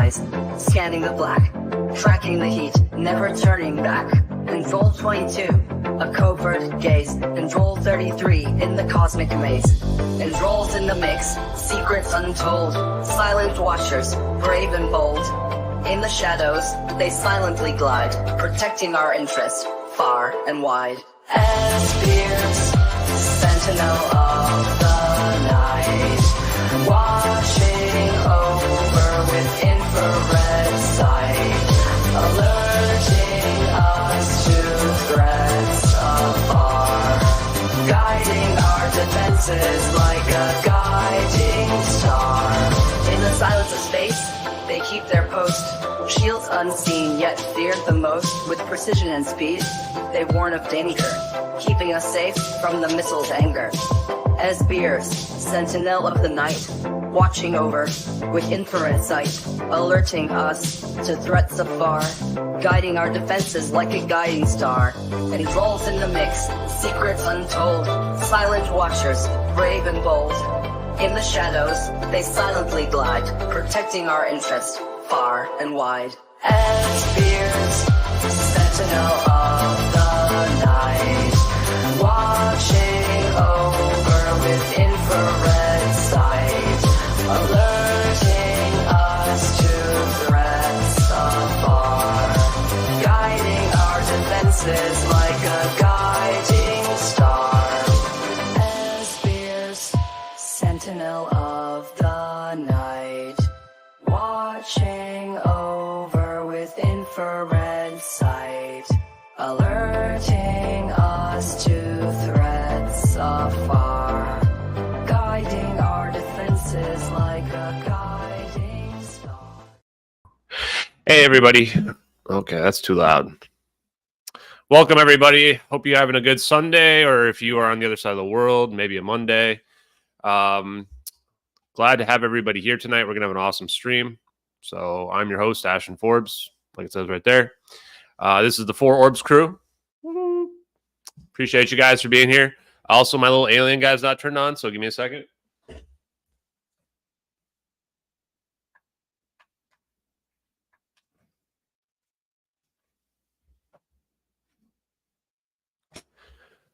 eyes, scanning the black, tracking the heat, never turning back. Control 22, a covert gaze. Control 33, in the cosmic maze. Controls in the mix, secrets untold. Silent watchers, brave and bold. In the shadows, they silently glide, protecting our interest, far and wide. As fears, sentinel of the night, watching over with infrared sight, alerting us to threats afar, guiding our defenses like a guiding star. In the silence of space, they keep their post, shields unseen yet feared the most. With precision and speed, they warn of danger, keeping us safe from the missile's anger. As beers, sentinel of the night, watching over with infrared sight, alerting us to threats afar, guiding our defenses like a guiding star. Controls in the mix, secrets untold, silent watchers, brave and bold. In the shadows, they silently glide, protecting our interest, far and wide. As fears, sentinel of the night, watching over with infrared sight, alerting us to threats afar, guiding our defenses like a guiding star. Sentinel of the night, watching over with infrared sight, alerting us to threats afar, guiding our defenses like a guiding star. Hey everybody. Okay, that's too loud. Welcome everybody. Hope you're having a good Sunday, or if you are on the other side of the world, maybe a Monday. Glad to have everybody here tonight. We're gonna have an awesome stream. So I'm your host, Ashton Forbes, like it says right there. This is the Four Orbs crew. Woo-hoo. Appreciate you guys for being here. Also, my little alien guy's not turned on, so give me a second.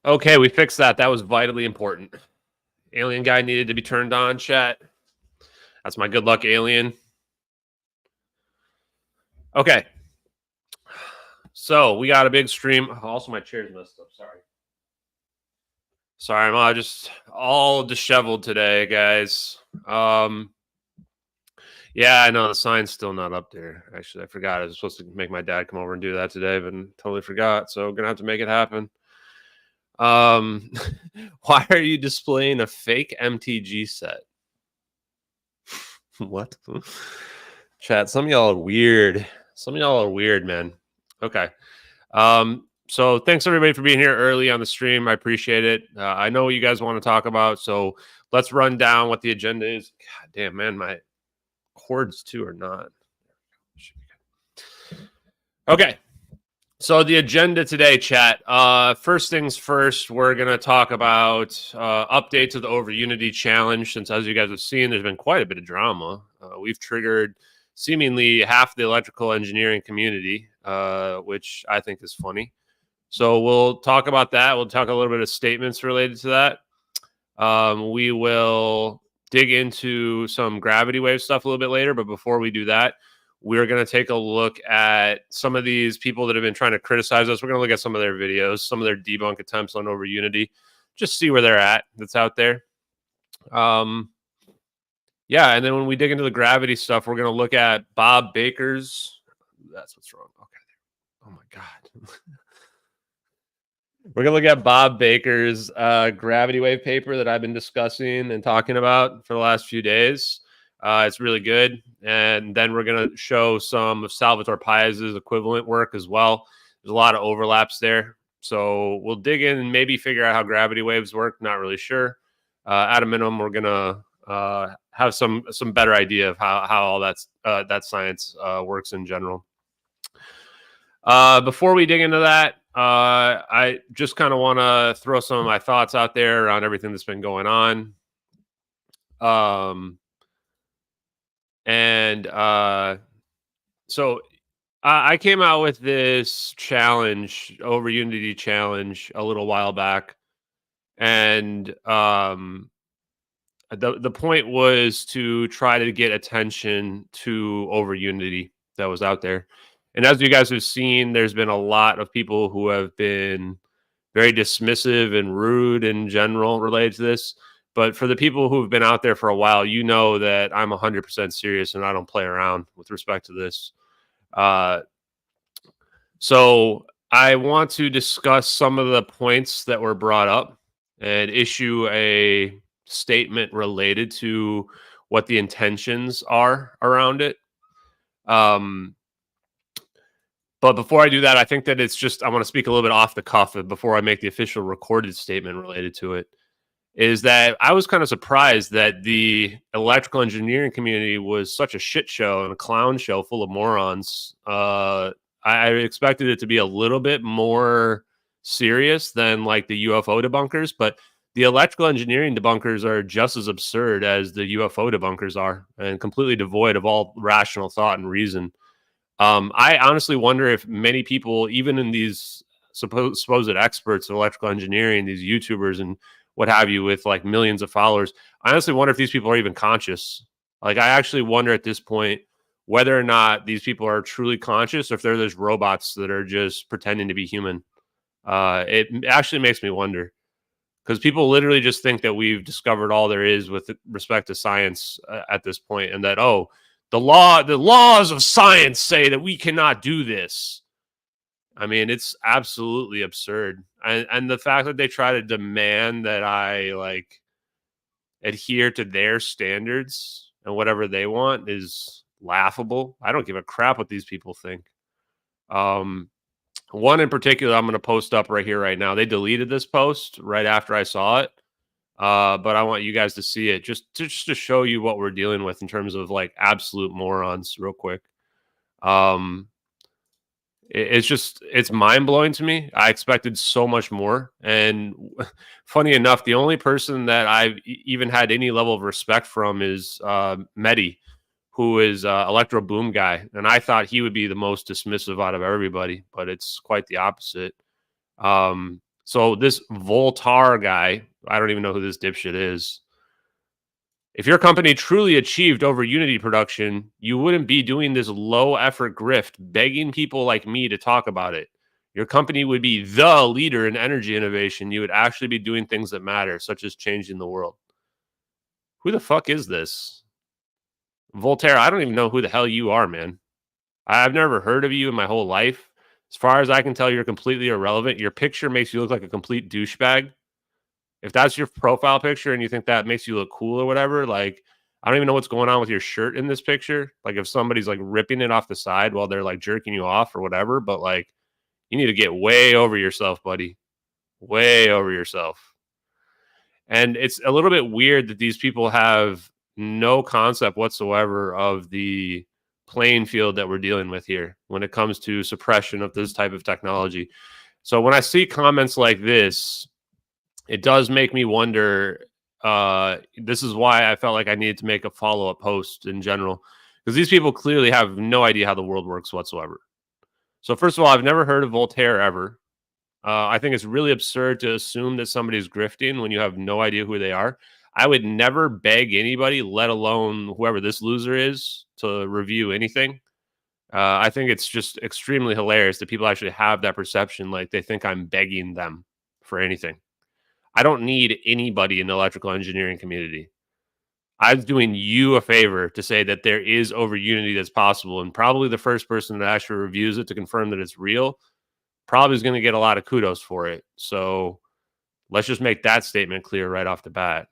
Okay, we fixed that. That was vitally important. Alien guy needed to be turned on, chat. That's my good luck alien. Okay. So we got a big stream. Also, my chair's messed up. Sorry, I'm just all disheveled today, guys. Yeah, I know the sign's still not up there. Actually, I forgot. I was supposed to make my dad come over and do that today, but totally forgot. So I'm gonna have to make it happen. Why are you displaying a fake MTG set? What? Chat, some of y'all are weird. Some of y'all are weird, man. Okay. So thanks everybody for being here early on the stream. I appreciate it. I know what you guys want to talk about, so let's run down what the agenda is. God damn, man, my cords too are not. Okay. So the agenda today, chat. First things first, we're going to talk about updates of the Overunity challenge. Since, as you guys have seen, there's been quite a bit of drama. We've triggered seemingly half the electrical engineering community, which I think is funny. So we'll talk about that. We'll talk a little bit of statements related to that. We will dig into some gravity wave stuff a little bit later. But before we do that, we're going to take a look at some of these people that have been trying to criticize us. We're going to look at some of their videos, some of their debunk attempts on Overunity, just see where they're at that's out there. Yeah, and then when we dig into the gravity stuff, we're going to look at Bob Baker's. That's what's wrong. Okay. Oh, my God. We're going to look at Bob Baker's gravity wave paper that I've been discussing and talking about for the last few days. It's really good. And then we're going to show some of Salvatore Paez's equivalent work as well. There's a lot of overlaps there. So we'll dig in and maybe figure out how gravity waves work. Not really sure. At a minimum, we're going to have some better idea of how all that science works in general. Before we dig into that, I just kind of want to throw some of my thoughts out there on everything that's been going on. And So I came out with this challenge, Overunity challenge, a little while back, and the point was to try to get attention to Overunity that was out there. And as you guys have seen, there's been a lot of people who have been very dismissive and rude in general related to this. But for the people who've been out there for a while, you know that I'm 100% serious and I don't play around with respect to this. Uh, so I want to discuss some of the points that were brought up and issue a statement related to what the intentions are around it. Um, but before I do that, I think that it's just I want to speak a little bit off the cuff before I make the official recorded statement related to it. Is that I was kind of surprised that the electrical engineering community was such a shit show and a clown show full of morons. I expected it to be a little bit more serious than like the UFO debunkers, but the electrical engineering debunkers are just as absurd as the UFO debunkers are and completely devoid of all rational thought and reason. I honestly wonder if many people, even in these supposed experts of electrical engineering, these YouTubers and what have you, with like millions of followers, I honestly wonder if these people are even conscious. Like, I actually wonder at this point whether or not these people are truly conscious or if they're those robots that are just pretending to be human. It actually makes me wonder because people literally just think that we've discovered all there is with respect to science at this point, and that the laws of science say that we cannot do this. I mean, it's absolutely absurd, and the fact that they try to demand that I like adhere to their standards and whatever they want is laughable. I don't give a crap what these people think. Um, One in particular, I'm going to post up right here, right now. They deleted this post right after I saw it. But I want you guys to see it just to show you what we're dealing with in terms of like absolute morons, real quick. Um, it's mind blowing to me. I expected so much more, and funny enough, the only person that I've even had any level of respect from is Medi, who is ElectroBoom guy, and I thought he would be the most dismissive out of everybody, but it's quite the opposite. So this Voltar guy, I don't even know who this dipshit is. If your company truly achieved Overunity production, you wouldn't be doing this low effort grift, begging people like me to talk about it. Your company would be the leader in energy innovation. You would actually be doing things that matter, such as changing the world. Who the fuck is this? Voltaire, I don't even know who the hell you are, man. I've never heard of you in my whole life. As far as I can tell, you're completely irrelevant. Your picture makes you look like a complete douchebag. If that's your profile picture and you think that makes you look cool or whatever, like, I don't even know what's going on with your shirt in this picture. Like, if somebody's like ripping it off the side while they're like jerking you off or whatever, but like, you need to get way over yourself, buddy. Way over yourself. And it's a little bit weird that these people have no concept whatsoever of the playing field that we're dealing with here when it comes to suppression of this type of technology. So when I see comments like this, it does make me wonder. This is why I felt like I needed to make a follow-up post in general, because these people clearly have no idea how the world works whatsoever. So first of all, I've never heard of Voltaire ever. I think it's really absurd to assume that somebody's grifting when you have no idea who they are. I would never beg anybody, let alone whoever this loser is, to review anything. I think it's just extremely hilarious that people actually have that perception, like they think I'm begging them for anything. I don't need anybody in the electrical engineering community. I'm doing you a favor to say that there is Overunity that's possible, and probably the first person that actually reviews it to confirm that it's real probably is going to get a lot of kudos for it. So let's just make that statement clear right off the bat.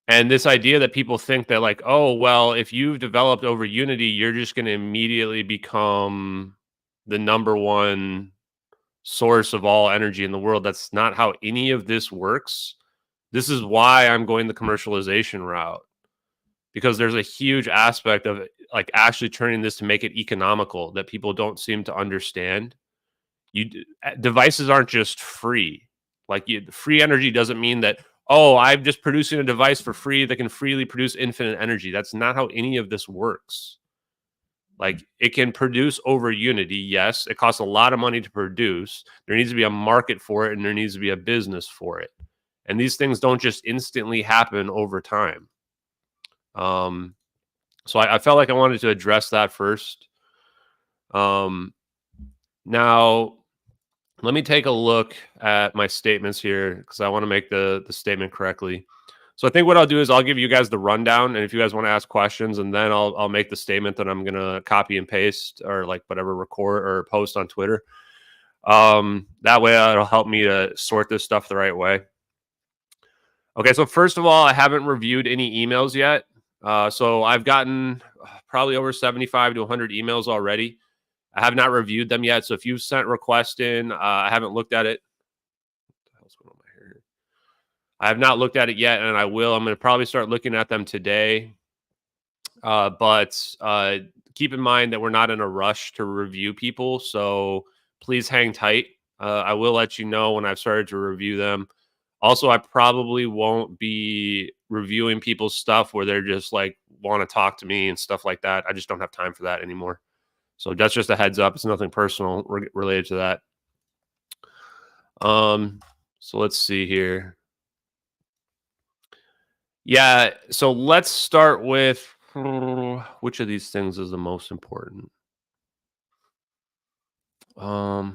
And this idea that people think that like, oh, well, if you've developed Overunity, you're just going to immediately become the number one source of all energy in the world. That's not how any of this works. This is why I'm going the commercialization route, because there's a huge aspect of like actually turning this to make it economical that people don't seem to understand. Devices aren't just free. Like free energy doesn't mean that, oh, I'm just producing a device for free that can freely produce infinite energy. That's not how any of this works. Like, it can produce over Unity. Yes, it costs a lot of money to produce. There needs to be a market for it, and there needs to be a business for it. And these things don't just instantly happen over time. So I felt like I wanted to address that first. Now, let me take a look at my statements here because I want to make the statement correctly. So I think what I'll do is I'll give you guys the rundown, and if you guys want to ask questions, and then I'll make the statement that I'm gonna copy and paste or like whatever record or post on Twitter. That way it'll help me to sort this stuff the right way. Okay, so first of all, I haven't reviewed any emails yet. So I've gotten probably over 75 to 100 emails already. I have not reviewed them yet. So if you've sent requests in, I haven't looked at it. What the hell's going on with my hair here? I have not looked at it yet, and I will. I'm going to probably start looking at them today. But keep in mind that we're not in a rush to review people. So please hang tight. I will let you know when I've started to review them. Also, I probably won't be reviewing people's stuff where they're just like want to talk to me and stuff like that. I just don't have time for that anymore. So that's just a heads up. It's nothing personal related to that. So let's see here. Yeah, so let's start with which of these things is the most important. Okay.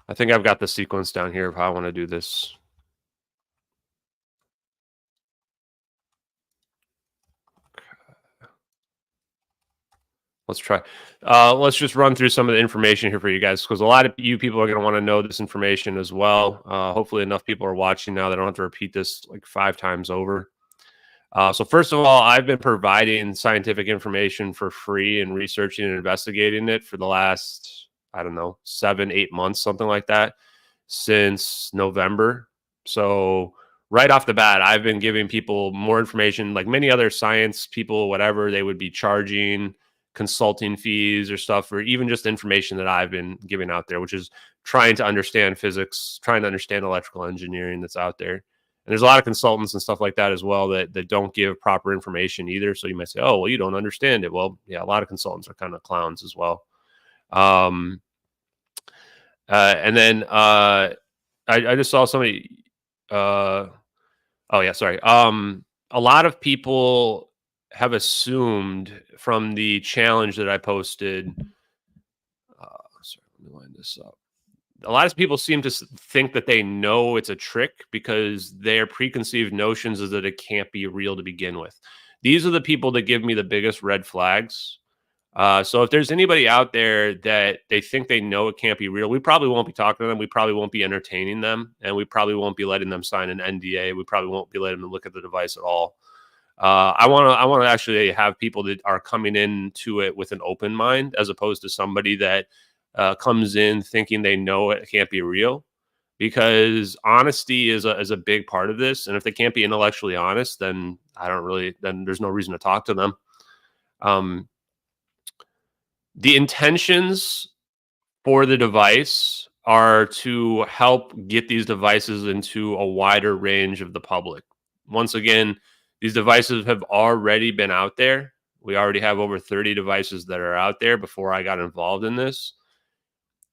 I think I've got the sequence down here of how I want to do this. Let's try. Let's just run through some of the information here for you guys, because a lot of you people are going to want to know this information as well. Hopefully enough people are watching now that I don't have to repeat this like 5 times over. So first of all, I've been providing scientific information for free and researching and investigating it for the last, I don't know, 7, 8 months, something like that, since November. So right off the bat, I've been giving people more information, like many other science people, whatever, they would be charging consulting fees or stuff, or even just information that I've been giving out there, which is trying to understand physics, trying to understand electrical engineering that's out there. And there's a lot of consultants and stuff like that as well that don't give proper information either. So you might say, oh, well, you don't understand it. Well, yeah, a lot of consultants are kind of clowns as well. And then I just saw somebody. Oh yeah, sorry. A lot of people have assumed from the challenge that I posted. Sorry, let me line this up. A lot of people seem to think that they know it's a trick because their preconceived notions is that it can't be real to begin with. These are the people that give me the biggest red flags. So if there's anybody out there that they think they know it can't be real, we probably won't be talking to them. We probably won't be entertaining them, and we probably won't be letting them sign an NDA. We probably won't be letting them look at the device at all. I want to actually have people that are coming into it with an open mind, as opposed to somebody that comes in thinking they know it can't be real. Because honesty is a big part of this, and if they can't be intellectually honest, then then there's no reason to talk to them. The intentions for the device are to help get these devices into a wider range of the public. Once again, these devices have already been out there. We already have over 30 devices that are out there before I got involved in this.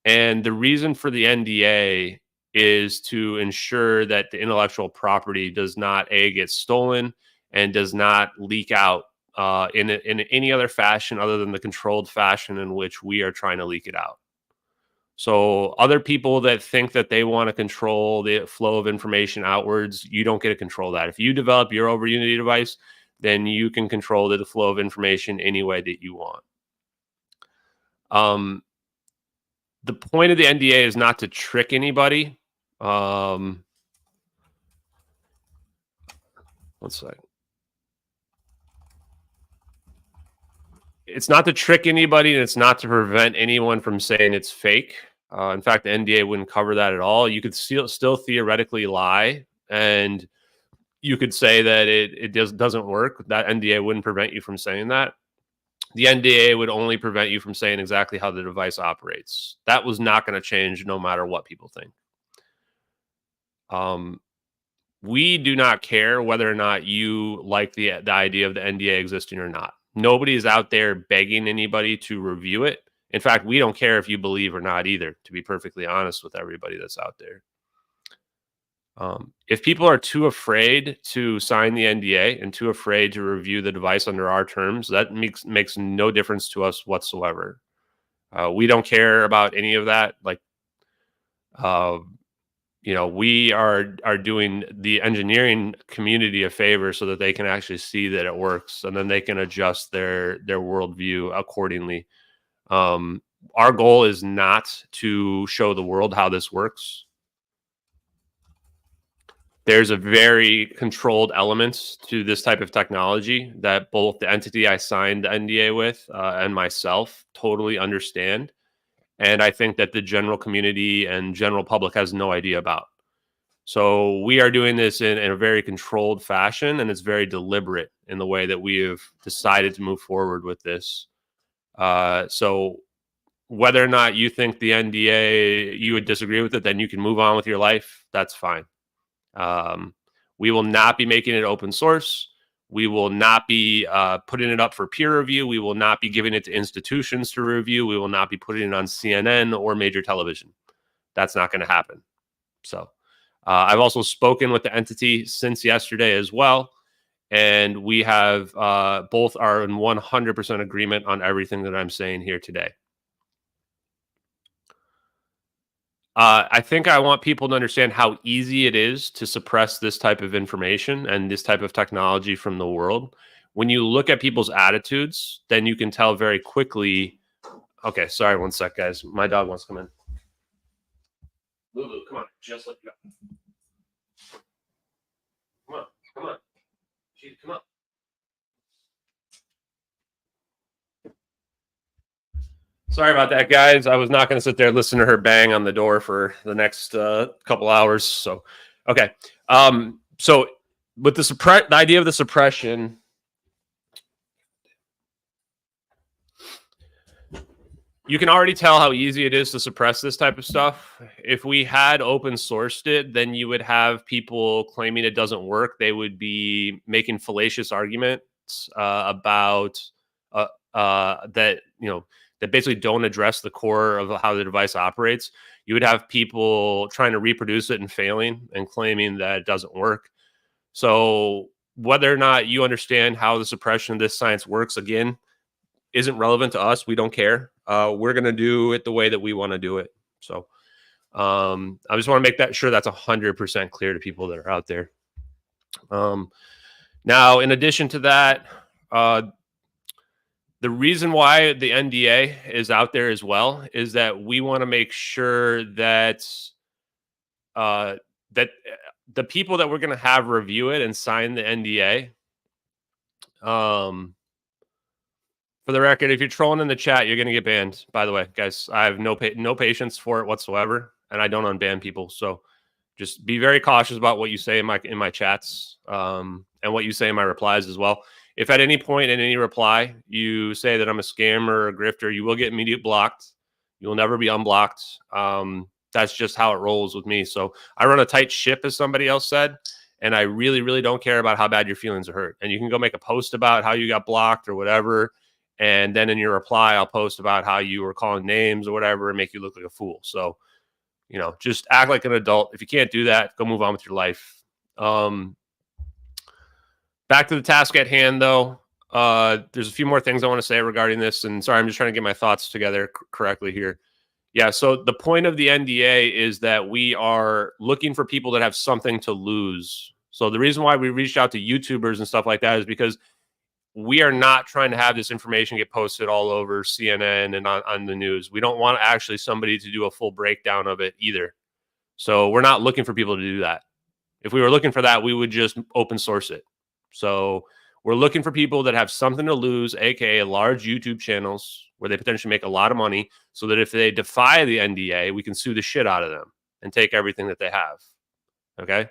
And the reason for the NDA is to ensure that the intellectual property does not get stolen and does not leak out in any other fashion other than the controlled fashion in which we are trying to leak it out. So other people that think that they want to control the flow of information outwards, you don't get to control that. If you develop your Overunity device, then you can control the flow of information any way that you want. The point of the NDA is not to trick anybody. One second. It's not to trick anybody, and it's not to prevent anyone from saying it's fake. In fact, the NDA wouldn't cover that at all. You could still theoretically lie, and you could say that it doesn't work. That NDA wouldn't prevent you from saying that. The NDA would only prevent you from saying exactly how the device operates. That was not going to change no matter what people think. We do not care whether or not you like the idea of the NDA existing or not. Nobody is out there begging anybody to review it. In fact, we don't care if you believe or not either, to be perfectly honest with everybody that's out there. If people are too afraid to sign the NDA and too afraid to review the device under our terms, that makes no difference to us whatsoever. We don't care about any of that. Like, we are doing the engineering community a favor so that they can actually see that it works, and then they can adjust their worldview accordingly. Our goal is not to show the world how this works. There's a very controlled element to this type of technology that both the entity I signed the NDA with and myself totally understand. And I think that the general community and general public has no idea about. So we are doing this in a very controlled fashion, and it's very deliberate in the way that we have decided to move forward with this. So whether or not you think the NDA, you would disagree with it, then you can move on with your life. That's fine. We will not be making it open source. We will not be putting it up for peer review. We will not be giving it to institutions to review. We will not be putting it on CNN or major television. That's not going to happen. So I've also spoken with the entity since yesterday as well. And we have both are in 100% agreement on everything that I'm saying here today. I think I want people to understand how easy it is to suppress this type of information and this type of technology from the world. When you look at people's attitudes, then you can tell very quickly. Okay, sorry, one sec, guys. My dog wants to come in. Lulu, come on, just let you go. Come on, come on. Come on. Sorry about that, guys. I was not going to sit there and listen to her bang on the door for the next couple hours. So, okay. So with the idea of the suppression, you can already tell how easy it is to suppress this type of stuff. If we had open sourced it, then you would have people claiming it doesn't work. They would be making fallacious arguments about that, that basically don't address the core of how the device operates. You would have people trying to reproduce it and failing and claiming that it doesn't work. So whether or not you understand how the suppression of this science works, again, isn't relevant to us. We don't care. We're going to do it the way that we want to do it. So I just want to make that sure that's 100% clear to people that are out there. Now, in addition to that, the reason why the NDA is out there as well is that we want to make sure that that the people that we're going to have review it and sign the NDA. For the record, if you're trolling in the chat, you're going to get banned. By the way, guys, I have no patience for it whatsoever, and I don't unban people. So just be very cautious about what you say in my chats and what you say in my replies as well. If at any point in any reply you say that I'm a scammer or a grifter, you will get immediate blocked. You will never be unblocked. That's just how it rolls with me. So I run a tight ship, as somebody else said, and I really, really don't care about how bad your feelings are hurt. And you can go make a post about how you got blocked or whatever, and then in your reply, I'll post about how you were calling names or whatever and make you look like a fool. So, just act like an adult. If you can't do that, go move on with your life. Back to the task at hand, though. There's a few more things I want to say regarding this. And sorry, I'm just trying to get my thoughts together correctly here. Yeah, so the point of the NDA is that we are looking for people that have something to lose. So the reason why we reached out to YouTubers and stuff like that is because we are not trying to have this information get posted all over CNN and on the news. We don't want actually somebody to do a full breakdown of it either. So we're not looking for people to do that. If we were looking for that, we would just open source it. So we're looking for people that have something to lose, aka large YouTube channels where they potentially make a lot of money, so that if they defy the NDA, we can sue the shit out of them and take everything that they have. Okay?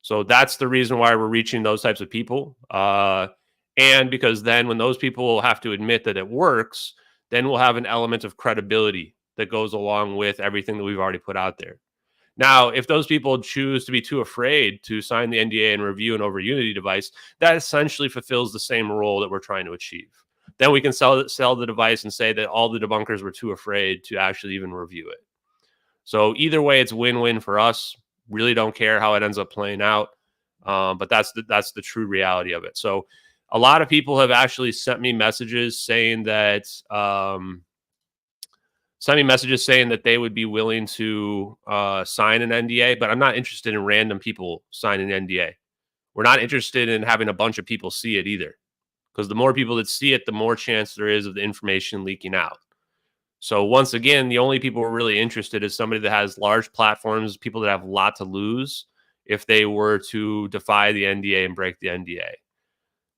So that's the reason why we're reaching those types of people. And because then when those people have to admit that it works, then we'll have an element of credibility that goes along with everything that we've already put out there. Now, if those people choose to be too afraid to sign the NDA and review an Overunity device, that essentially fulfills the same role that we're trying to achieve. Then we can sell the device and say that all the debunkers were too afraid to actually even review it. So either way, it's win-win for us. Really don't care how it ends up playing out, but that's the true reality of it. So a lot of people have actually sent me messages saying that they would be willing to sign an NDA, but I'm not interested in random people signing an NDA. We're not interested in having a bunch of people see it either, because the more people that see it, the more chance there is of the information leaking out. So once again, the only people we're really interested is somebody that has large platforms, people that have a lot to lose if they were to defy the NDA and break the NDA.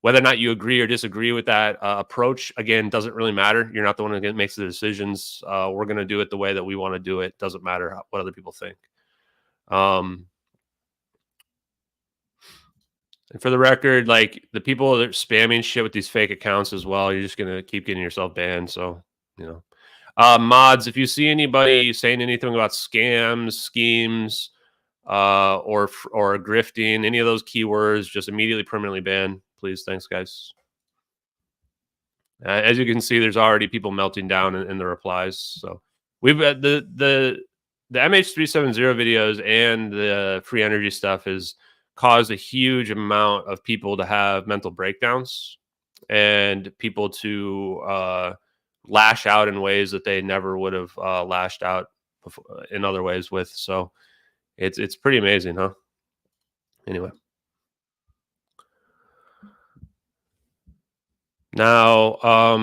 Whether or not you agree or disagree with that approach, again, doesn't really matter. You're not the one that makes the decisions. We're going to do it the way that we want to do it. Doesn't matter what other people think. And for the record, like the people that are spamming shit with these fake accounts as well, you're just going to keep getting yourself banned. So, you know. Mods, if you see anybody saying anything about scams, schemes, or grifting, any of those keywords, just immediately permanently ban, please. Thanks, guys. As you can see, there's already people melting down in the replies. So we've got the MH370 videos and the free energy stuff has caused a huge amount of people to have mental breakdowns and people to lash out in ways that they never would have lashed out before, in other ways with. So it's pretty amazing, huh? Anyway. Now,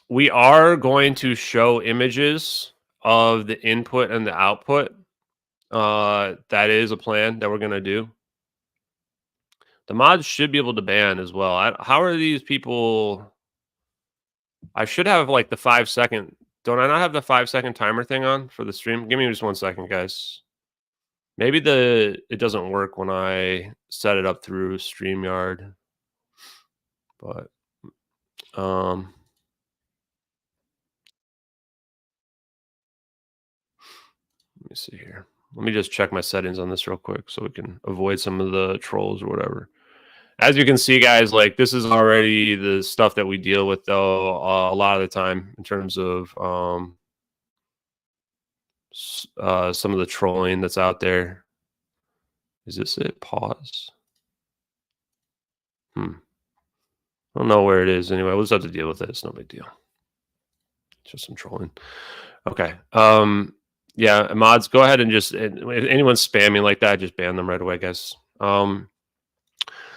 we are going to show images of the input and the output. That is a plan that we're going to do. The mods should be able to ban as well. How are these people? I should have like the 5-second. Don't I not have the 5-second timer thing on for the stream? Give me just 1 second, guys. Maybe it doesn't work when I set it up through StreamYard. But let me see here. Let me just check my settings on this real quick so we can avoid some of the trolls or whatever. As you can see, guys, like this is already the stuff that we deal with, though, a lot of the time in terms of some of the trolling that's out there. Is this it? Pause. I don't know where it is. Anyway, we'll just have to deal with it. It's no big deal. It's just some trolling. Okay. Yeah, mods, go ahead and just, if anyone's spamming like that, just ban them right away, guys.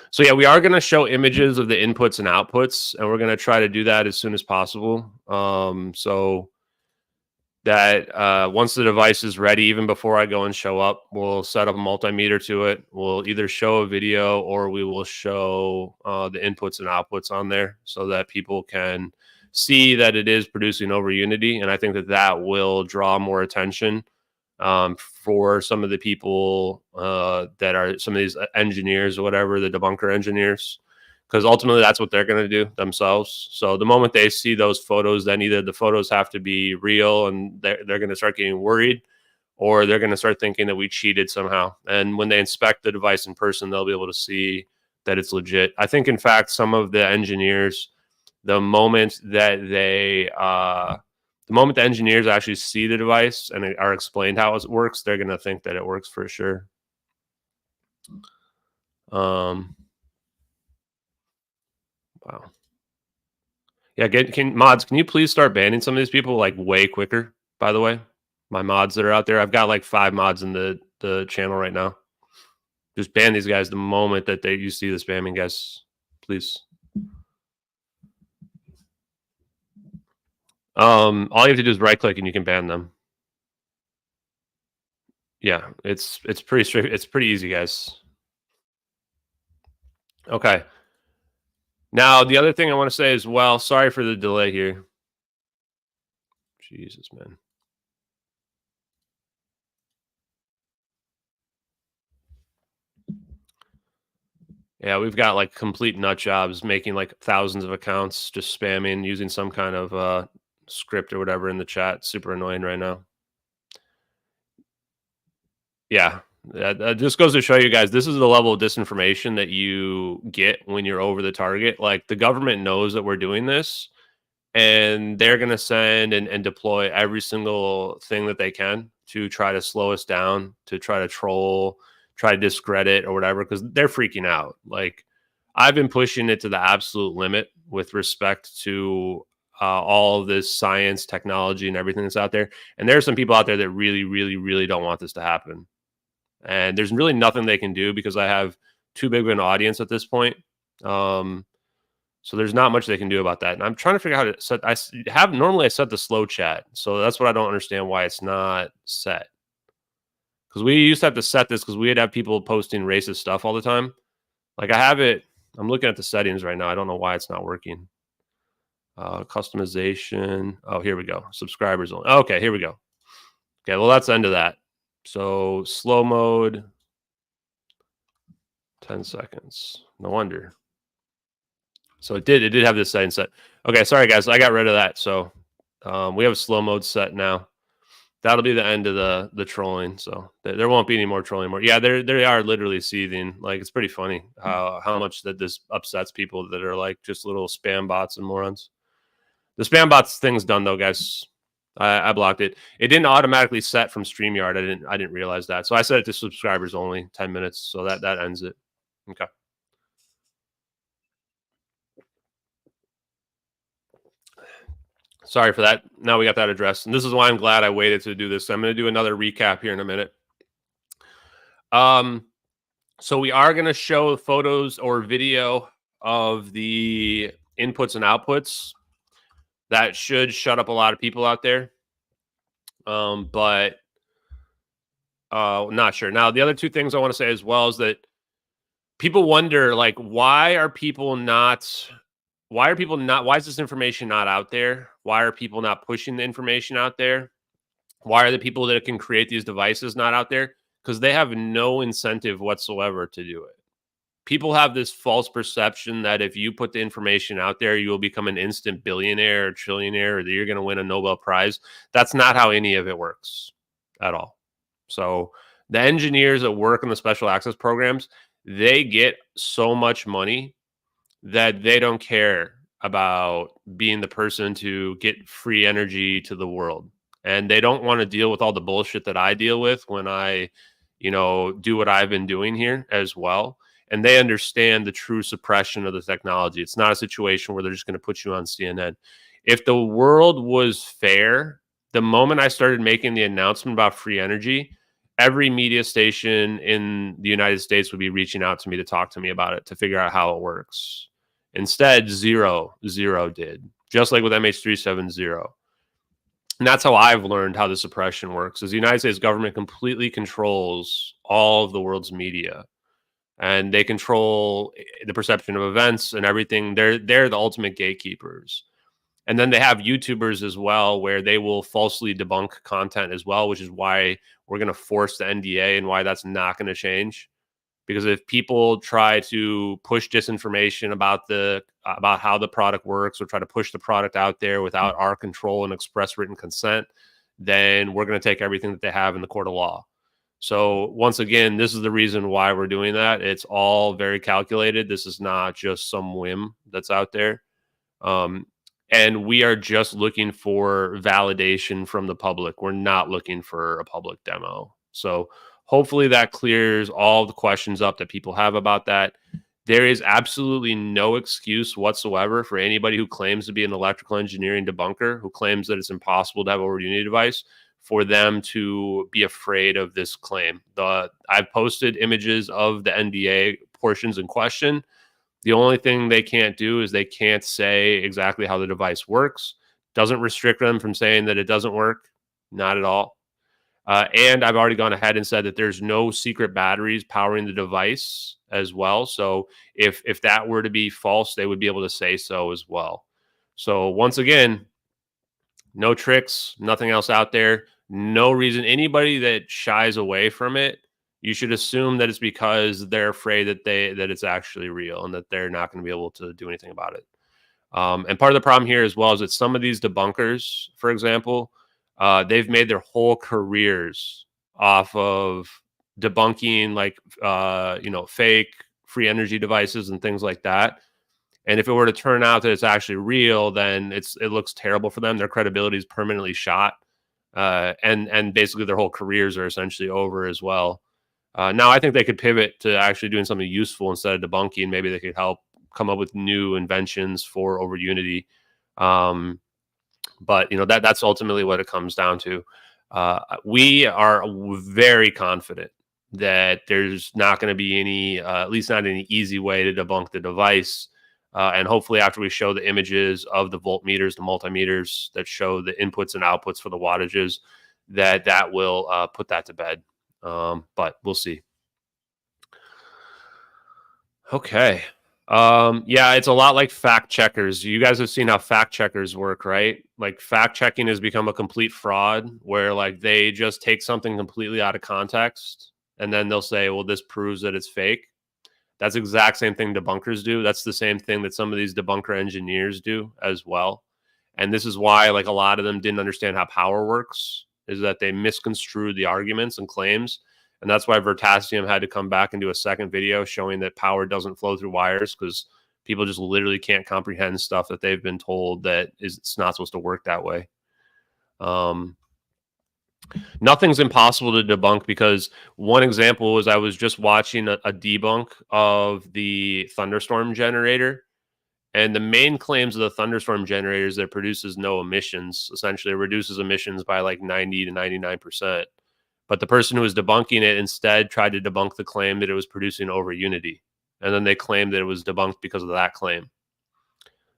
So yeah, we are going to show images of the inputs and outputs, and we're going to try to do that as soon as possible. So that once the device is ready, even before I go and show up, we'll set up a multimeter to it. We'll either show a video or we will show the inputs and outputs on there so that people can see that it is producing Overunity. And I think that will draw more attention for some of the people that are some of these engineers or whatever, the debunker engineers, because ultimately that's what they're going to do themselves. So the moment they see those photos, then either the photos have to be real and they're going to start getting worried, or they're going to start thinking that we cheated somehow. And when they inspect the device in person, they'll be able to see that it's legit. I think, in fact, some of the engineers, the moment the engineers actually see the device and are explained how it works, they're going to think that it works for sure. Wow. Yeah, mods, can you please start banning some of these people like way quicker, by the way? My mods that are out there. I've got like 5 mods in the channel right now. Just ban these guys the moment that you see the spamming, guys. Please. All you have to do is right click and you can ban them. Yeah, it's pretty straight. It's pretty easy, guys. Okay. Now, the other thing I want to say as well, sorry for the delay here. Jesus, man. Yeah, we've got like complete nut jobs making like thousands of accounts, just spamming, using some kind of script or whatever in the chat. Super annoying right now. Yeah. That just goes to show you guys this is the level of disinformation that you get when you're over the target. Like the government knows that we're doing this, and they're going to send and deploy every single thing that they can to try to slow us down, to try to troll, try to discredit or whatever, because they're freaking out. Like I've been pushing it to the absolute limit with respect to all of this science, technology, and everything that's out there. And there are some people out there that really, really, really don't want this to happen. And there's really nothing they can do because I have too big of an audience at this point. Um, so there's not much they can do about that. And I'm trying to figure out how to set. Normally I set the slow chat, so that's what I don't understand why it's not set. Because we used to have to set this because we'd have people posting racist stuff all the time. Like I have it. I'm looking at the settings right now. I don't know why it's not working. Customization. Oh, here we go. Subscribers only. Okay, here we go. Okay, well that's the end of that. So slow mode. 10 seconds. No wonder. So it did have this setting set. Okay, sorry guys, I got rid of that. So we have a slow mode set now. That'll be the end of the trolling. So there won't be any more trolling more. Yeah, they are literally seething. Like it's pretty funny how much that this upsets people that are like just little spam bots and morons. The spam bots thing's done though, guys. I blocked it. It didn't automatically set from StreamYard. I didn't realize that. So I set it to subscribers only, 10 minutes. So that ends it. Okay. Sorry for that. Now we got that addressed. And this is why I'm glad I waited to do this. I'm going to do another recap here in a minute. So we are going to show photos or video of the inputs and outputs. That should shut up a lot of people out there. But not sure. Now, the other two things I want to say as well is that people wonder, like, why is this information not out there? Why are people not pushing the information out there? Why are the people that can create these devices not out there? Because they have no incentive whatsoever to do it. People have this false perception that if you put the information out there, you will become an instant billionaire or trillionaire, or that you're going to win a Nobel Prize. That's not how any of it works at all. So the engineers that work in the special access programs, they get so much money that they don't care about being the person to get free energy to the world. And they don't want to deal with all the bullshit that I deal with when I, do what I've been doing here as well. And they understand the true suppression of the technology. It's not a situation where they're just going to put you on CNN. If the world was fair, the moment I started making the announcement about free energy, every media station in the United States would be reaching out to me to talk to me about it, to figure out how it works. Instead, zero did, just like with MH370. And that's how I've learned how the suppression works, is the United States government completely controls all of the world's media. And they control the perception of events and everything. They're the ultimate gatekeepers. And then they have YouTubers as well, where they will falsely debunk content as well, which is why we're going to force the NDA and why that's not going to change. Because if people try to push disinformation about how the product works, or try to push the product out there without our control and express written consent, then we're going to take everything that they have in the court of law. So once again, this is the reason why we're doing that. It's all very calculated. This is not just some whim that's out there. And we are just looking for validation from the public. We're not looking for a public demo. So hopefully that clears all the questions up that people have about that. There is absolutely no excuse whatsoever for anybody who claims to be an electrical engineering debunker, who claims that it's impossible to have a Overunity device, for them to be afraid of this claim. I've posted images of the NDA portions in question. The only thing they can't do is they can't say exactly how the device works. Doesn't restrict them from saying that it doesn't work. Not at all. And I've already gone ahead and said that there's no secret batteries powering the device as well. So if that were to be false, they would be able to say so as well. So once again, no tricks, nothing else out there. No reason. Anybody that shies away from it, you should assume that it's because they're afraid that it's actually real and that they're not going to be able to do anything about it. And part of the problem here as well is that some of these debunkers, for example, they've made their whole careers off of debunking like fake free energy devices and things like that. And if it were to turn out that it's actually real, then it looks terrible for them. Their credibility is permanently shot, and basically their whole careers are essentially over as well. Now, I think they could pivot to actually doing something useful instead of debunking. Maybe they could help come up with new inventions for Overunity. But that's ultimately what it comes down to. We are very confident that there's not going to be any, at least not any easy way to debunk the device. And hopefully after we show the images of the voltmeters, the multimeters that show the inputs and outputs for the wattages, that will put that to bed. But we'll see. Okay. Yeah, it's a lot like fact checkers. You guys have seen how fact checkers work, right? Like fact checking has become a complete fraud where like they just take something completely out of context and then they'll say, well, this proves that it's fake. That's the exact same thing debunkers do. That's the same thing that some of these debunker engineers do as well. And this is why like a lot of them didn't understand how power works, is that they misconstrued the arguments and claims. And that's why Vertasium had to come back and do a second video showing that power doesn't flow through wires, because people just literally can't comprehend stuff that they've been told that it's not supposed to work that way. Nothing's impossible to debunk, because one example was I was just watching a debunk of the thunderstorm generator. And the main claims of the thunderstorm generator is that it produces no emissions. Essentially, it reduces emissions by like 90 to 99%. But the person who was debunking it instead tried to debunk the claim that it was producing Overunity. And then they claimed that it was debunked because of that claim.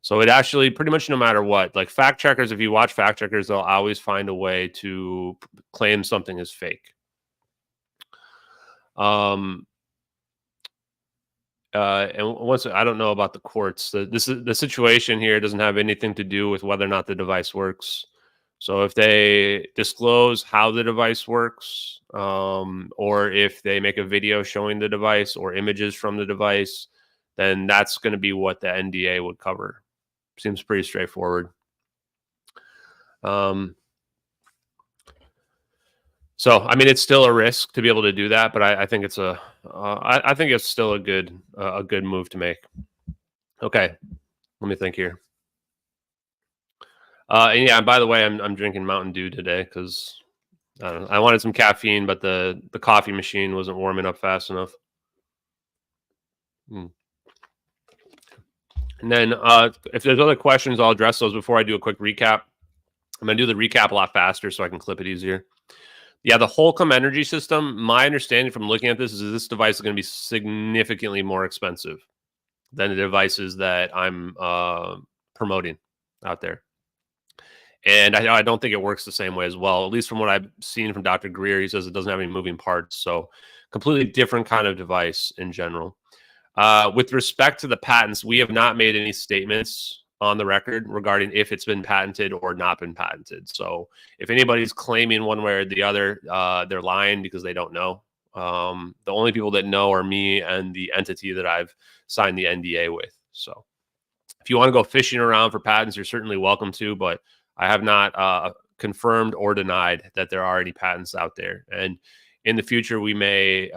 So it actually, pretty much no matter what, like fact checkers, if you watch fact checkers, they'll always find a way to claim something is fake. And once, I don't know about the courts. The situation here doesn't have anything to do with whether or not the device works. So if they disclose how the device works, or if they make a video showing the device or images from the device, then that's going to be what the NDA would cover. Seems pretty straightforward. So, I mean, it's still a risk to be able to do that, but I think it's I think it's still a good move to make. Okay, let me think here. And yeah, by the way, I'm drinking Mountain Dew today because I wanted some caffeine, but the coffee machine wasn't warming up fast enough. And then if there's other questions, I'll address those before I do a quick recap. I'm going to do the recap a lot faster so I can clip it easier. Yeah, the Holcomb energy system, my understanding from looking at this is this device is going to be significantly more expensive than the devices that I'm promoting out there. And I don't think it works the same way as well, at least from what I've seen from Dr. Greer. He says it doesn't have any moving parts. So completely different kind of device in general. With respect to the patents, we have not made any statements on the record regarding if it's been patented or not been patented. So if anybody's claiming one way or the other, they're lying because they don't know. The only people that know are me and the entity that I've signed the NDA with. So if you want to go fishing around for patents, you're certainly welcome to, but I have not confirmed or denied that there are any patents out there. And in the future, we may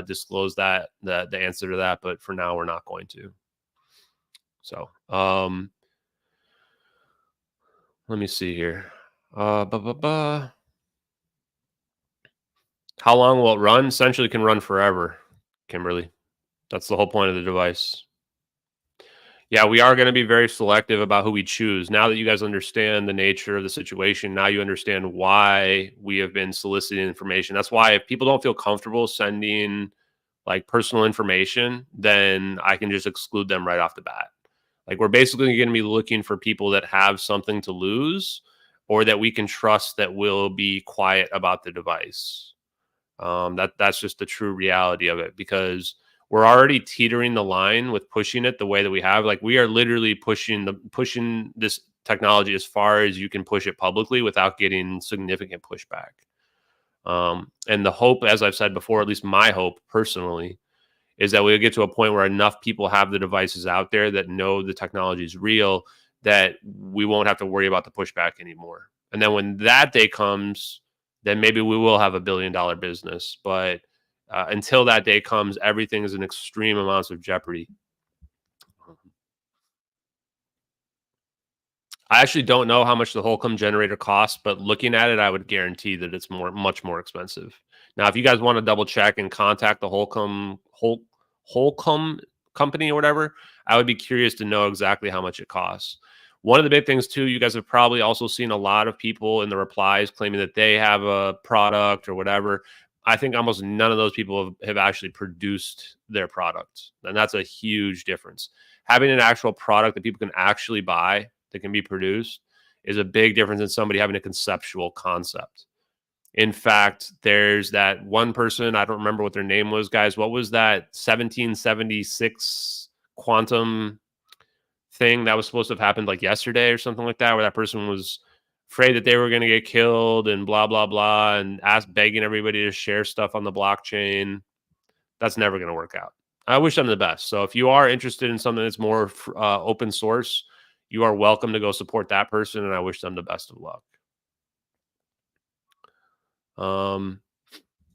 disclose the answer to that, but for now, we're not going to. So let me see here. How long will it run? Essentially, it can run forever, Kimberly. That's the whole point of the device. Yeah, we are going to be very selective about who we choose. Now that you guys understand the nature of the situation, now you understand why we have been soliciting information. That's why if people don't feel comfortable sending like personal information, then I can just exclude them right off the bat. Like we're basically going to be looking for people that have something to lose or that we can trust that will be quiet about the device. That's just the true reality of it, because we're already teetering the line with pushing it the way that we have. Like we are literally pushing this technology as far as you can push it publicly without getting significant pushback. And the hope, as I've said before, at least my hope personally, is that we'll get to a point where enough people have the devices out there that know the technology is real, that we won't have to worry about the pushback anymore. And then when that day comes, then maybe we will have $1 billion business. But Until that day comes, everything is in extreme amounts of jeopardy. I actually don't know how much the Holcomb generator costs, but looking at it, I would guarantee that it's much more expensive. Now, if you guys want to double check and contact the Holcomb company or whatever, I would be curious to know exactly how much it costs. One of the big things too, you guys have probably also seen a lot of people in the replies claiming that they have a product or whatever. I think almost none of those people have actually produced their product, and that's a huge difference. Having an actual product that people can actually buy that can be produced is a big difference than somebody having a conceptual concept. In fact, there's that one person, I don't remember what their name was, guys. What was that 1776 quantum thing that was supposed to have happened like yesterday or something like that, where that person was afraid that they were going to get killed and blah, blah, blah, and begging everybody to share stuff on the blockchain? That's never going to work out. I wish them the best. So if you are interested in something that's more open source, you are welcome to go support that person, and I wish them the best of luck.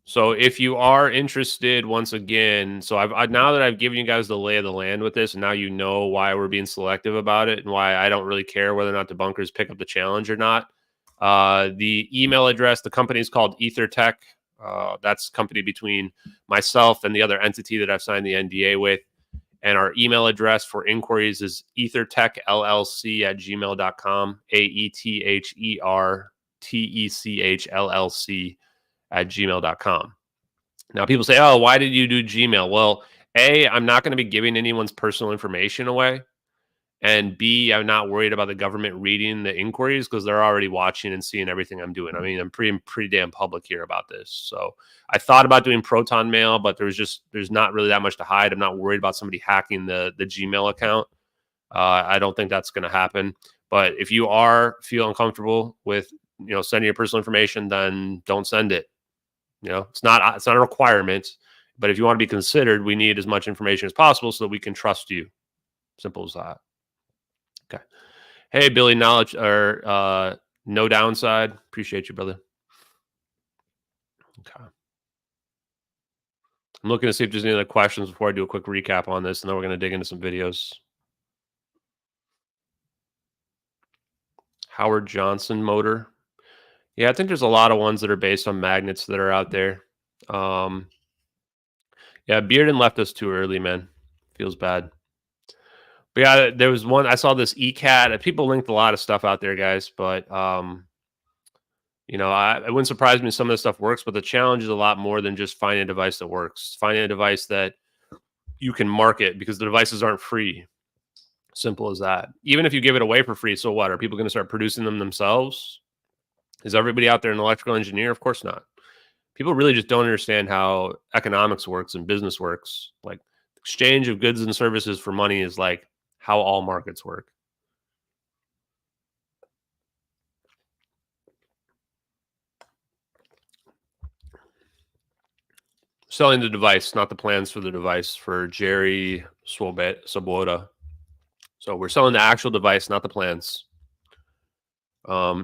So if you are interested, once again, so I've now that I've given you guys the lay of the land with this, and now you know why we're being selective about it and why I don't really care whether or not debunkers pick up the challenge or not. The email address, the company is called EtherTech. That's company between myself and the other entity that I've signed the NDA with. And our email address for inquiries is ethertechllc@gmail.com, AETHERTECHLLC@gmail.com. Now, people say, oh, why did you do Gmail? Well, A, I'm not going to be giving anyone's personal information away. And B, I'm not worried about the government reading the inquiries because they're already watching and seeing everything I'm doing. I mean, I'm pretty damn public here about this. So I thought about doing Proton Mail, but there's not really that much to hide. I'm not worried about somebody hacking the Gmail account. I don't think that's going to happen. But if you are feeling comfortable with sending your personal information, then don't send it. It's not a requirement. But if you want to be considered, we need as much information as possible so that we can trust you. Simple as that. Okay. Hey, Billy, knowledge or no downside. Appreciate you, brother. Okay. I'm looking to see if there's any other questions before I do a quick recap on this, and then we're going to dig into some videos. Howard Johnson motor. Yeah, I think there's a lot of ones that are based on magnets that are out there. Yeah, Bearden left us too early, man. Feels bad. But yeah, there was one. I saw this ECAT. People linked a lot of stuff out there, guys. But it wouldn't surprise me if some of this stuff works. But the challenge is a lot more than just finding a device that works. Finding a device that you can market, because the devices aren't free. Simple as that. Even if you give it away for free, so what? Are people going to start producing them themselves? Is everybody out there an electrical engineer? Of course not. People really just don't understand how economics works and business works. Like, exchange of goods and services for money is like how all markets work. Selling the device, not the plans for the device, for Jerry Swoboda. So we're selling the actual device, not the plans.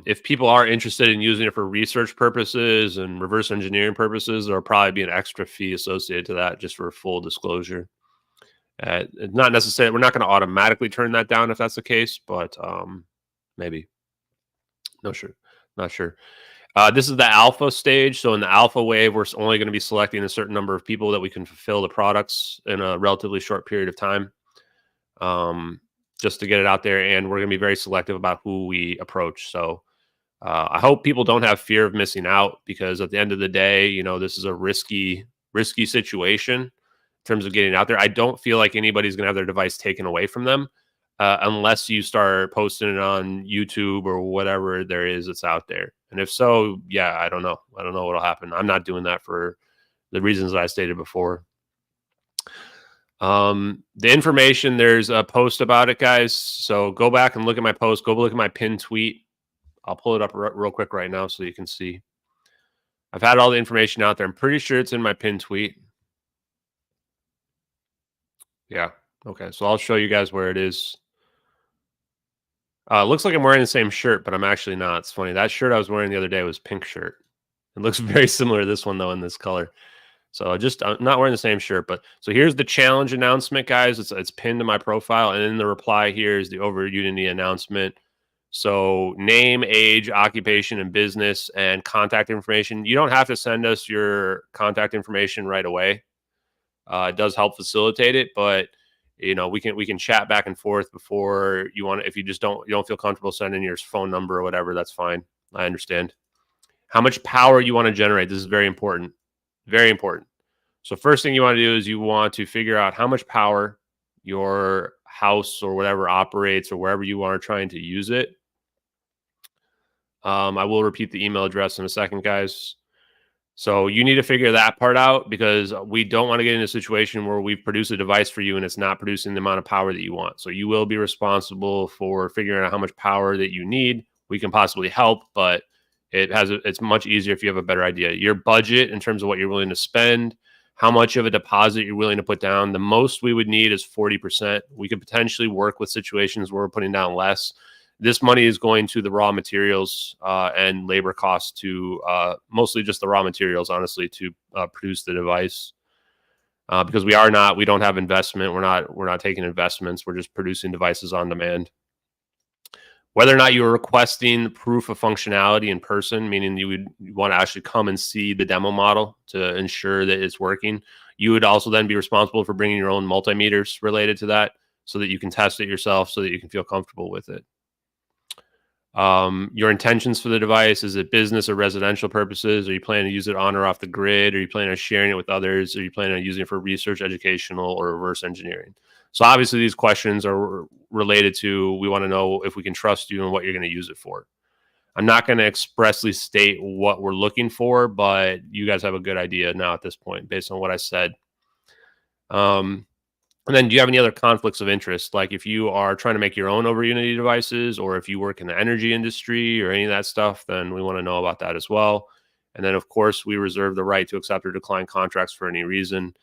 If people are interested in using it for research purposes and reverse engineering purposes, there'll probably be an extra fee associated to that, just for full disclosure. Not necessarily, we're not going to automatically turn that down if that's the case, but maybe. Not sure. This is the alpha stage. So in the alpha wave, we're only going to be selecting a certain number of people that we can fulfill the products in a relatively short period of time, just to get it out there. And we're going to be very selective about who we approach. So I hope people don't have fear of missing out, because at the end of the day, this is a risky situation in terms of getting out there. I don't feel like anybody's going to have their device taken away from them unless you start posting it on YouTube or whatever there is that's out there. And if so, yeah, I don't know. I don't know what'll happen. I'm not doing that for the reasons that I stated before. The information, there's a post about it, guys. So go back and look at my post. Go look at my pinned tweet. I'll pull it up real quick right now so you can see. I've had all the information out there. I'm pretty sure it's in my pinned tweet. Yeah. Okay. So I'll show you guys where it is. Looks like I'm wearing the same shirt, but I'm actually not. It's funny. That shirt I was wearing the other day was pink shirt. It looks very similar to this one, though, in this color. So just I'm not wearing the same shirt, but so here's the challenge announcement, guys. It's pinned to my profile, and in the reply here is the Overunity announcement. So name, age, occupation, and business, and contact information. You don't have to send us your contact information right away. It does help facilitate it, but we can chat back and forth before you want. If you don't feel comfortable sending your phone number or whatever, that's fine. I understand. How much power you want to generate. This is very important. Very important. So first thing you want to do is you want to figure out how much power your house or whatever operates or wherever you are trying to use it. I will repeat the email address in a second, guys. So you need to figure that part out because we don't want to get in a situation where we produce a device for you and it's not producing the amount of power that you want. So you will be responsible for figuring out how much power that you need. We can possibly help, but it's much easier if you have a better idea. Your budget in terms of what you're willing to spend, how much of a deposit you're willing to put down. The most we would need is 40%. We could potentially work with situations where we're putting down less. This money is going to the raw materials and labor costs to mostly just the raw materials, honestly, to produce the device. Because we don't have investment. We're not taking investments. We're just producing devices on demand. Whether or not you are requesting proof of functionality in person, meaning you want to actually come and see the demo model to ensure that it's working, you would also then be responsible for bringing your own multimeters related to that so that you can test it yourself so that you can feel comfortable with it. Your intentions for the device, is it business or residential purposes? Are you planning to use it on or off the grid? Are you planning on sharing it with others? Are you planning on using it for research, educational, or reverse engineering? So obviously these questions are related to, we want to know if we can trust you and what you're going to use it for. I'm not going to expressly state what we're looking for, but you guys have a good idea now at this point based on what I said. And then do you have any other conflicts of interest? Like if you are trying to make your own Overunity devices, or if you work in the energy industry or any of that stuff, then we want to know about that as well. And then, of course, we reserve the right to accept or decline contracts for any reason.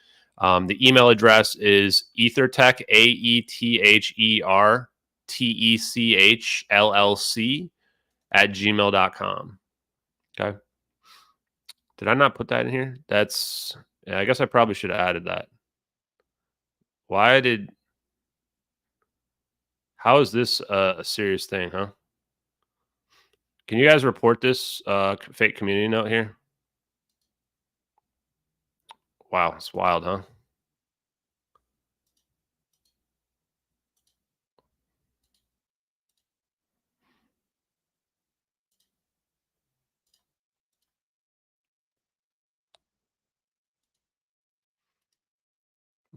The email address is ethertech, AETHERTECHLLC @gmail.com. Okay. Did I not put that in here? Yeah, I guess I probably should have added that. How is this a serious thing, huh? Can you guys report this fake community note here? Wow, it's wild, huh?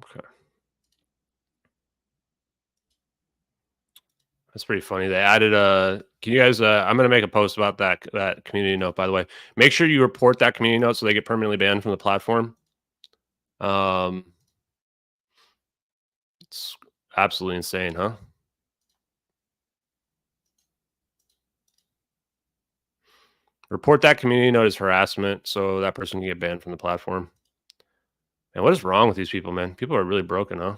Okay. That's pretty funny. They added a. Can you guys? I'm gonna make a post about that community note. By the way, make sure you report that community note so they get permanently banned from the platform. Um, it's absolutely insane, huh? Report that community note as harassment, so that person can get banned from the platform. And what is wrong with these people, man? People are really broken, huh?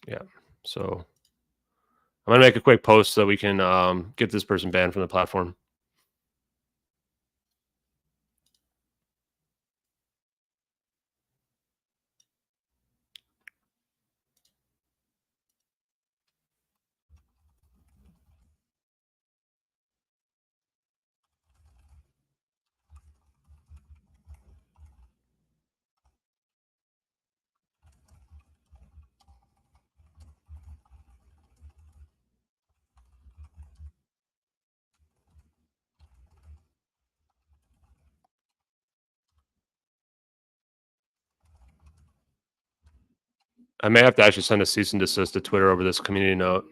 Yeah. So I'm gonna make a quick post so we can get this person banned from the platform. I may have to actually send a cease and desist to Twitter over this community note.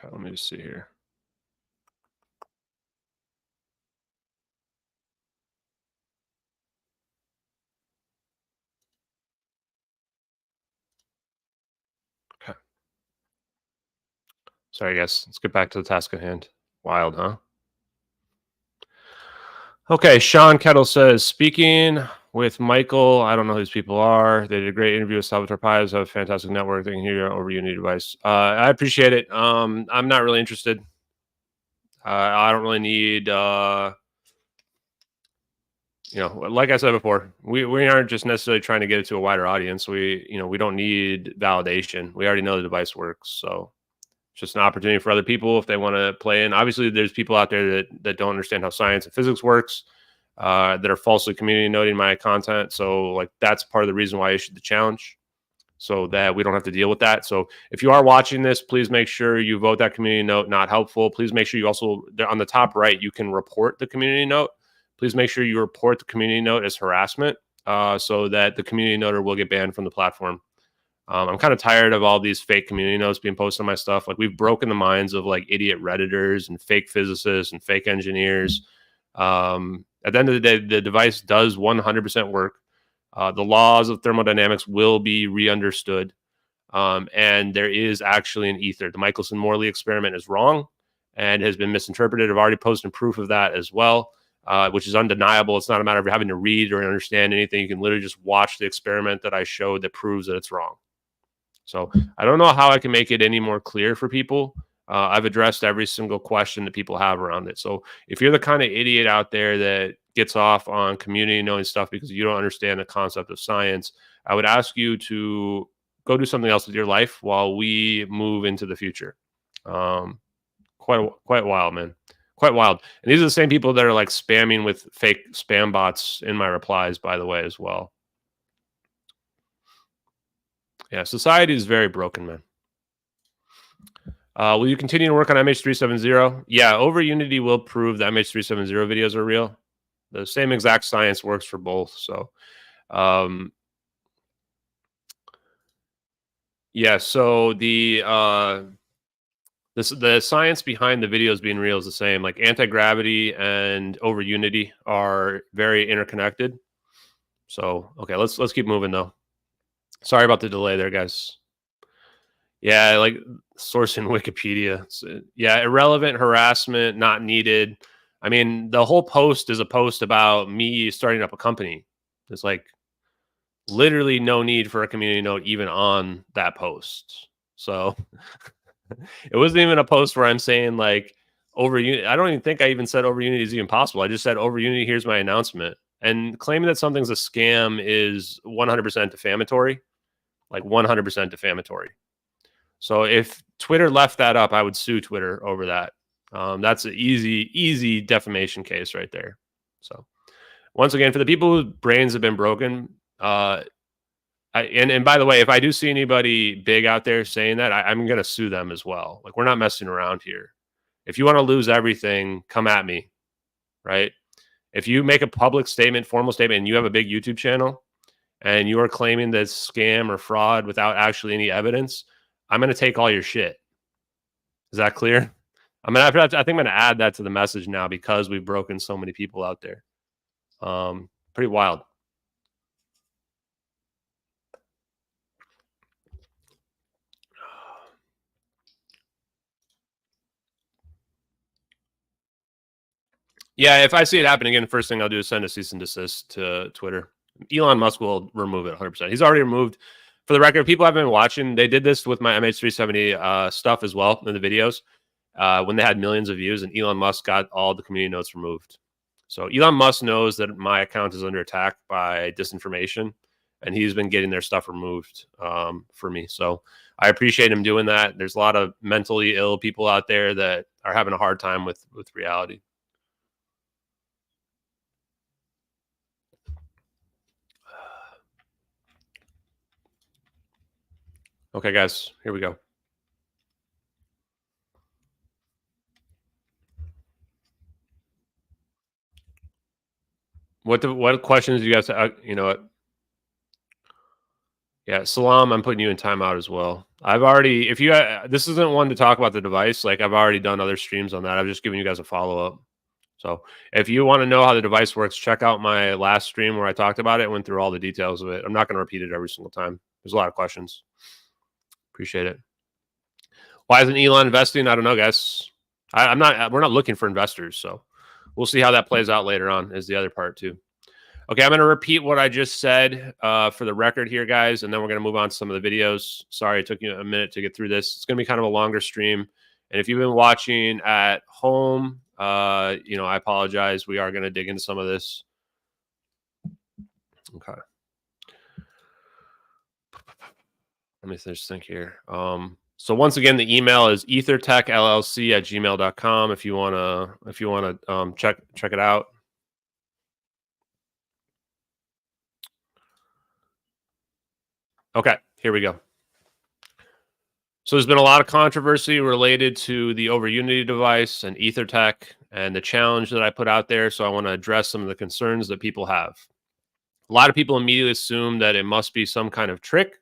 Okay, let me just see here. Okay. Sorry, guys. Let's get back to the task at hand. Wild, huh? Okay, Sean Kettle says, speaking with Michael, I don't know who these people are. They did a great interview with Salvatore Pais, have a fantastic network. They can hear your Overunity device. I appreciate it. I'm not really interested. I don't really need, like I said before, we aren't just necessarily trying to get it to a wider audience. We don't need validation. We already know the device works. So it's just an opportunity for other people if they want to play in. Obviously, there's people out there that don't understand how science and physics works, that are falsely community noting my content. So like that's part of the reason why I issued the challenge, so that we don't have to deal with that. So if you are watching this, please make sure you vote that community note not helpful. Please make sure you also, on the top right, you can report the community note. Please make sure you report the community note as harassment, so that the community noter will get banned from the platform. I'm kind of tired of all these fake community notes being posted on my stuff. Like we've broken the minds of like idiot Redditors and fake physicists and fake engineers. At the end of the day, the device does 100% work. The laws of thermodynamics will be re-understood. And there is actually an ether. The Michelson-Morley experiment is wrong and has been misinterpreted. I've already posted proof of that as well, which is undeniable. It's not a matter of having to read or understand anything. You can literally just watch the experiment that I showed that proves that it's wrong. So I don't know how I can make it any more clear for people. I've addressed every single question that people have around it. So if you're the kind of idiot out there that gets off on community knowing stuff because you don't understand the concept of science, I would ask you to go do something else with your life while we move into the future. Quite wild, man. Quite wild. And these are the same people that are like spamming with fake spam bots in my replies, by the way, as well. Yeah, society is very broken, man. Will you continue to work on MH370? Yeah, Overunity will prove that MH370 videos are real. The same exact science works for both. So, yeah. So the science behind the videos being real is the same. Like anti-gravity and Overunity are very interconnected. So, okay, let's keep moving though. Sorry about the delay there, guys. Yeah, like source in Wikipedia. Yeah, irrelevant harassment, not needed. I mean, the whole post is a post about me starting up a company. There's like literally no need for a community note even on that post. So it wasn't even a post where I'm saying like Overunity. I don't even think I even said Overunity is even possible. I just said Overunity, here's my announcement. And claiming that something's a scam is 100% defamatory, like 100% defamatory. So if Twitter left that up, I would sue Twitter over that. That's an easy defamation case right there. So once again, for the people whose brains have been broken, and by the way, if I do see anybody big out there saying that, I'm going to sue them as well. Like we're not messing around here. If you want to lose everything, come at me, right? If you make a public statement, formal statement, and you have a big YouTube channel, and you are claiming that it's scam or fraud without actually any evidence, I'm going to take all your shit. Is that clear? I think I'm going to add that to the message now because we've broken so many people out there. Pretty wild. Yeah, if I see it happen again, the first thing I'll do is send a cease and desist to Twitter. Elon Musk will remove it 100%. He's already removed. For the record, people have been watching. They did this with my MH370 stuff as well in the videos when they had millions of views, and Elon Musk got all the community notes removed. So Elon Musk knows that my account is under attack by disinformation, and he's been getting their stuff removed for me. So I appreciate him doing that. There's a lot of mentally ill people out there that are having a hard time with reality. Okay, guys, here we go. What questions do you guys? You know what? Yeah, Salam, I'm putting you in timeout as well. I've already, if you, this isn't one to talk about the device. Like I've already done other streams on that. I've just given you guys a follow up. So if you want to know how the device works, check out my last stream where I talked about it, went through all the details of it. I'm not going to repeat it every single time. There's a lot of questions. Appreciate it. Why isn't Elon investing? I don't know, guys. I'm not. We're not looking for investors, so we'll see how that plays out later on. Is the other part too. Okay, I'm going to repeat what I just said for the record here, guys, and then we're going to move on to some of the videos. Sorry, it took you a minute to get through this. It's going to be kind of a longer stream. And if you've been watching at home, you know, I apologize. We are going to dig into some of this. Okay. Let me just think here. So once again, the email is ethertechllc@gmail.com if you want to check it out. Okay, here we go. So there's been a lot of controversy related to the Overunity device and EtherTech and the challenge that I put out there. So I want to address some of the concerns that people have. A lot of people immediately assume that it must be some kind of trick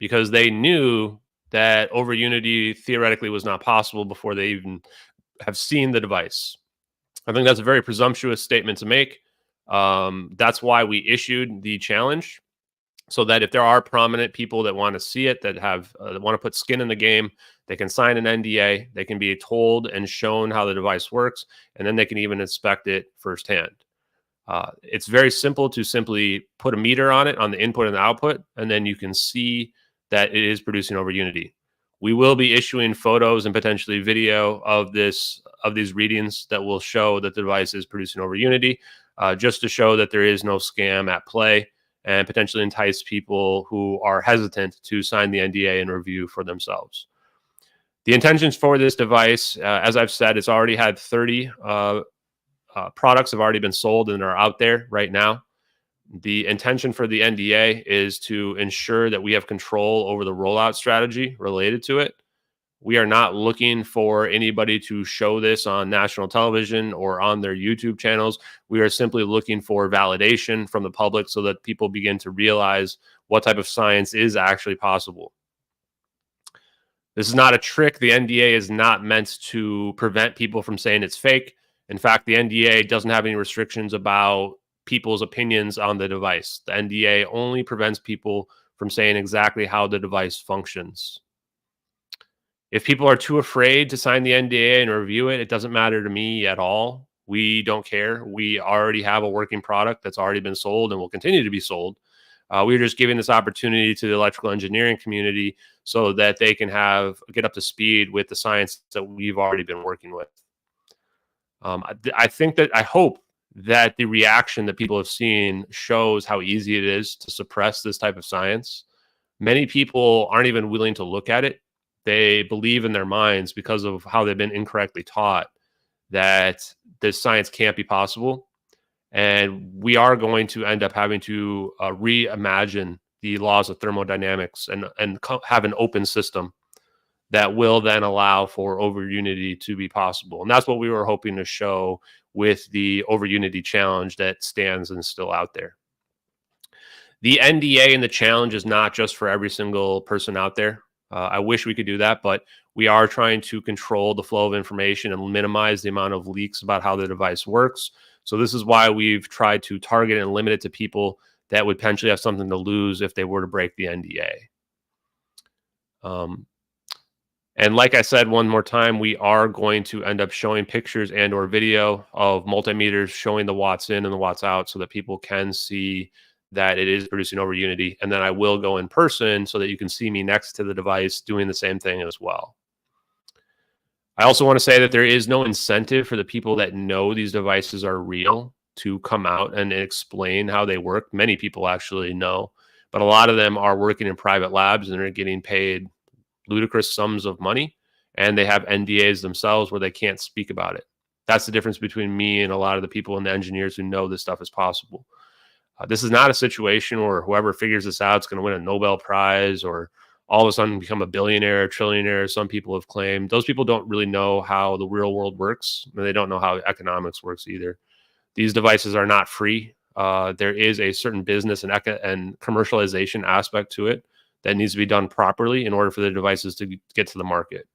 because they knew that Overunity theoretically was not possible before they even have seen the device. I think that's a very presumptuous statement to make. That's why we issued the challenge, so that if there are prominent people that want to see it, that have that want to put skin in the game, they can sign an NDA, they can be told and shown how the device works, and then they can even inspect it firsthand. It's very simple to simply put a meter on it, on the input and the output, and then you can see that it is producing Overunity. We will be issuing photos and potentially video of these readings that will show that the device is producing Overunity, just to show that there is no scam at play, and potentially entice people who are hesitant to sign the NDA and review for themselves. The intentions for this device, as I've said, it's already had 30 products have already been sold and are out there right now. The intention for the NDA is to ensure that we have control over the rollout strategy related to it. We are not looking for anybody to show this on national television or on their YouTube channels. We are simply looking for validation from the public so that people begin to realize what type of science is actually possible. This is not a trick. The NDA is not meant to prevent people from saying it's fake. In fact, the NDA doesn't have any restrictions about people's opinions on the device. The NDA only prevents people from saying exactly how the device functions. If people are too afraid to sign the NDA and review it, it doesn't matter to me at all. We don't care. We already have a working product that's already been sold and will continue to be sold. We're just giving this opportunity to the electrical engineering community so that they can get up to speed with the science that we've already been working with. I hope that the reaction that people have seen shows how easy it is to suppress this type of science. Many people aren't even willing to look at it. They believe in their minds, because of how they've been incorrectly taught, that this science can't be possible. And we are going to end up having to reimagine the laws of thermodynamics and have an open system that will then allow for Overunity to be possible. And that's what we were hoping to show with the Overunity challenge that stands and still out there. The NDA and the challenge is not just for every single person out there. I wish we could do that, but we are trying to control the flow of information and minimize the amount of leaks about how the device works. So this is why we've tried to target and limit it to people that would potentially have something to lose if they were to break the NDA. And like I said, one more time, we are going to end up showing pictures and or video of multimeters showing the watts in and the watts out so that people can see that it is producing Overunity. And then I will go in person so that you can see me next to the device doing the same thing as well. I also want to say that there is no incentive for the people that know these devices are real to come out and explain how they work. Many people actually know, but a lot of them are working in private labs and are getting paid ludicrous sums of money, and they have NDAs themselves where they can't speak about it. That's the difference between me and a lot of the people and the engineers who know this stuff is possible. This is not a situation where whoever figures this out is going to win a Nobel Prize or all of a sudden become a billionaire, trillionaire. Some people have claimed. Those people don't really know how the real world works, and they don't know how economics works either. These devices are not free. There is a certain business and commercialization aspect to it that needs to be done properly in order for the devices to get to the market.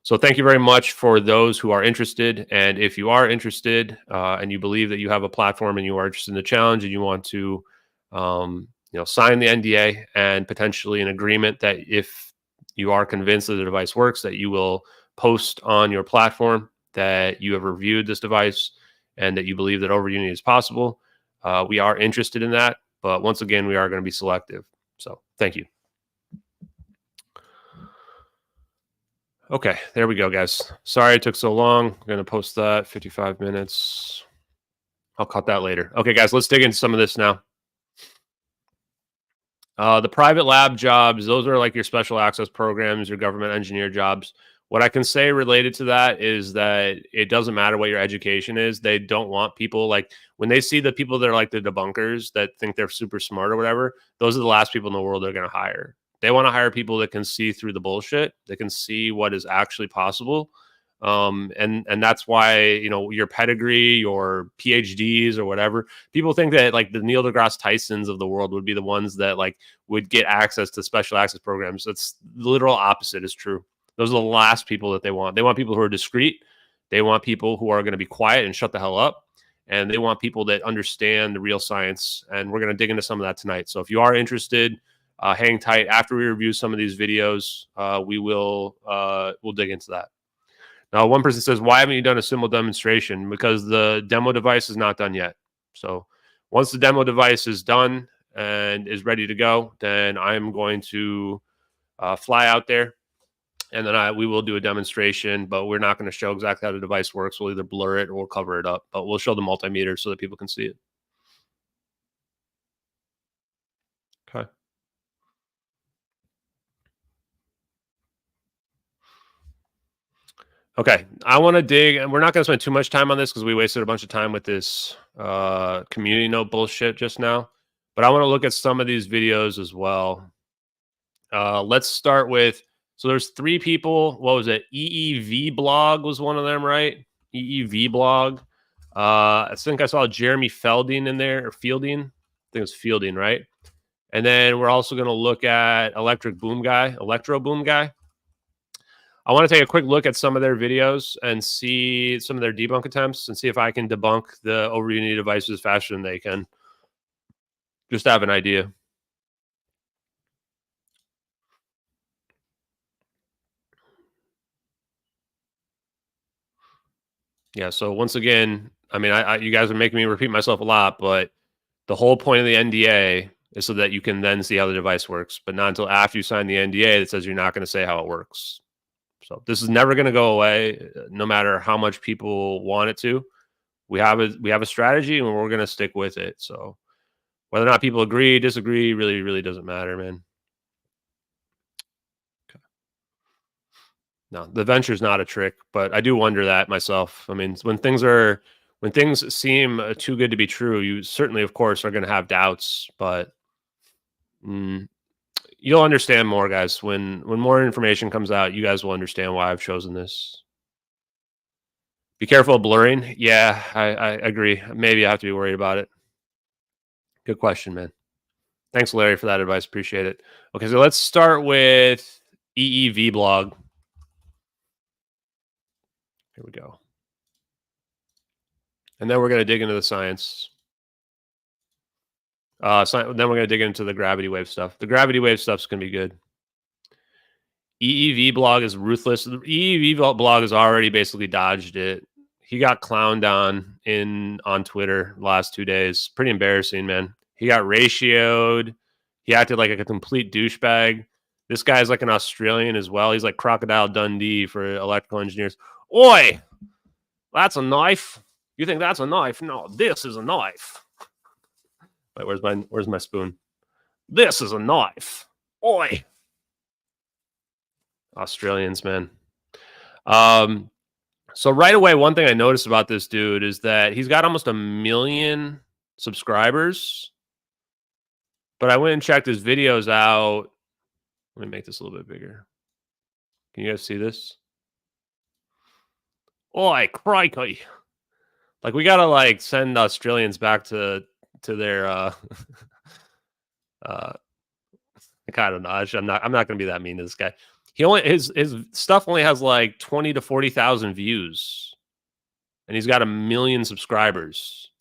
So thank you very much for those who are interested. And if you are interested and you believe that you have a platform and you are interested in the challenge and you want to sign the NDA and potentially an agreement that if you are convinced that the device works, that you will post on your platform that you have reviewed this device and that you believe that Overunity is possible, we are interested in that. But once again, we are going to be selective. So thank you. Okay, there we go, guys. Sorry it took so long. I'm going to post that 55 minutes. I'll cut that later. Okay, guys, let's dig into some of this now. The private lab jobs, those are like your special access programs, your government engineer jobs. What I can say related to that is that it doesn't matter what your education is. They don't want people like when they see the people that are like the debunkers that think they're super smart or whatever, those are the last people in the world they're going to hire. They want to hire people that can see through the bullshit, that can see what is actually possible. And that's why, your pedigree, your PhDs or whatever, people think that like the Neil deGrasse Tysons of the world would be the ones that like would get access to special access programs. That's the literal opposite is true. Those are the last people that they want. They want people who are discreet. They want people who are going to be quiet and shut the hell up. And they want people that understand the real science. And we're going to dig into some of that tonight. So if you are interested, hang tight. After we review some of these videos, we'll dig into that. Now, one person says, why haven't you done a simple demonstration? Because the demo device is not done yet. So once the demo device is done and is ready to go, then I'm going to fly out there. And then we will do a demonstration, but we're not going to show exactly how the device works. We'll either blur it or we'll cover it up. But we'll show the multimeter so that people can see it. Okay. Okay, I want to dig, and we're not going to spend too much time on this because we wasted a bunch of time with this community note bullshit just now. But I want to look at some of these videos as well. Let's start with, so there's 3 people. What was it? eevblog was one of them, right? eevblog. I think I saw Jeremy Felding in there, or Fielding. I think it was Fielding, right? And then we're also going to look at ElectroBoom guy. I want to take a quick look at some of their videos and see some of their debunk attempts and see if I can debunk the Overunity devices faster than they can. Just to have an idea. Yeah, so once again, I mean, you guys are making me repeat myself a lot, but the whole point of the NDA is so that you can then see how the device works, but not until after you sign the NDA that says you're not going to say how it works. So this is never going to go away, no matter how much people want it to. We have a strategy, and we're going to stick with it. So whether or not people agree, disagree, really doesn't matter, man. Okay. No, the venture is not a trick, but I do wonder that myself. I mean, when things seem too good to be true, you certainly, of course, are going to have doubts, but you'll understand more, guys. When more information comes out, you guys will understand why I've chosen this. Be careful of blurring. Yeah, I agree. Maybe I have to be worried about it. Good question, man. Thanks, Larry, for that advice. Appreciate it. Okay, so let's start with eevblog. Here we go. And then we're going to dig into the science. Then we're going to dig into the gravity wave stuff. The gravity wave stuff's going to be good. eevblog is ruthless. eevblog has already basically dodged it. He got clowned on Twitter the last 2 days. Pretty embarrassing, man. He got ratioed. He acted like a complete douchebag. This guy's like an Australian as well. He's like Crocodile Dundee for electrical engineers. Oi, that's a knife. You think that's a knife? No, this is a knife. Wait, where's my spoon? This is a knife. Oi. Australians, man. So right away, one thing I noticed about this dude is that he's got almost 1 million subscribers. But I went and checked his videos out. Let me make this a little bit bigger. Can you guys see this? Oi, crikey. Like, we gotta like send Australians back to their Like, I don't know. I'm not going to be that mean to this guy. He only his stuff only has like 20 to 40,000 views, and he's got 1 million subscribers.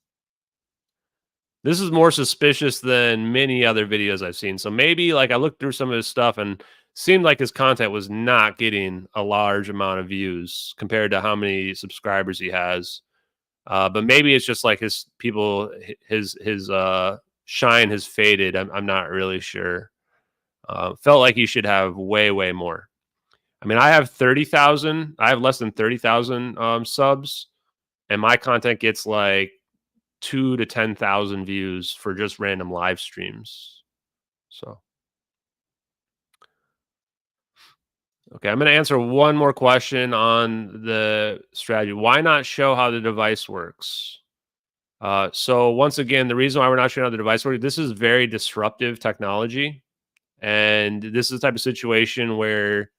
This is more suspicious than many other videos I've seen. So maybe like I looked through some of his stuff and seemed like his content was not getting a large amount of views compared to how many subscribers he has. But maybe it's just like his shine has faded. I'm not really sure. Felt like he should have way more. I mean, I have 30,000. I have less than 30,000 subs, and my content gets like 2 to 10,000 views for just random live streams. So, okay, I'm going to answer one more question on the strategy. Why not show how the device works? So once again, the reason why we're not showing how the device works, this is very disruptive technology. And this is the type of situation where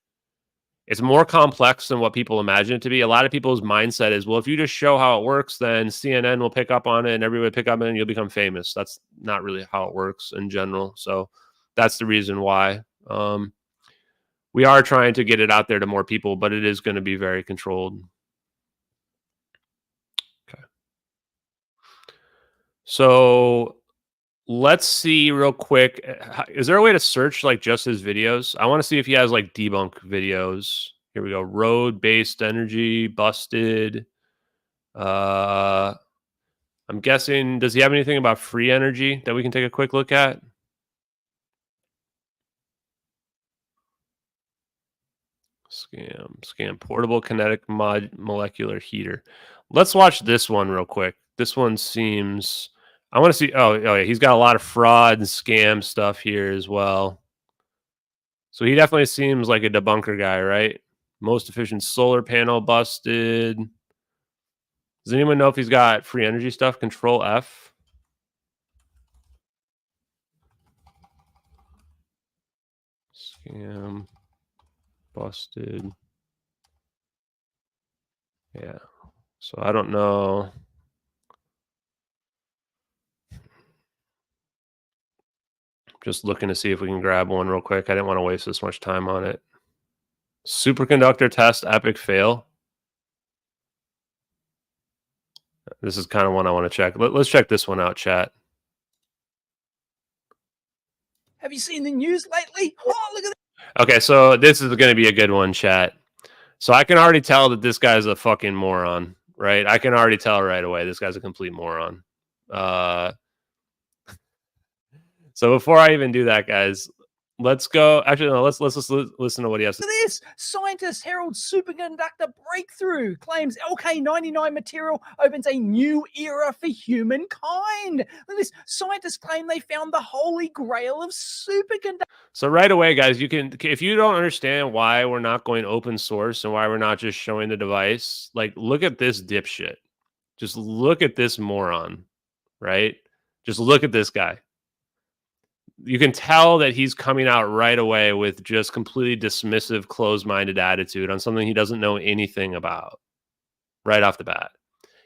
it's more complex than what people imagine it to be. A lot of people's mindset is, well, if you just show how it works, then CNN will pick up on it and everybody will pick up on it and you'll become famous. That's not really how it works in general. So that's the reason why. We are trying to get it out there to more people, but it is going to be very controlled. Okay. So let's see real quick. Is there a way to search like just his videos? I want to see if he has like debunk videos. Here we go. Road-based energy, busted. I'm guessing, does he have anything about free energy that we can take a quick look at? Scam, portable kinetic molecular heater. Let's watch this one real quick. This one seems, I want to see, oh yeah, he's got a lot of fraud and scam stuff here as well. So he definitely seems like a debunker guy, right? Most efficient solar panel busted. Does anyone know if he's got free energy stuff? Control F. Scam. Busted. Yeah. So I don't know. Just looking to see if we can grab one real quick. I didn't want to waste this much time on it. Superconductor test, epic fail. This is kind of one I want to check. Let's check this one out, chat. Have you seen the news lately? Oh, look at that. Okay, so this is going to be a good one, chat. So I can already tell that this guy's a fucking moron, right? I can already tell right away this guy's a complete moron. So before I even do that, guys, let's go. Actually, no, let's listen to what he has to Look at this. Scientist heralds superconductor breakthrough. Claims LK99 material opens a new era for humankind. Look at this. Scientists claim they found the holy grail of superconductor. So right away, guys, you can, if you don't understand why we're not going open source and why we're not just showing the device, like look at this dipshit. Just look at this moron, right? Just look at this guy. You can tell that he's coming out right away with just completely dismissive, closed-minded attitude on something he doesn't know anything about right off the bat.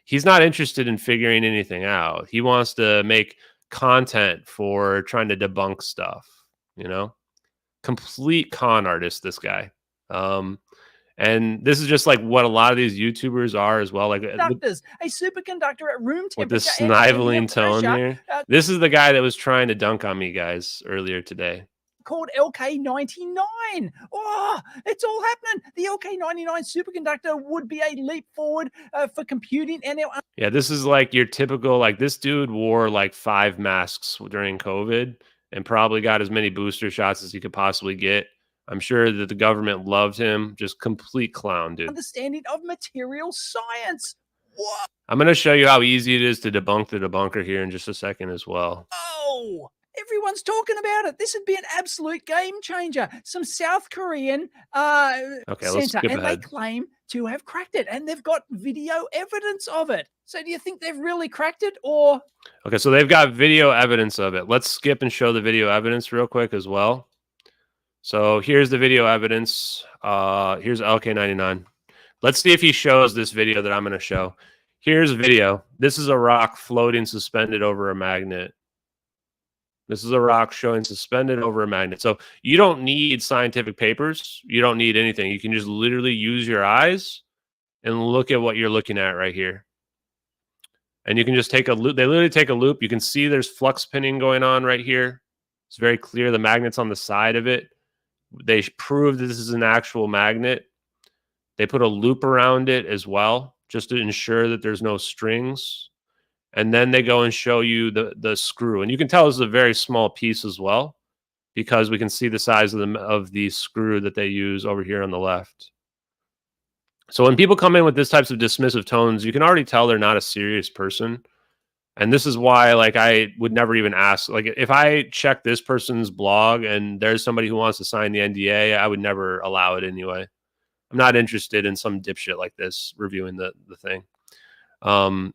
He's not interested in figuring anything out. He wants to make content for trying to debunk stuff, you know? Complete con artist, this guy. And this is just like what a lot of these YouTubers are as well. Like a superconductor at room temperature. With this sniveling tone here. This is the guy that was trying to dunk on me, guys, earlier today. Called LK99. Oh, it's all happening. The LK99 superconductor would be a leap forward for computing. And yeah, this is like your typical, like this dude wore like 5 masks during COVID and probably got as many booster shots as he could possibly get. I'm sure that the government loved him. Just complete clown, dude. Understanding of material science. What? I'm going to show you how easy it is to debunk the debunker here in just a second as well. Oh, everyone's talking about it. This would be an absolute game changer. Some South Korean center, and they claim to have cracked it, and they've got video evidence of it. So do you think they've really cracked it, or? Okay, so they've got video evidence of it. Let's skip and show the video evidence real quick as well. So here's the video evidence. Here's LK99. Let's see if he shows this video that I'm going to show. Here's a video. This is a rock floating suspended over a magnet. This is a rock showing suspended over a magnet. So you don't need scientific papers. You don't need anything. You can just literally use your eyes and look at what you're looking at right here. And you can just take a loop. They literally take a loop. You can see there's flux pinning going on right here. It's very clear. The magnet's on the side of it. They prove that this is an actual magnet. They put a loop around it as well, just to ensure that there's no strings. And then they go and show you the screw. And you can tell this is a very small piece as well, because we can see the size of the screw that they use over here on the left. So when people come in with this types of dismissive tones, you can already tell they're not a serious person. And this is why, like, I would never even ask. Like, if I check this person's blog and there's somebody who wants to sign the NDA, I would never allow it anyway. I'm not interested in some dipshit like this reviewing the thing.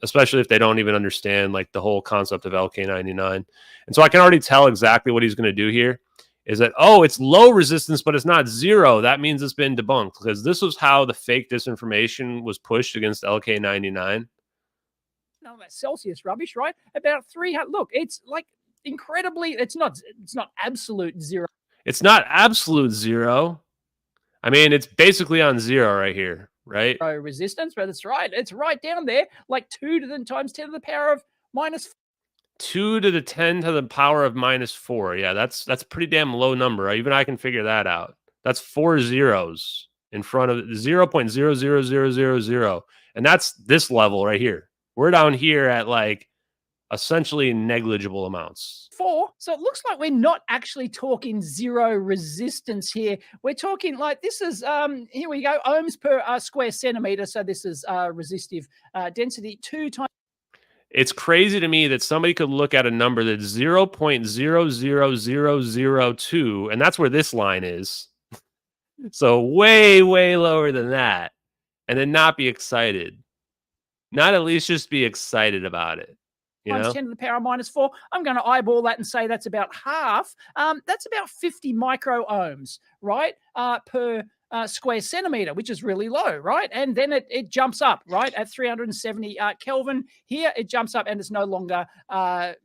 Especially if they don't even understand, like, the whole concept of LK99. And so I can already tell exactly what he's going to do here. Is that, oh, it's low resistance, but it's not zero. That means it's been debunked, because this was how the fake disinformation was pushed against LK99. No, that's Celsius rubbish, right? About 300. Look, it's like incredibly. It's not absolute zero. It's not absolute zero. I mean, it's basically on zero right here, right? Resistance, but it's right. It's right down there, like 2 to the times 10 to the power of minus 2 to the 10 to the power of minus 4. Yeah, that's a pretty damn low number. Even I can figure that out. That's 4 zeros in front of 0.00000. And that's this level right here. We're down here at, like, essentially negligible amounts. 4. So it looks like we're not actually talking zero resistance here. We're talking like this is, here we go, ohms per square centimeter. So this is resistive density 2 times. It's crazy to me that somebody could look at a number that's 0.00002, and that's where this line is. So way, way lower than that, and then not be excited. Not at least just be excited about it. You know? 10 to the power of minus 4. I'm going to eyeball that and say that's about half. That's about 50 micro ohms, right? Per square centimeter, which is really low, right? And then it jumps up, right? At 370 Kelvin. Here it jumps up and it's no longer a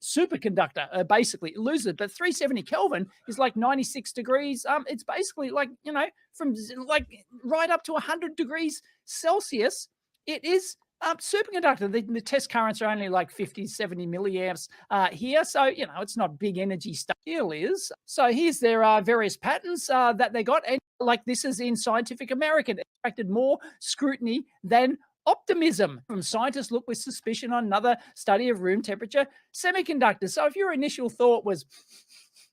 superconductor. Basically, it loses it. But 370 Kelvin is like 96 degrees. It's basically like, you know, from like right up to 100 degrees Celsius. It is superconductor. The test currents are only like 50, 70 milliamps here. So, you know, it's not big energy stuff. Deal is. So here's their various patents that they got. And like this is in Scientific American. It attracted more scrutiny than optimism. From scientists look with suspicion on another study of room temperature semiconductors. So if your initial thought was,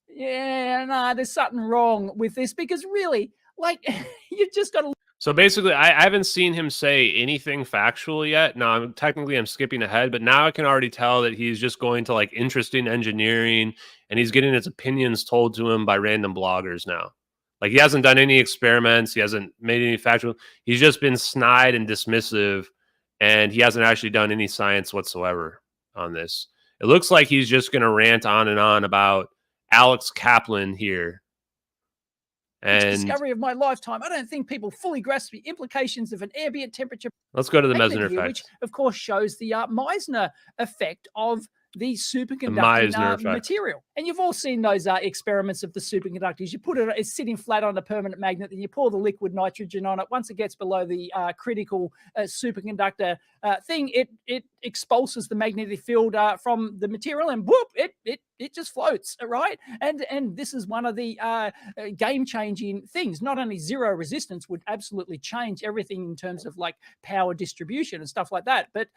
yeah, nah, there's something wrong with this, because really, like, you've just got to. So basically, I haven't seen him say anything factual yet. Now, I'm skipping ahead, but now I can already tell that he's just going to, like, interesting engineering, and he's getting his opinions told to him by random bloggers now. Like, he hasn't done any experiments. He hasn't made any factual. He's just been snide and dismissive, and he hasn't actually done any science whatsoever on this. It looks like he's just going to rant on and on about Alex Kaplan here. And discovery of my lifetime. I don't think people fully grasp the implications of an ambient temperature. Let's go to the Meissner effect, which of course shows the Meissner effect of the superconducting material. And you've all seen those experiments of the superconductors. You put it's sitting flat on a permanent magnet, then you pour the liquid nitrogen on it. Once it gets below the critical superconductor thing, it expulses the magnetic field from the material, and whoop, it just floats, right? And this is one of the game-changing things. Not only zero resistance would absolutely change everything in terms of like power distribution and stuff like that, but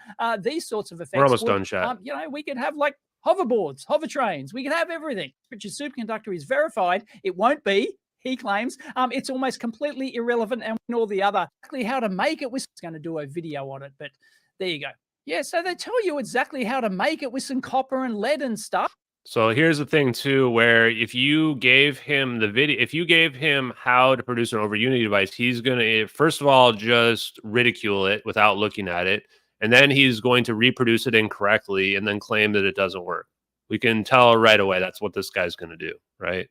these sorts of effects. We're almost done, chat. You know, we could have like hoverboards, hover trains. We could have everything. Richard's superconductor is verified. It won't be, he claims. It's almost completely irrelevant, and all the other exactly how to make it. We're going to do a video on it, but there you go. Yeah, so they tell you exactly how to make it with some copper and lead and stuff. So here's the thing too, where if you gave him the video, if you gave him how to produce an Overunity device, he's going to, first of all, just ridicule it without looking at it. And then he's going to reproduce it incorrectly and then claim that it doesn't work. We can tell right away that's what this guy's going to do, right?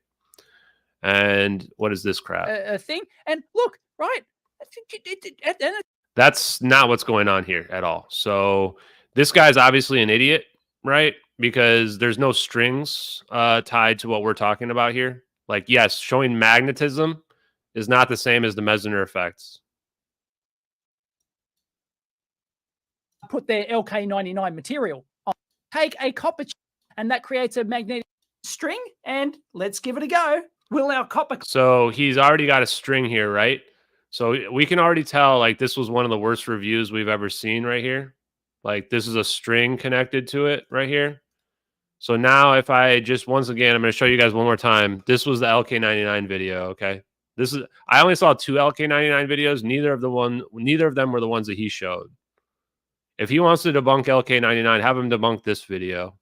And what is this crap? A thing. And look, right. That's not what's going on here at all. So this guy's obviously an idiot, right? because there's no strings tied to what we're talking about here. Like, yes, showing magnetism is not the same as the Meissner effects. Put their LK99 material on. Take a copper and that creates a magnetic string, and let's give it a go. Will our copper... So he's already got a string here, right? So we can already tell, like, this was one of the worst reviews we've ever seen right here. Like, this is a string connected to it right here. So now if I just, once again, I'm going to show you guys one more time. This was the LK99 video, okay? This is, I only saw 2 LK99 videos. Neither of them were the ones that he showed. If he wants to debunk LK99, have him debunk this video.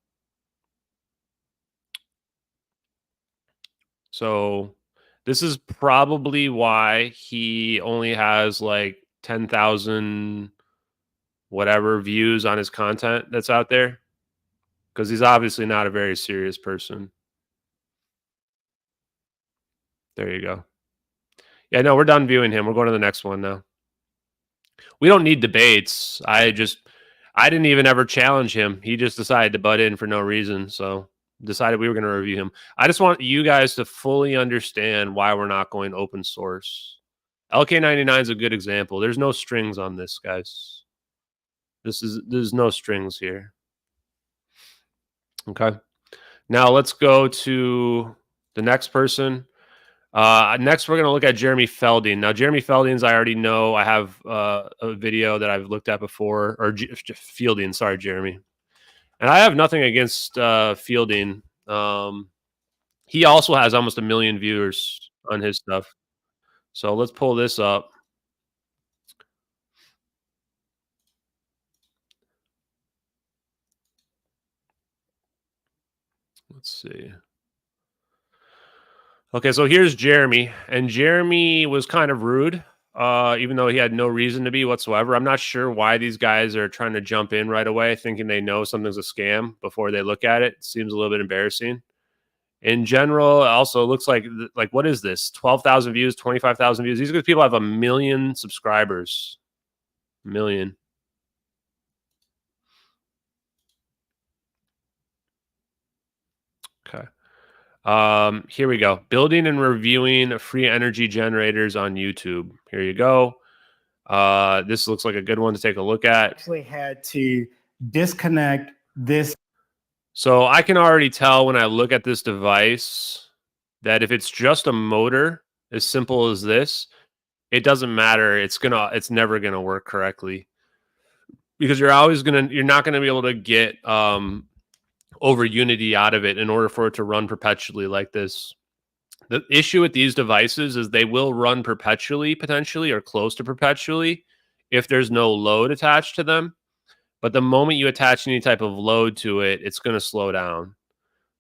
So this is probably why he only has like 10,000 whatever views on his content that's out there, because he's obviously not a very serious person. There you go. Yeah, no, we're done viewing him. We're going to the next one now. We don't need debates. I didn't even ever challenge him. He just decided to butt in for no reason. So decided we were going to review him. I just want you guys to fully understand why we're not going open source. LK99 is a good example. There's no strings on this, guys. There's no strings here. Okay. Now let's go to the next person. Next, we're going to look at Jeremy Felding. Now, Jeremy Felding's, I already know. I have a video that I've looked at before, or Fielding. Sorry, Jeremy. And I have nothing against Fielding. He also has almost 1 million viewers on his stuff. So let's pull this up. Let's see. Okay, so here's Jeremy, and Jeremy was kind of rude, even though he had no reason to be whatsoever. I'm not sure why these guys are trying to jump in right away, thinking they know something's a scam before they look at it. It seems a little bit embarrassing. In general, it also looks like what is this? 12,000 views, 25,000 views. These people have 1 million subscribers. 1 million. Okay. Here we go. Building and reviewing free energy generators on YouTube. Here you go. This looks like a good one to take a look at. Actually had to disconnect this. So I can already tell when I look at this device that if it's just a motor, as simple as this, it doesn't matter. It's never gonna work correctly, because you're not gonna be able to get Overunity out of it in order for it to run perpetually like this. The issue with these devices is they will run perpetually, potentially, or close to perpetually, if there's no load attached to them. But the moment you attach any type of load to it, it's going to slow down.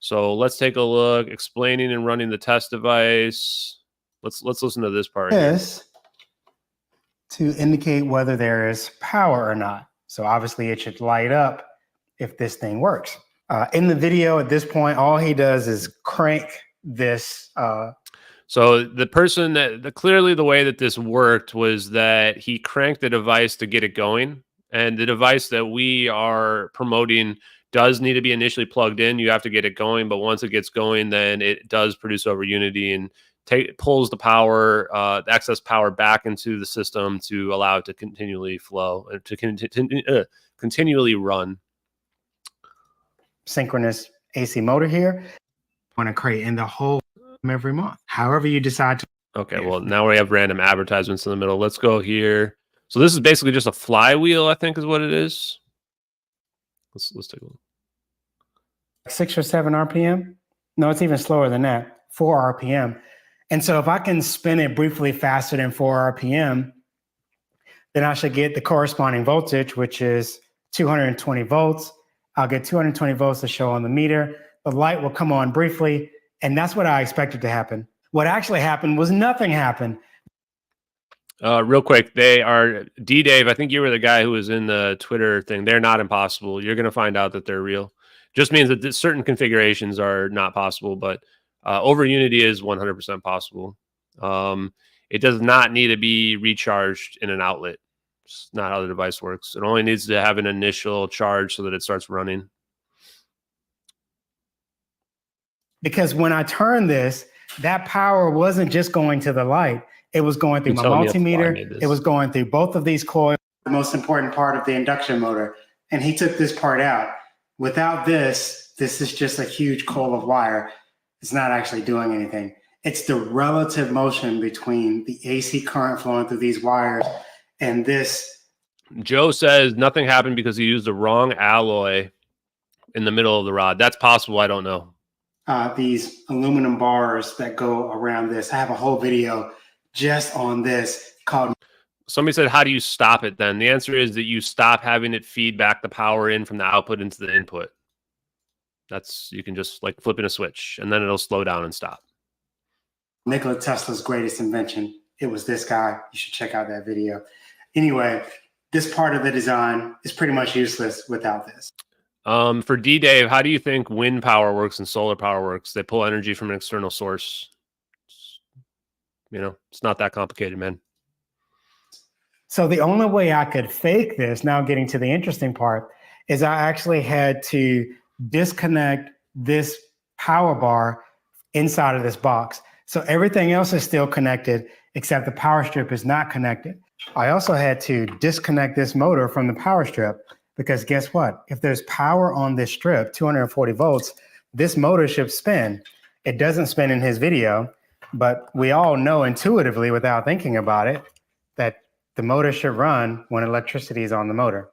So let's take a look. Explaining and running the test device. Let's listen to this part. This to indicate whether there is power or not. So obviously it should light up if this thing works. In the video at this point, all he does is crank this. So the person clearly the way that this worked was that he cranked the device to get it going. And the device that we are promoting does need to be initially plugged in. You have to get it going. But once it gets going, then it does produce Overunity and pulls the power, the excess power back into the system to allow it to continually flow and to continually run. Synchronous AC motor here. Want to create in the whole every month. However you decide to. Okay, well, now we have random advertisements in the middle. Let's go here. So this is basically just a flywheel, I think is what it is. Let's take a look. 6 or 7 RPM. No, it's even slower than that. 4 RPM. And so if I can spin it briefly faster than 4 RPM, then I should get the corresponding voltage, which is 220 volts. I'll get 220 volts to show on the meter. The light will come on briefly, and that's what I expected to happen. What actually happened was nothing happened. Real quick, they are D-Dave. I think you were the guy who was in the Twitter thing. They're not impossible. You're going to find out that they're real. Just means that certain configurations are not possible, but Overunity is 100% possible. It does not need to be recharged in an outlet. It's not how the device works. It only needs to have an initial charge so that it starts running. Because when I turned this, that power wasn't just going to the light. It was going through my multimeter. It was going through both of these coils, the most important part of the induction motor. And he took this part out. Without this, this is just a huge coil of wire. It's not actually doing anything. It's the relative motion between the AC current flowing through these wires and this. Joe says nothing happened because he used the wrong alloy in the middle of the rod. That's possible. I don't know. These aluminum bars that go around this. I have a whole video just on this called. Somebody said, how do you stop it then? The answer is that you stop having it feed back the power in from the output into the input. You can just like flipping a switch and then it'll slow down and stop. Nikola Tesla's greatest invention. It was this guy. You should check out that video. Anyway, this part of the design is pretty much useless without this. For D-Dave, how do you think wind power works and solar power works? They pull energy from an external source. It's not that complicated, man. So the only way I could fake this, now getting to the interesting part, is I actually had to disconnect this power bar inside of this box. So everything else is still connected, except the power strip is not connected. I also had to disconnect this motor from the power strip because guess what? If there's power on this strip, 240 volts, this motor should spin. It doesn't spin in his video, but we all know intuitively without thinking about it that the motor should run when electricity is on the motor.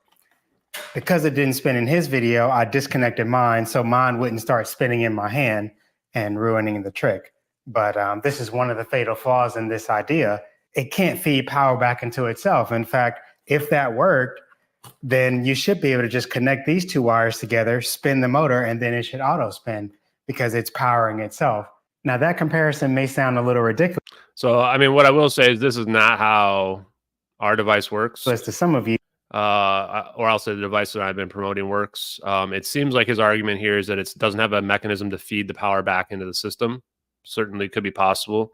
Because it didn't spin in his video, I disconnected mine so mine wouldn't start spinning in my hand and ruining the trick. But this is one of the fatal flaws in this idea. It can't feed power back into itself. In fact, if that worked, then you should be able to just connect these two wires together, spin the motor, and then it should auto spin because it's powering itself. Now that comparison may sound a little ridiculous. So, I mean, what I will say is this is not how our device works. As to some of you. Or I'll say the device that I've been promoting works. It seems like his argument here is that it doesn't have a mechanism to feed the power back into the system. Certainly could be possible.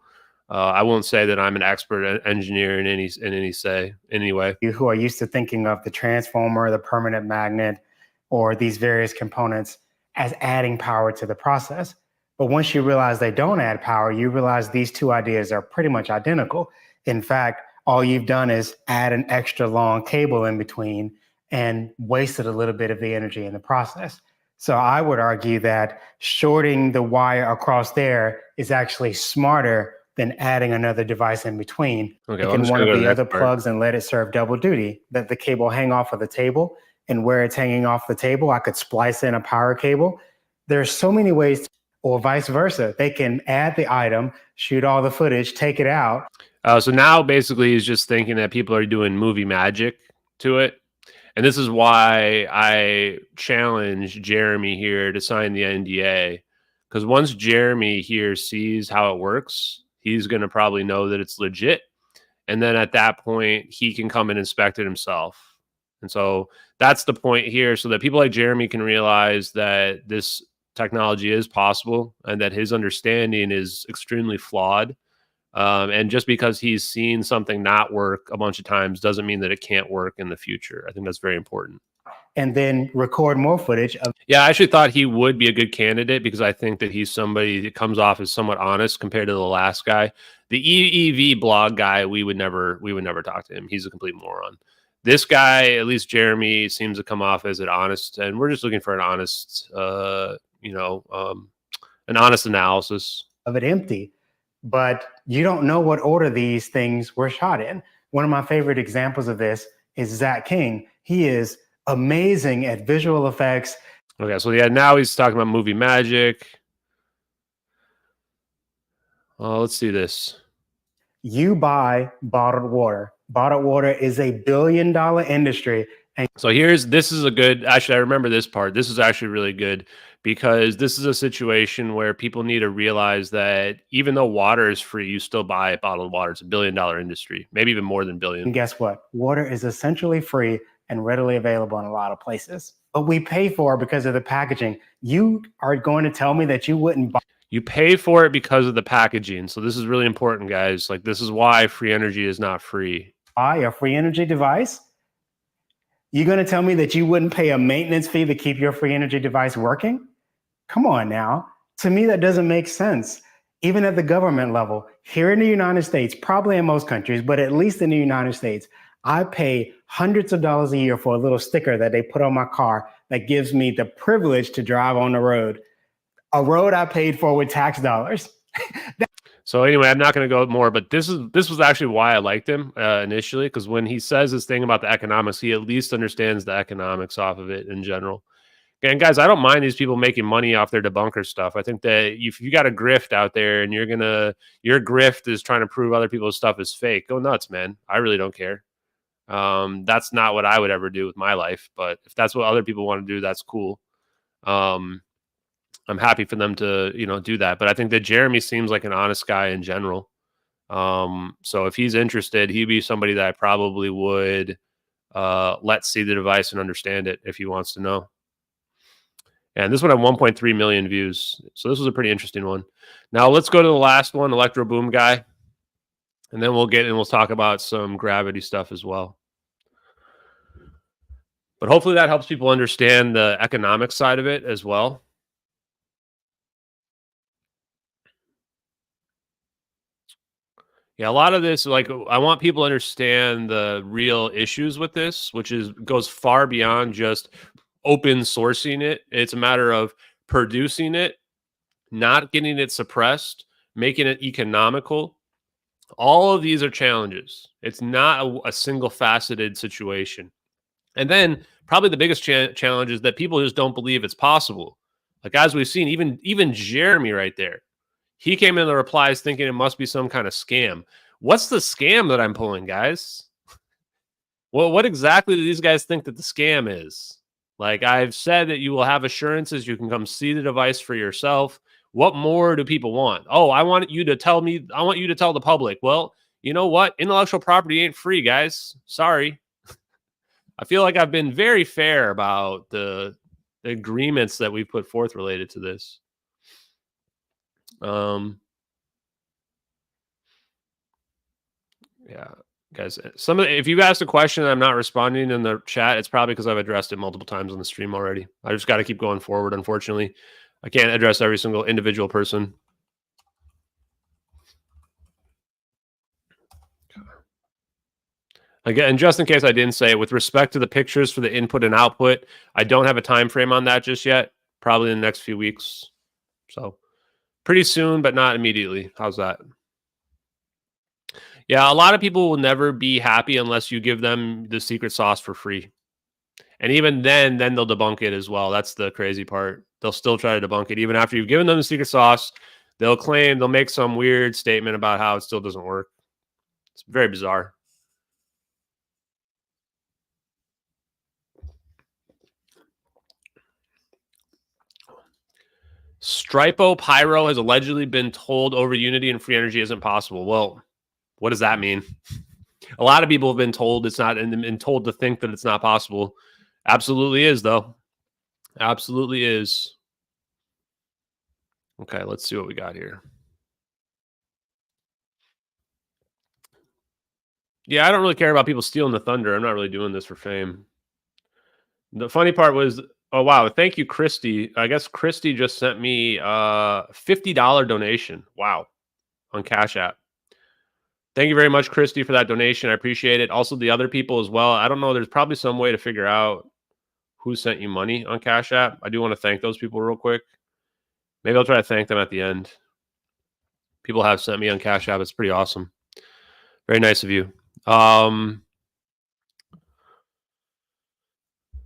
I won't say that I'm an expert engineer in any way. You who are used to thinking of the transformer, the permanent magnet, or these various components as adding power to the process. But once you realize they don't add power, you realize these two ideas are pretty much identical. In fact, all you've done is add an extra long cable in between and wasted a little bit of the energy in the process. So I would argue that shorting the wire across there is actually smarter than adding another device in between. Okay, Pick one of the other plugs and let it serve double duty. Let the cable hang off of the table, and where it's hanging off the table, I could splice in a power cable. There's so many ways, or vice versa. They can add the item, shoot all the footage, take it out. So now basically he's just thinking that people are doing movie magic to it. And this is why I challenge Jeremy here to sign the NDA. Because once Jeremy here sees how it works, he's going to probably know that it's legit. And then at that point, he can come and inspect it himself. And so that's the point here, so that people like Jeremy can realize that this technology is possible and that his understanding is extremely flawed. And just because he's seen something not work a bunch of times doesn't mean that it can't work in the future. I think that's very important. And then record more footage of. Yeah, I actually thought he would be a good candidate because I think that he's somebody that comes off as somewhat honest compared to the last guy. The eevblog guy, we would never talk to him. He's a complete moron. This guy, at least Jeremy, seems to come off as an honest, and we're just looking for an honest, an honest analysis of it empty. But you don't know what order these things were shot in. One of my favorite examples of this is Zach King. He is amazing at visual effects. Okay, so yeah, now he's talking about movie magic. Let's see this. You buy bottled water. Bottled water is a $1 billion industry. And so this is a good, actually, I remember this part. This is actually really good because this is a situation where people need to realize that even though water is free, you still buy bottled water. It's a $1 billion industry, maybe even more than billion. And guess what? Water is essentially free and readily available in a lot of places. But we pay for it because of the packaging. You are going to tell me that you wouldn't buy. You pay for it because of the packaging. So this is really important, guys. Like, this is why free energy is not free. Buy a free energy device? You're going to tell me that you wouldn't pay a maintenance fee to keep your free energy device working? Come on now. To me, that doesn't make sense. Even at the government level, here in the United States, probably in most countries, but at least in the United States, I pay hundreds of dollars a year for a little sticker that they put on my car that gives me the privilege to drive on the road, a road I paid for with tax dollars. So anyway, I'm not going to go more, but this was actually why I liked him initially, because when he says this thing about the economics, he at least understands the economics off of it in general. And guys, I don't mind these people making money off their debunker stuff. I think that if you got a grift out there and your grift is trying to prove other people's stuff is fake, go nuts, man. I really don't care. That's not what I would ever do with my life, but if that's what other people want to do, that's cool. I'm happy for them to, do that. But I think that Jeremy seems like an honest guy in general. So if he's interested, he'd be somebody that I probably would let see the device and understand it if he wants to know. And this one had 1.3 million views. So this was a pretty interesting one. Now let's go to the last one, ElectroBoom guy. And then we'll talk about some gravity stuff as well. But hopefully that helps people understand the economic side of it as well. Yeah, a lot of this, like, I want people to understand the real issues with this, which goes far beyond just open sourcing it. It's a matter of producing it, not getting it suppressed, making it economical. All of these are challenges. It's not a single faceted situation. And then probably the biggest challenge is that people just don't believe it's possible. Like, as we've seen, even Jeremy right there, he came in the replies thinking it must be some kind of scam. What's the scam that I'm pulling, guys? Well, what exactly do these guys think that the scam is? Like, I've said that you will have assurances. You can come see the device for yourself. What more do people want? Oh, I want you to tell the public. Well, you know what? Intellectual property ain't free, guys. Sorry. I feel like I've been very fair about the agreements that we put forth related to this. Yeah, guys, if you've asked a question and I'm not responding in the chat, it's probably because I've addressed it multiple times on the stream already. I just got to keep going forward. Unfortunately, I can't address every single individual person. Again, just in case I didn't say it, with respect to the pictures for the input and output, I don't have a time frame on that just yet. Probably in the next few weeks. So pretty soon, but not immediately. How's that? Yeah, a lot of people will never be happy unless you give them the secret sauce for free. And even then they'll debunk it as well. That's the crazy part. They'll still try to debunk it. Even after you've given them the secret sauce, they'll make some weird statement about how it still doesn't work. It's very bizarre. Stripo Pyro has allegedly been told Overunity and free energy isn't possible. Well, what does that mean? A lot of people have been told it's not, and told to think that it's not possible. Absolutely is, though. Absolutely is. Okay, let's see what we got here. Yeah, I don't really care about people stealing the thunder. I'm not really doing this for fame. The funny part was, oh, wow, thank you, Christy. I guess Christy just sent me a $50 donation. Wow, on Cash App. Thank you very much, Christy, for that donation. I appreciate it. Also, the other people as well. I don't know. There's probably some way to figure out who sent you money on Cash App. I do want to thank those people real quick. Maybe I'll try to thank them at the end. People have sent me on Cash App. It's pretty awesome. Very nice of you.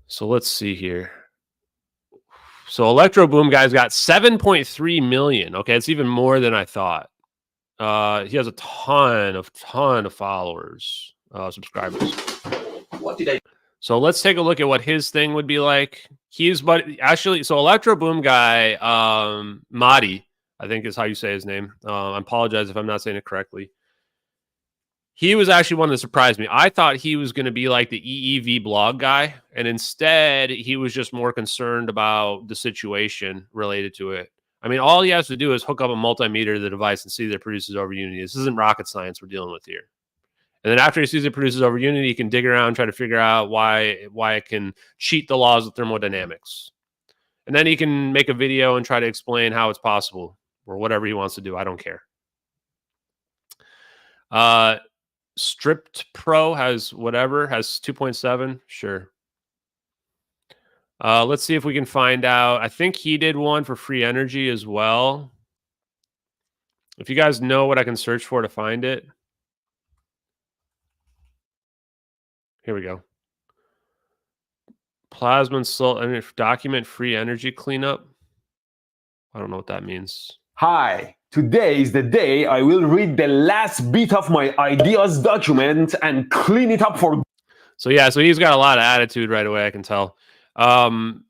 So let's see here. So ElectroBoom guy's got 7.3 million. Okay, it's even more than I thought. He has a ton of followers, subscribers. What did I? So let's take a look at what his thing would be like. So ElectroBoom guy, Madi, I think is how you say his name. I apologize if I'm not saying it correctly. He was actually one that surprised me. I thought he was going to be like the eevblog guy, and instead he was just more concerned about the situation related to it. I mean, all he has to do is hook up a multimeter to the device and see that it produces Overunity. This isn't rocket science we're dealing with here. And then after he sees it produces Overunity, he can dig around, try to figure out why it can cheat the laws of thermodynamics. And then he can make a video and try to explain how it's possible or whatever he wants to do. I don't care. Stripped Pro has whatever, has 2.7. Sure. Let's see if we can find out. I think he did one for free energy as well. If you guys know what I can search for to find it. Here we go. Plasma and salt and document free energy cleanup. I don't know what that means. Hi, today is the day I will read the last bit of my ideas document and clean it up for. So yeah, so he's got a lot of attitude right away, I can tell. We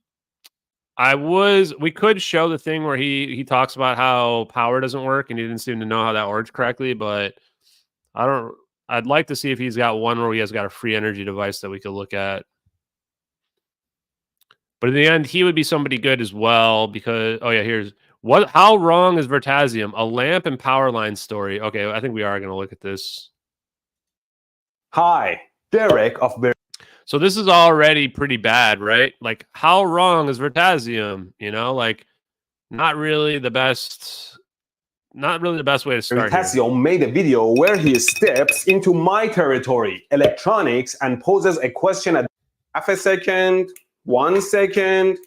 could show the thing where he talks about how power doesn't work and he didn't seem to know how that works correctly, but I'd like to see if he's got one where he has got a free energy device that we could look at. But in the end, he would be somebody good as well because, oh yeah, how wrong is Vertasium? A lamp and power line story. Okay, I think we are going to look at this. Hi, Derek of So this is already pretty bad, right? Like, how wrong is Vertasium? You know, like, not really the best way to start. Vertasium made a video where he steps into my territory, electronics, and poses a question at half a second, 1 second,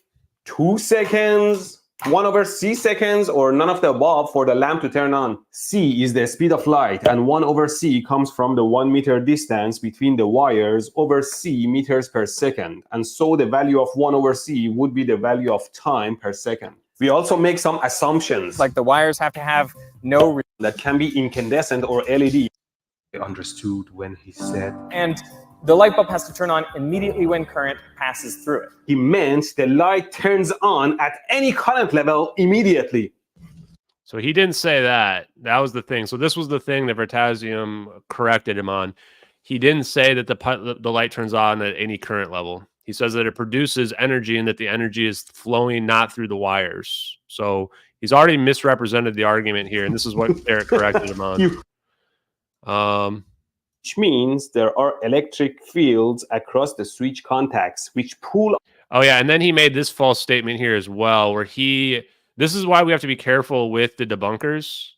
2 seconds, 1/c seconds, or none of the above for the lamp to turn on. C is the speed of light, and 1/c comes from the 1 meter distance between the wires over c meters per second. And so the value of 1/c would be the value of time per second. We also make some assumptions. Like the wires have to have no... that can be incandescent or LED. I understood when he said... And the light bulb has to turn on immediately when current passes through it. He meant the light turns on at any current level immediately. So he didn't say that. That was the thing. So this was the thing that Vertasium corrected him on. He didn't say that the light turns on at any current level. He says that it produces energy and that the energy is flowing not through the wires. So he's already misrepresented the argument here, and this is what Eric corrected him on. Which means there are electric fields across the switch contacts, which pull... Oh, yeah, and then he made this false statement here as well, where this is why we have to be careful with the debunkers,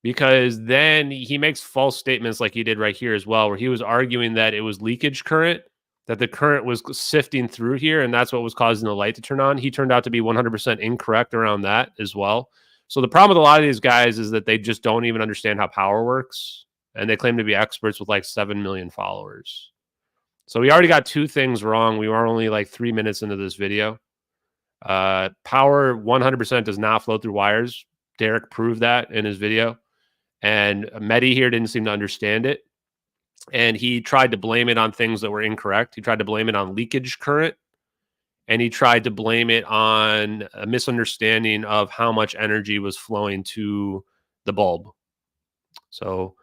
because then he makes false statements like he did right here as well, where he was arguing that it was leakage current, that the current was sifting through here, and that's what was causing the light to turn on. He turned out to be 100% incorrect around that as well. So the problem with a lot of these guys is that they just don't even understand how power works. And they claim to be experts with like 7 million followers. So we already got 2 things wrong. We were only like 3 minutes into this video. Power 100% does not flow through wires. Derek proved that in his video. And Mehdi here didn't seem to understand it. And he tried to blame it on things that were incorrect. He tried to blame it on leakage current. And he tried to blame it on a misunderstanding of how much energy was flowing to the bulb. So...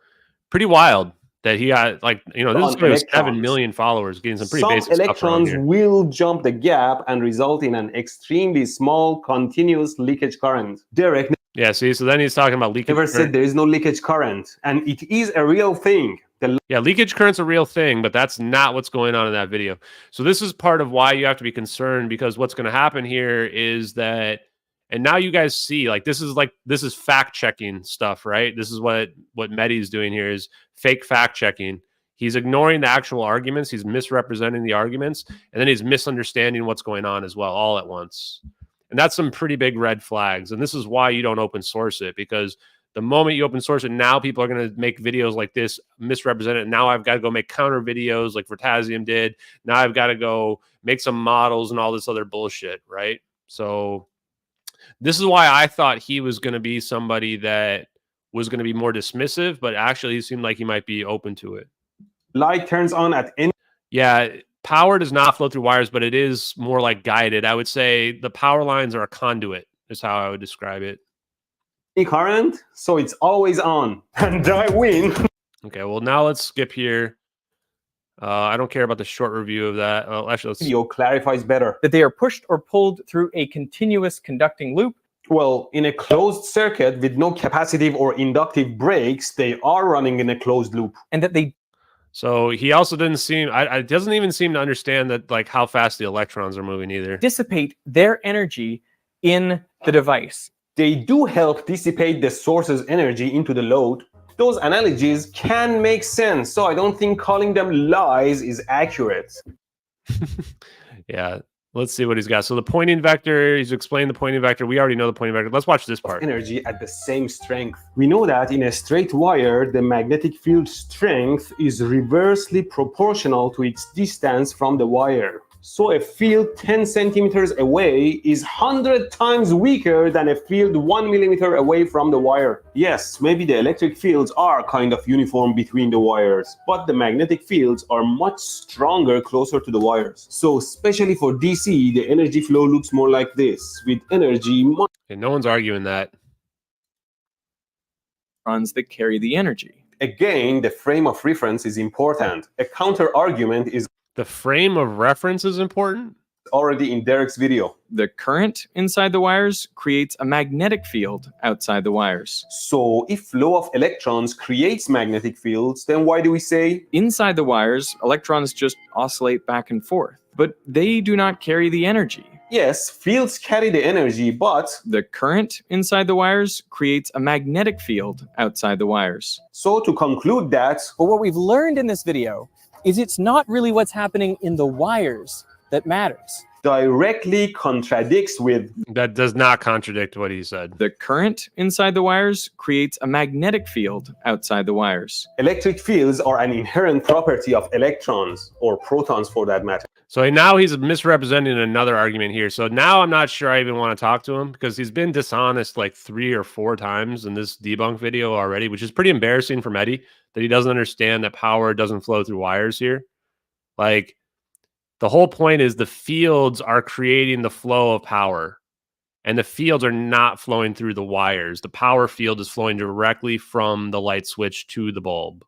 pretty wild that he got, like, you know, this is 7 million followers, getting some pretty basic stuff. Electrons will jump the gap and result in an extremely small continuous leakage current. Derek... Yeah, see, so then he's talking about leakage never said there is no leakage current, and it is a real thing. Yeah, leakage current's a real thing, but that's not what's going on in that video. So this is part of why you have to be concerned, because what's going to happen here is that... And now you guys see, like, this is fact-checking stuff, right? This is what Mehdi's doing here, is fake fact-checking. He's ignoring the actual arguments. He's misrepresenting the arguments. And then he's misunderstanding what's going on as well, all at once. And that's some pretty big red flags. And this is why you don't open source it, because the moment you open source it, now people are going to make videos like this, misrepresent it. Now I've got to go make counter videos like Vertasium did. Now I've got to go make some models and all this other bullshit, right? So... this is why I thought he was going to be somebody that was going to be more dismissive, but actually he seemed like he might be open to it. Light turns on at any... Yeah, power does not flow through wires, but it is more like guided. I would say the power lines are a conduit, is how I would describe it. Current, so it's always on, and I win. Okay, well, now let's skip here. I don't care about the short review of that. Well, actually, let's... video clarifies better. That they are pushed or pulled through a continuous conducting loop. Well, in a closed circuit with no capacitive or inductive breaks, they are running in a closed loop. And that they... So he also didn't seem... doesn't even seem to understand that, like, how fast the electrons are moving either. Dissipate their energy in the device. They do help dissipate the source's energy into the load. Those analogies can make sense, so I don't think calling them lies is accurate. Yeah, let's see what he's got. So the pointing vector, he's explained the pointing vector. We already know the pointing vector. Let's watch this part. Energy at the same strength. We know that in a straight wire, the magnetic field strength is reversely proportional to its distance from the wire. So a field 10 centimeters away is 100 times weaker than a field 1 millimeter away from the wire. Yes, maybe the electric fields are kind of uniform between the wires, but the magnetic fields are much stronger closer to the wires. So especially for DC, the energy flow looks more like this, with energy much... And no one's arguing that. Electrons that carry the energy. Again, the frame of reference is important. A counter argument is the frame of reference is important. Already in Derek's video. The current inside the wires creates a magnetic field outside the wires. So if flow of electrons creates magnetic fields, then why do we say inside the wires, electrons just oscillate back and forth, but they do not carry the energy? Yes, fields carry the energy, but the current inside the wires creates a magnetic field outside the wires. So to conclude that, but what we've learned in this video is it's not really what's happening in the wires that matters. Directly contradicts with... That does not contradict what he said. The current inside the wires creates a magnetic field outside the wires. Electric fields are an inherent property of electrons, or protons for that matter. So now he's misrepresenting another argument here. So now I'm not sure I even want to talk to him, because he's been dishonest like 3 or 4 times in this debunk video already, which is pretty embarrassing for Mehdi, that he doesn't understand that power doesn't flow through wires here. Like, the whole point is the fields are creating the flow of power, and the fields are not flowing through the wires. The power field is flowing directly from the light switch to the bulb.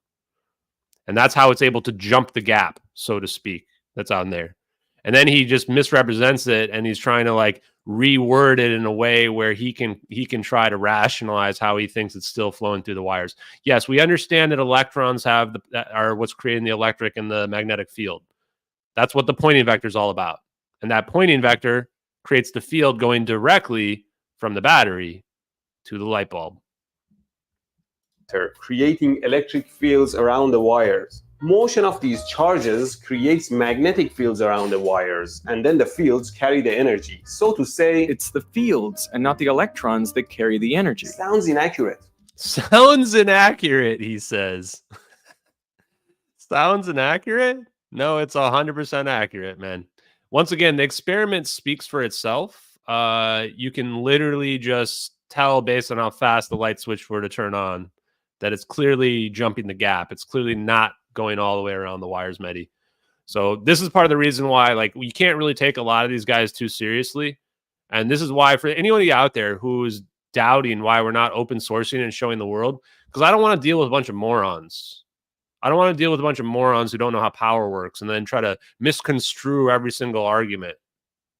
And that's how it's able to jump the gap, so to speak, that's on there. And then he just misrepresents it, and he's trying to like reword it in a way where he can try to rationalize how he thinks it's still flowing through the wires. Yes, we understand that electrons are what's creating the electric and the magnetic field. That's what the pointing vector is all about. And that pointing vector creates the field going directly from the battery to the light bulb. Creating electric fields around the wires. Motion of these charges creates magnetic fields around the wires, and then the fields carry the energy. So to say, it's the fields and not the electrons that carry the energy. Sounds inaccurate. Sounds inaccurate, he says. Sounds inaccurate? No, it's 100% accurate, man. Once again, the experiment speaks for itself. You can literally just tell based on how fast the light switch were to turn on that it's clearly jumping the gap. It's clearly not going all the way around the wires, Mehdi. So this is part of the reason why, like, we can't really take a lot of these guys too seriously. And this is why, for anybody out there who is doubting why we're not open sourcing and showing the world, because I don't want to deal with a bunch of morons. I don't want to deal with a bunch of morons who don't know how power works and then try to misconstrue every single argument,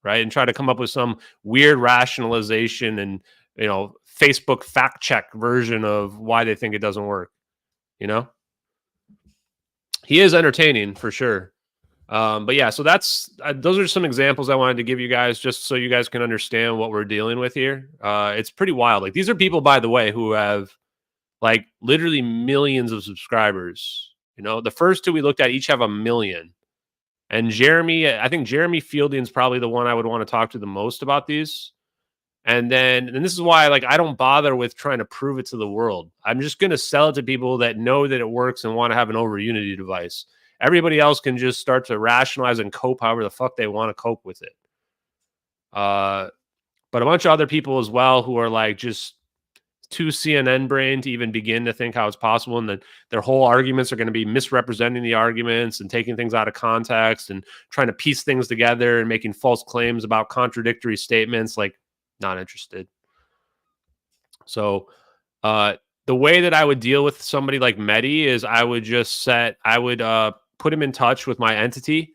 right? And try to come up with some weird rationalization and, you know, Facebook fact check version of why they think it doesn't work. You know, he is entertaining for sure. But yeah, so those are some examples I wanted to give you guys just so you guys can understand what we're dealing with here. It's pretty wild. Like, these are people, by the way, who have like literally millions of subscribers. You know, the first two we looked at each have 1 million. And Jeremy, I think Jeremy Fielding's probably the one I would want to talk to the most about these. And this is why, like, I don't bother with trying to prove it to the world. I'm just going to sell it to people that know that it works and want to have an Overunity device. Everybody else can just start to rationalize and cope however the fuck they want to cope with it. But a bunch of other people as well who are like just too CNN brain to even begin to think how it's possible, and that their whole arguments are going to be misrepresenting the arguments and taking things out of context and trying to piece things together and making false claims about contradictory statements. Like, not interested. So the way that I would deal with somebody like Mehdi is I would put him in touch with my entity,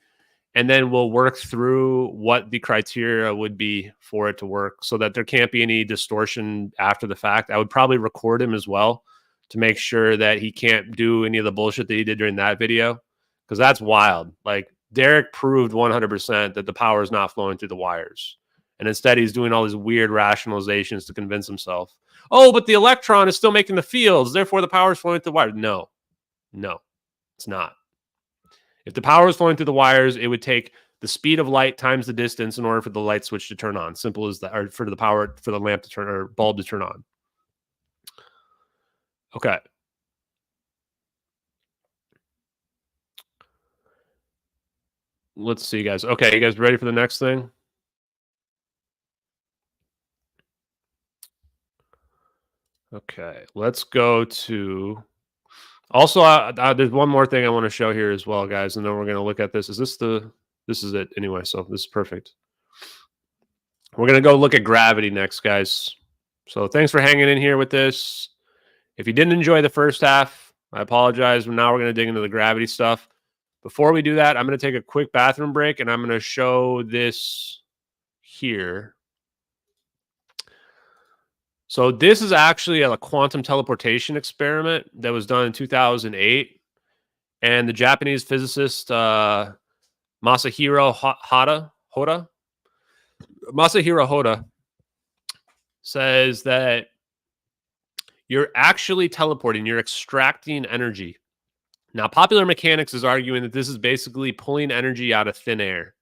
and then we'll work through what the criteria would be for it to work so that there can't be any distortion after the fact. I would probably record him as well to make sure that he can't do any of the bullshit that he did during that video, because that's wild. Like, Derek proved 100% that the power is not flowing through the wires. And instead, he's doing all these weird rationalizations to convince himself. Oh, but the electron is still making the fields. Therefore, the power is flowing through the wires. No, it's not. If the power was flowing through the wires, it would take the speed of light times the distance in order for the light switch to turn on. Simple as that, or for the power for the lamp to turn or bulb to turn on. Okay. Let's see, guys. Okay, you guys ready for the next thing? Okay, let's go to. Also, there's one more thing I want to show here as well, guys, and then we're going to look at this. This is it anyway, so this is perfect. We're going to go look at gravity next, guys. So thanks for hanging in here with this. If you didn't enjoy the first half, I apologize. Now we're going to dig into the gravity stuff. Before we do that, I'm going to take a quick bathroom break, and I'm going to show this here. So this is actually a quantum teleportation experiment that was done in 2008. And the Japanese physicist Masahiro Hoda says that you're actually teleporting, you're extracting energy. Now, popular mechanics is arguing that this is basically pulling energy out of thin air.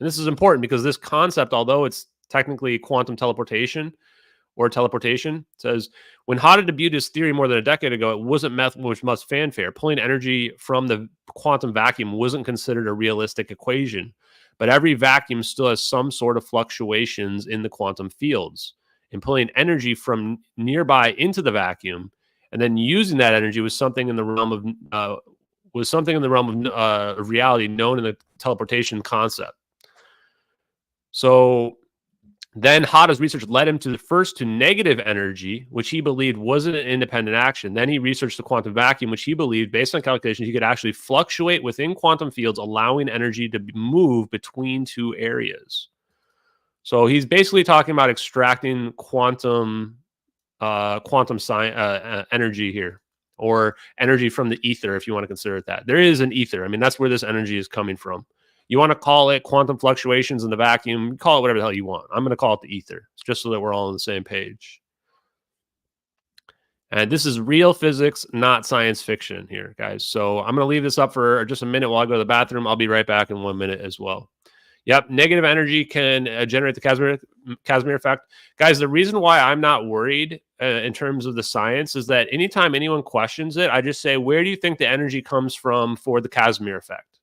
And this is important because this concept, although it's technically quantum teleportation, says when Hoda debuted his theory more than a decade ago, it wasn't met with much fanfare. Pulling energy from the quantum vacuum wasn't considered a realistic equation, but every vacuum still has some sort of fluctuations in the quantum fields. And pulling energy from nearby into the vacuum and then using that energy was something in the realm of reality known in the teleportation concept. So then Hoda's research led him to negative energy, which he believed wasn't an independent action. Then he researched the quantum vacuum, which he believed, based on calculations, he could actually fluctuate within quantum fields, allowing energy to move between two areas. So he's basically talking about extracting quantum energy here, or energy from the ether, if you want to consider it that. There is an ether. I mean, that's where this energy is coming from. You want to call it quantum fluctuations in the vacuum, call it whatever the hell you want. I'm going to call it the ether, just so that we're all on the same page. And this is real physics, not science fiction here, guys. So I'm going to leave this up for just a minute while I go to the bathroom. I'll be right back in 1 minute as well. Yep, negative energy can generate the Casimir effect. Guys, the reason why I'm not worried in terms of the science is that anytime anyone questions it, I just say, where do you think the energy comes from for the Casimir effect?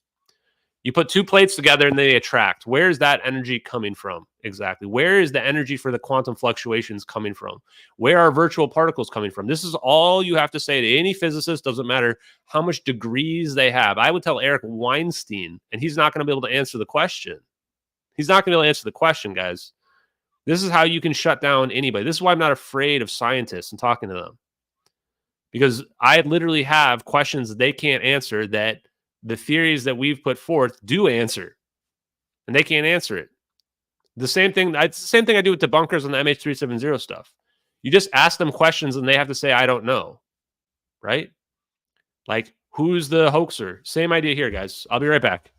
You put two plates together and they attract. Where is that energy coming from exactly? Where is the energy for the quantum fluctuations coming from? Where are virtual particles coming from? This is all you have to say to any physicist. Doesn't matter how much degrees they have. I would tell Eric Weinstein, and he's not going to be able to answer the question. He's not going to be able to answer the question, guys. This is how you can shut down anybody. This is why I'm not afraid of scientists and talking to them. Because I literally have questions that they can't answer that the theories that we've put forth do answer, and they can't answer it. The same thing. It's the same thing I do with debunkers on the MH370 stuff. You just ask them questions, and they have to say, "I don't know," right? Like, who's the hoaxer? Same idea here, guys. I'll be right back.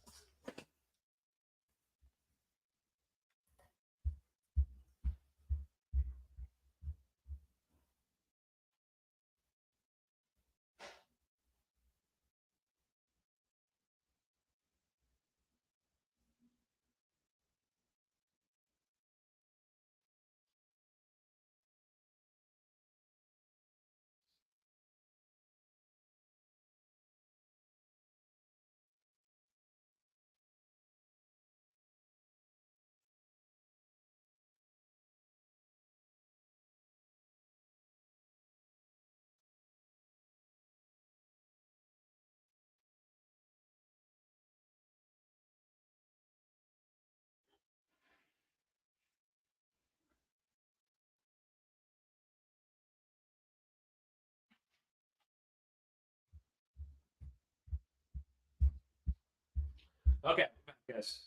Okay, guys.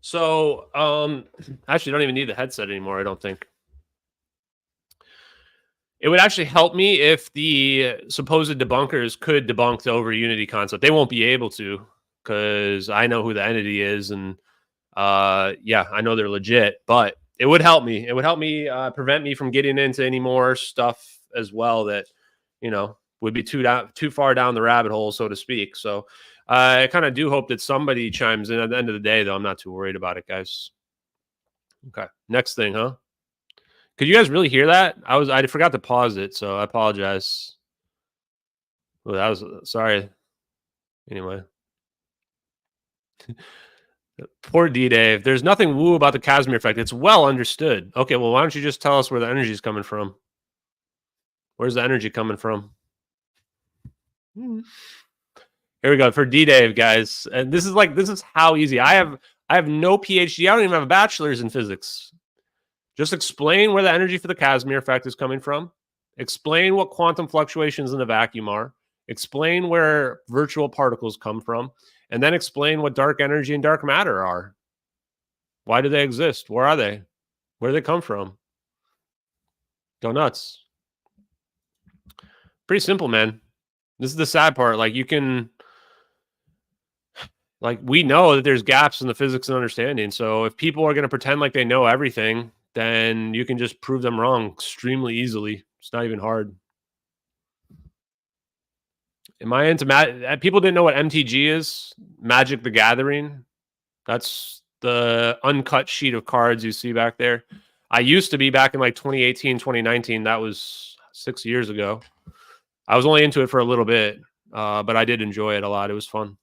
So, actually, don't even need the headset anymore, I don't think. It would actually help me if the supposed debunkers could debunk the Overunity concept. They won't be able to, because I know who the entity is, and yeah, I know they're legit. But it would help me. It would help me prevent me from getting into any more stuff as well that, you know, would be too far down the rabbit hole, so to speak. So I kind of do hope that somebody chimes in. At the end of the day, though, I'm not too worried about it, guys. Okay, next thing, huh? Could you guys really hear that? I forgot to pause it, so I apologize. Well, that was sorry. Anyway. Poor D-Dave. There's nothing woo about the Casimir effect. It's well understood. Okay, well, why don't you just tell us where the energy is coming from? Where's the energy coming from? Here we go for D-Dave, guys. And this is how easy. I have no PhD. I don't even have a bachelor's in physics. Just explain where the energy for the Casimir effect is coming from. Explain what quantum fluctuations in the vacuum are. Explain where virtual particles come from. And then explain what dark energy and dark matter are. Why do they exist? Where are they? Where do they come from? Go nuts. Pretty simple, man. This is the sad part. Like, you can... Like, we know that there's gaps in the physics and understanding. So if people are going to pretend like they know everything, then you can just prove them wrong extremely easily. It's not even hard. Am I into people didn't know what MTG is? Magic the Gathering. That's the uncut sheet of cards you see back there. I used to be back in like 2018, 2019. That was 6 years ago. I was only into it for a little bit, but I did enjoy it a lot. It was fun.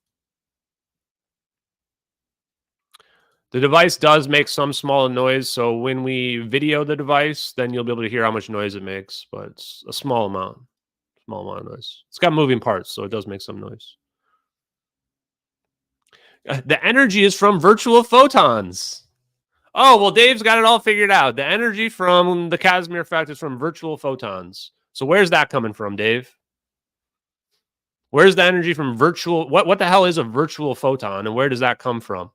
The device does make some small noise, so when we video the device, then you'll be able to hear how much noise it makes, but it's a small amount. Small amount of noise. It's got moving parts, so it does make some noise. The energy is from virtual photons. Oh, well, Dave's got it all figured out. The energy from the Casimir effect is from virtual photons. So where's that coming from, Dave? Where's the energy from virtual? What the hell is a virtual photon, and where does that come from?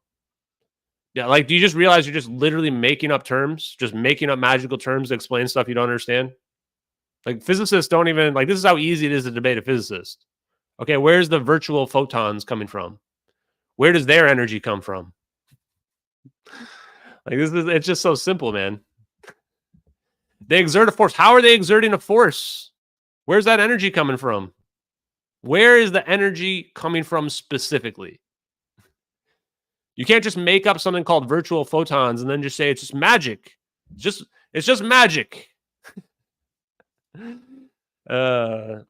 Yeah, like, do you just realize you're just literally making up terms? Just making up magical terms to explain stuff you don't understand? Like, physicists don't even, like, this is how easy it is to debate a physicist. Okay, where's the virtual photons coming from? Where does their energy come from? Like, it's just so simple, man. They exert a force. How are they exerting a force? Where's that energy coming from? Where is the energy coming from specifically? You can't just make up something called virtual photons and then just say it's just magic. It's just magic. By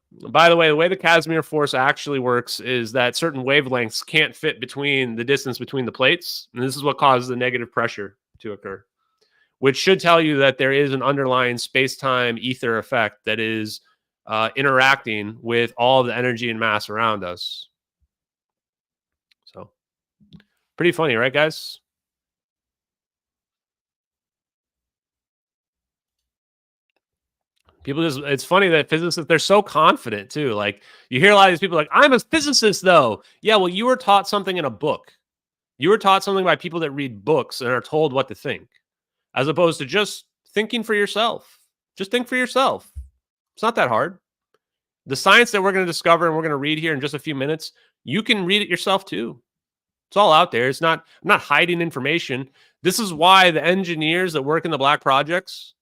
the way the Casimir force actually works is that certain wavelengths can't fit between the distance between the plates, and this is what causes the negative pressure to occur, which should tell you that there is an underlying space-time ether effect that is interacting with all the energy and mass around us. So, pretty funny, right, guys? People it's funny that physicists, they're so confident too. Like, you hear a lot of these people like, I'm a physicist though. Yeah, well, you were taught something in a book. You were taught something by people that read books and are told what to think, as opposed to just thinking for yourself. Just think for yourself. It's not that hard. The science that we're going to discover and we're going to read here in just a few minutes, you can read it yourself too. It's all out there. I'm not hiding information. This is why the engineers that work in the black projects,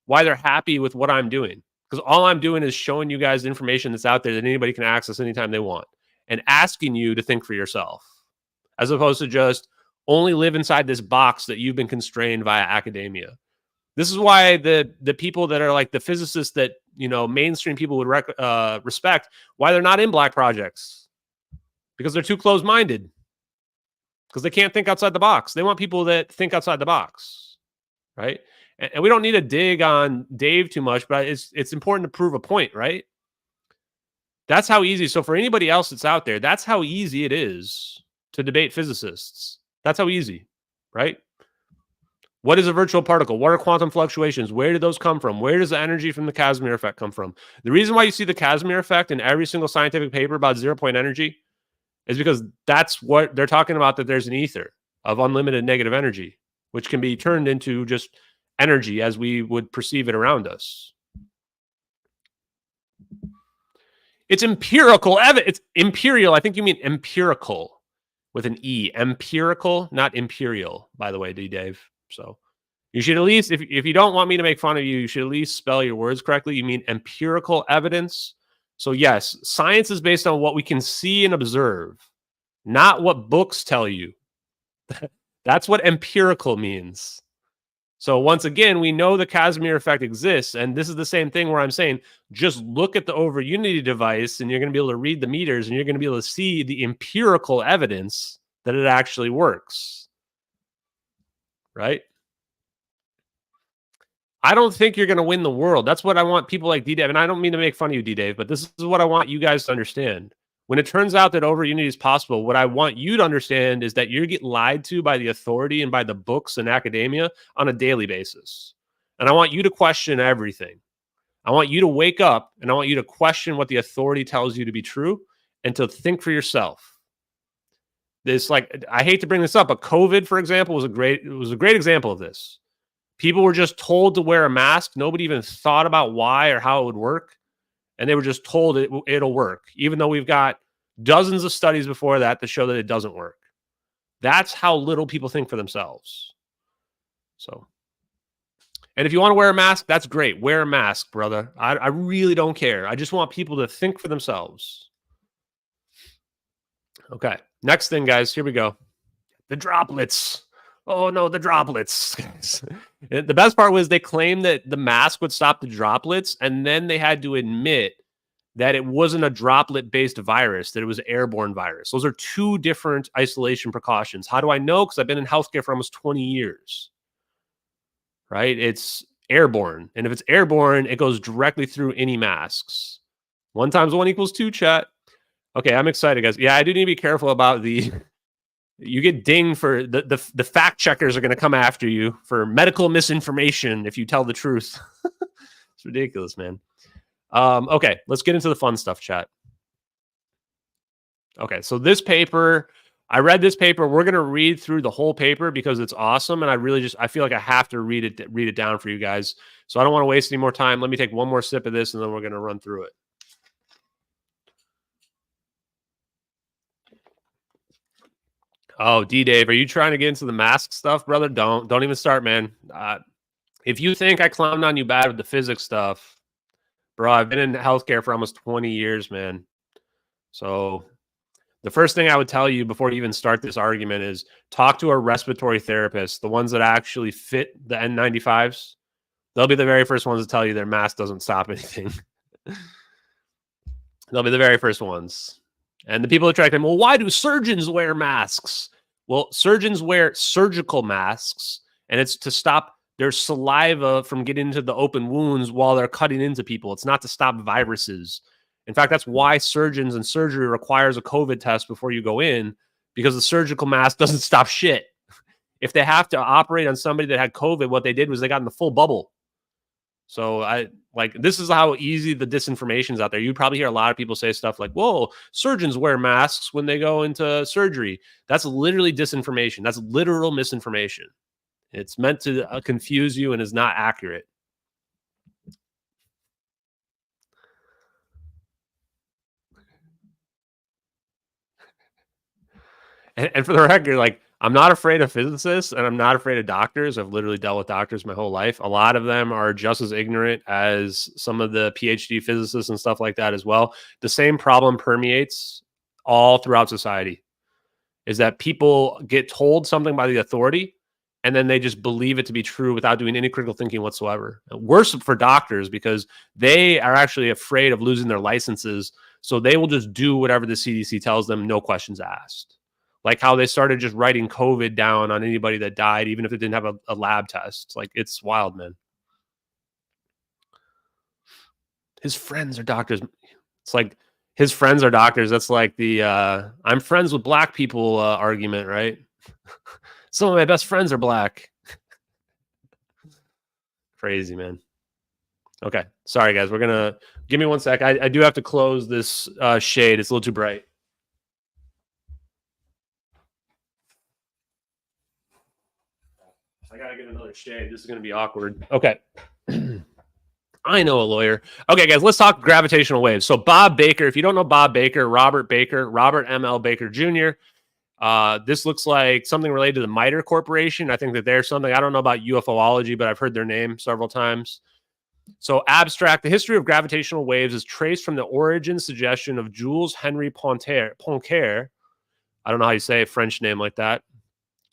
why they're happy with what I'm doing. Because all I'm doing is showing you guys the information that's out there that anybody can access anytime they want, and asking you to think for yourself, as opposed to just only live inside this box that you've been constrained via academia. This is why the people that are like the physicists that, you know, mainstream people would respect, why they're not in black projects. Because they're too closed-minded. Because they can't think outside the box. They want people that think outside the box, right? And we don't need to dig on Dave too much, but it's important to prove a point, right? That's how easy. So for anybody else that's out there, that's how easy it is to debate physicists. That's how easy, right? What is a virtual particle? What are quantum fluctuations? Where do those come from? Where does the energy from the Casimir effect come from? The reason why you see the Casimir effect in every single scientific paper about zero-point energy is because that's what they're talking about, that there's an ether of unlimited negative energy, which can be turned into just energy as we would perceive it around us. It's empirical evidence. It's imperial. I think you mean empirical with an E. Empirical, not imperial, by the way, D. Dave. So You should at least, if you don't want me to make fun of you, you should at least spell your words correctly. You mean empirical evidence. So yes, science is based on what we can see and observe, not what books tell you. That's what empirical means. So once again, we know the Casimir effect exists, and this is the same thing where I'm saying, just look at the Overunity device, and you're going to be able to read the meters, and you're going to be able to see the empirical evidence that it actually works. Right? I don't think you're going to win the world. That's what I want people like D-Dave, and I don't mean to make fun of you, D-Dave, but this is what I want you guys to understand. When it turns out that Overunity is possible, what I want you to understand is that you get lied to by the authority and by the books and academia on a daily basis. And I want you to question everything. I want you to wake up and I want you to question what the authority tells you to be true and to think for yourself. This, like, I hate to bring this up, but COVID, for example, was a great example of this. People were just told to wear a mask. Nobody even thought about why or how it would work. And they were just told it'll work, even though we've got dozens of studies before that to show that it doesn't work. That's how little people think for themselves. So, and if you want to wear a mask, that's great. Wear a mask, brother. I really don't care. I just want people to think for themselves. Okay. Next thing, guys. Here we go. The droplets. Oh, no, the droplets. The best part was they claimed that the mask would stop the droplets, and then they had to admit that it wasn't a droplet-based virus, that it was an airborne virus. Those are two different isolation precautions. How do I know? Because I've been in healthcare for almost 20 years, right? It's airborne. And if it's airborne, it goes directly through any masks. 1 times 1 equals 2, chat. Okay, I'm excited, guys. Yeah, I do need to be careful about the... You get dinged for the fact checkers are going to come after you for medical misinformation if you tell the truth. It's ridiculous, man. Okay, let's get into the fun stuff, chat. Okay, so this paper, I read this paper. We're going to read through the whole paper because it's awesome, and I feel like I have to read it down for you guys. So I don't want to waste any more time. Let me take one more sip of this, and then we're going to run through it. Oh, D-Dave, are you trying to get into the mask stuff, brother? Don't even start, man. If you think I clowned on you bad with the physics stuff, bro, I've been in healthcare for almost 20 years, man. So the first thing I would tell you before you even start this argument is talk to a respiratory therapist, the ones that actually fit the N95s. They'll be the very first ones to tell you their mask doesn't stop anything. They'll be the very first ones. And the people that try to claim, well, why do surgeons wear masks? Well, surgeons wear surgical masks, and it's to stop their saliva from getting into the open wounds while they're cutting into people. It's not to stop viruses. In fact, that's why surgeons and surgery requires a COVID test before you go in, because the surgical mask doesn't stop shit. If they have to operate on somebody that had COVID, what they did was they got in the full bubble. So this is how easy the disinformation's out there. You probably hear a lot of people say stuff like, whoa, surgeons wear masks when they go into surgery. That's literally disinformation. That's literal misinformation. It's meant to confuse you and is not accurate. And for the record, I'm not afraid of physicists and I'm not afraid of doctors. I've literally dealt with doctors my whole life. A lot of them are just as ignorant as some of the PhD physicists and stuff like that as well. The same problem permeates all throughout society, is that people get told something by the authority and then they just believe it to be true without doing any critical thinking whatsoever. Worse for doctors, because they are actually afraid of losing their licenses. So they will just do whatever the CDC tells them, no questions asked. Like how they started just writing COVID down on anybody that died, even if it didn't have a lab test. It's wild, man. His friends are doctors. It's like his friends are doctors. That's like the I'm friends with black people argument, right? Some of my best friends are black. Crazy, man. Okay. Sorry, guys. We're going to give me 1 sec. I do have to close this shade. It's a little too bright. I gotta get another shade. This is gonna be awkward. Okay. I know a lawyer. Okay, guys, let's talk gravitational waves. So Bob Baker, if you don't know Bob Baker, Robert ML Baker Jr., This looks like something related to the MITRE Corporation. I think that there's something, I don't know about UFOlogy, but I've heard their name several times. So abstract, the history of gravitational waves is traced from the origin suggestion of Jules Henry Poincare. I don't know how you say a French name like that.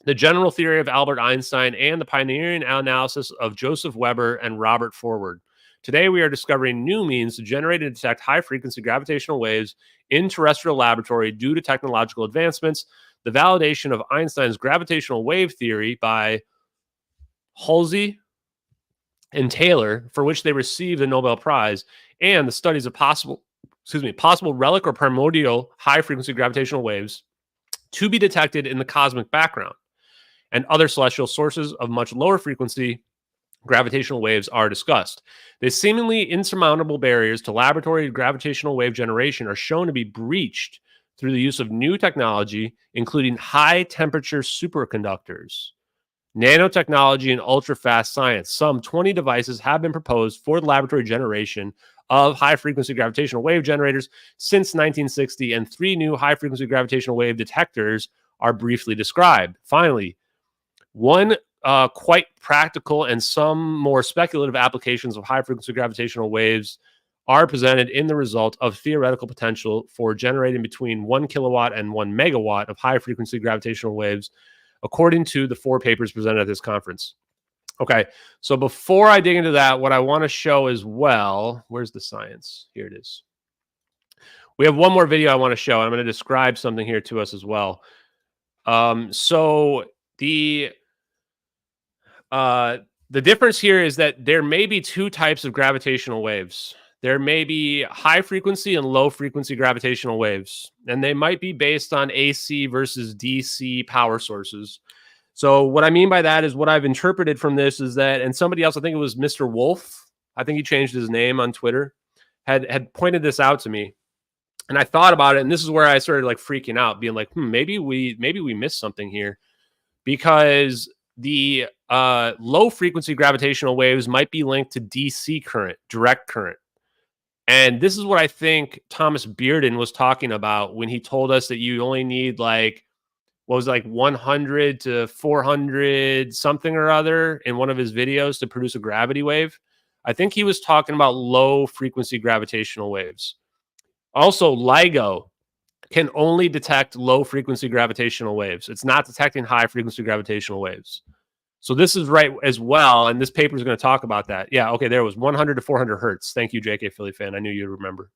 The general theory of Albert Einstein and the pioneering analysis of Joseph Weber and Robert Forward. Today, we are discovering new means to generate and detect high-frequency gravitational waves in terrestrial laboratory due to technological advancements, the validation of Einstein's gravitational wave theory by Halsey and Taylor, for which they received the Nobel Prize, and the studies of possible relic or primordial high-frequency gravitational waves to be detected in the cosmic background, and other celestial sources of much lower frequency gravitational waves are discussed. The seemingly insurmountable barriers to laboratory gravitational wave generation are shown to be breached through the use of new technology, including high-temperature superconductors, nanotechnology, and ultra-fast science. Some 20 devices have been proposed for the laboratory generation of high-frequency gravitational wave generators since 1960, and 3 new high-frequency gravitational wave detectors are briefly described. Finally, one quite practical and some more speculative applications of high-frequency gravitational waves are presented in the result of theoretical potential for generating between 1 kilowatt and 1 megawatt of high-frequency gravitational waves, according to the 4 papers presented at this conference. Okay, so before I dig into that, what I want to show as well, where's the science? Here it is. We have one more video I want to show. I'm going to describe something here to us as well. So the difference here is that there may be 2 types of gravitational waves. There may be high frequency and low frequency gravitational waves, and they might be based on AC versus DC power sources. So what I mean by that is what I've interpreted from this is that, and somebody else, I think it was Mr. Wolf, I think he changed his name on Twitter, had pointed this out to me. And I thought about it, and this is where I started like freaking out, being like, maybe we missed something here, because the low frequency gravitational waves might be linked to DC current, direct current. And this is what I think Thomas Bearden was talking about when he told us that you only need like, what was it, like 100 to 400 something or other in one of his videos to produce a gravity wave. I think he was talking about low frequency gravitational waves. Also, LIGO can only detect low frequency gravitational waves. It's not detecting high frequency gravitational waves. So this is right as well, and this paper is going to talk about that. Yeah, okay, there was 100 to 400 hertz. Thank you, JK Philly fan. I knew you'd remember.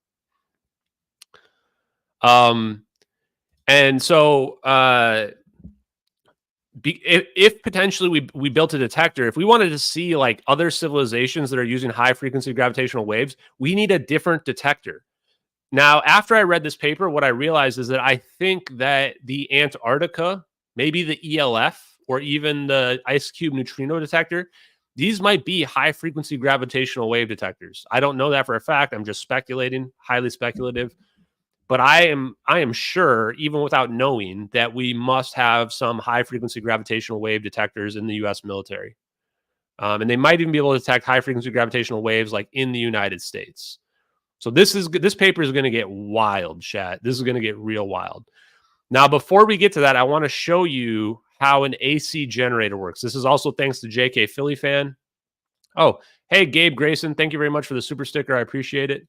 And so if potentially we built a detector, if we wanted to see like other civilizations that are using high frequency gravitational waves, we need a different detector. Now, after I read this paper, what I realized is that I think that the Antarctica, maybe the ELF, or even the ice cube neutrino detector, these might be high frequency gravitational wave detectors. I don't know that for a fact. I'm just speculating, highly speculative. But I am sure, even without knowing, that we must have some high frequency gravitational wave detectors in the US military. And they might even be able to detect high frequency gravitational waves like in the United States. So this paper is going to get wild, chat. This is going to get real wild. Now, before we get to that, I want to show you how an AC generator works. This is also thanks to JK Philly fan. Oh, hey, Gabe Grayson, thank you very much for the super sticker. I appreciate it.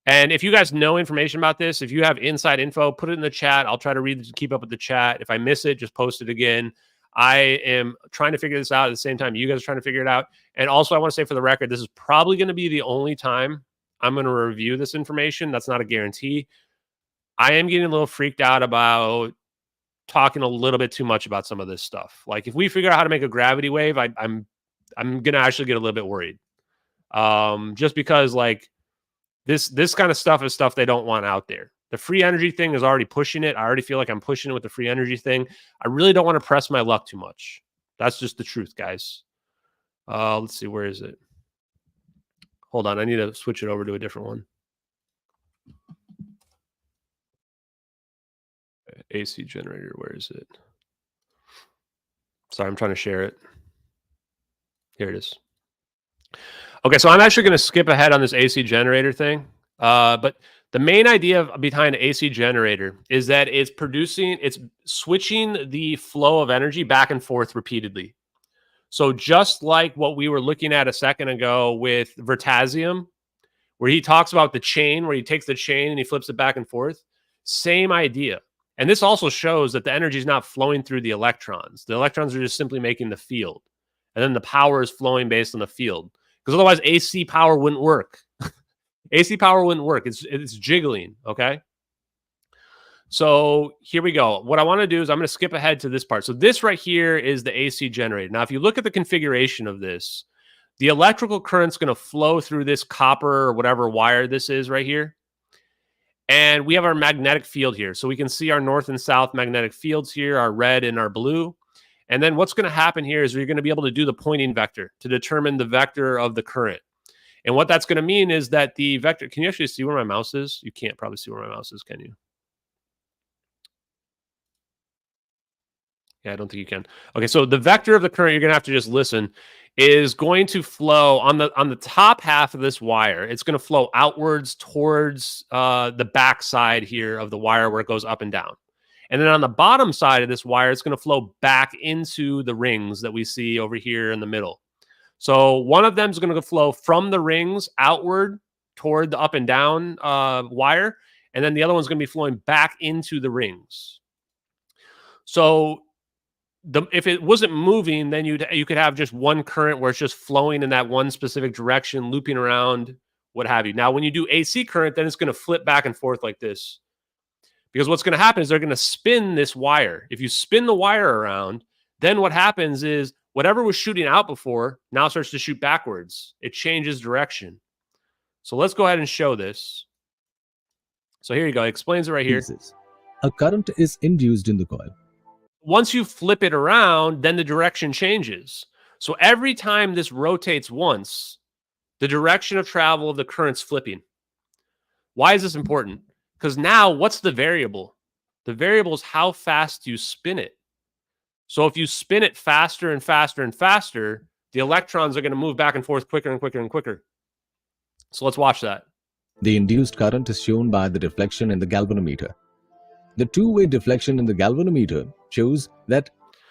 And if you guys know information about this, if you have inside info, put it in the chat. I'll try to read it, keep up with the chat. If I miss it, just post it again. I am trying to figure this out at the same time you guys are trying to figure it out. And also, I want to say for the record, this is probably going to be the only time I'm going to review this information. That's not a guarantee. I am getting a little freaked out about talking a little bit too much about some of this stuff. Like if we figure out how to make a gravity wave, I'm going to actually get a little bit worried. Just because like this kind of stuff is stuff they don't want out there. The free energy thing is already pushing it. I already feel like I'm pushing it with the free energy thing. I really don't want to press my luck too much. That's just the truth, guys. Let's see, where is it? Hold on, I need to switch it over to a different one. AC generator, where is it? Sorry, I'm trying to share it. Here it is. Okay, so I'm actually going to skip ahead on this AC generator thing. But The main idea behind an AC generator is that it's switching the flow of energy back and forth repeatedly. So just like what we were looking at a second ago with Vertasium, where he talks about the chain, where he takes the chain and he flips it back and forth, same idea. And this also shows that the energy is not flowing through the electrons. The electrons are just simply making the field. And then the power is flowing based on the field. Because otherwise AC power wouldn't work. AC power wouldn't work. It's jiggling, okay? So here we go. What I want to do is I'm going to skip ahead to this part. So this right here is the AC generator. Now, if you look at the configuration of this, the electrical current's going to flow through this copper or whatever wire this is right here. And we have our magnetic field here. So we can see our north and south magnetic fields here, our red and our blue. And then what's going to happen here is we're going to be able to do the pointing vector to determine the vector of the current. And what that's going to mean is that the vector, can you actually see where my mouse is? You can't probably see where my mouse is, can you? Yeah, I don't think you can. Okay, so the vector of the current, you're going to have to just listen, is going to flow on the top half of this wire. It's going to flow outwards towards the back side here of the wire where it goes up and down. And then on the bottom side of this wire, it's going to flow back into the rings that we see over here in the middle. So one of them is going to flow from the rings outward toward the up and down wire. And then the other one's going to be flowing back into the rings. So if it wasn't moving, then you could have just one current where it's just flowing in that one specific direction, looping around, what have you. Now, when you do AC current, then it's going to flip back and forth like this. Because what's going to happen is they're going to spin this wire. If you spin the wire around, then what happens is whatever was shooting out before now starts to shoot backwards. It changes direction. So let's go ahead and show this. So here you go. It explains it right here. A current is induced in the coil. Once you flip it around, then the direction changes. So every time this rotates once, the direction of travel of the current's flipping. Why is this important? Because now what's the variable? The variable is how fast you spin it. So if you spin it faster and faster and faster, the electrons are going to move back and forth quicker and quicker and quicker. So let's watch that. The induced current is shown by the deflection in the galvanometer. The two-way deflection in the galvanometer shows that.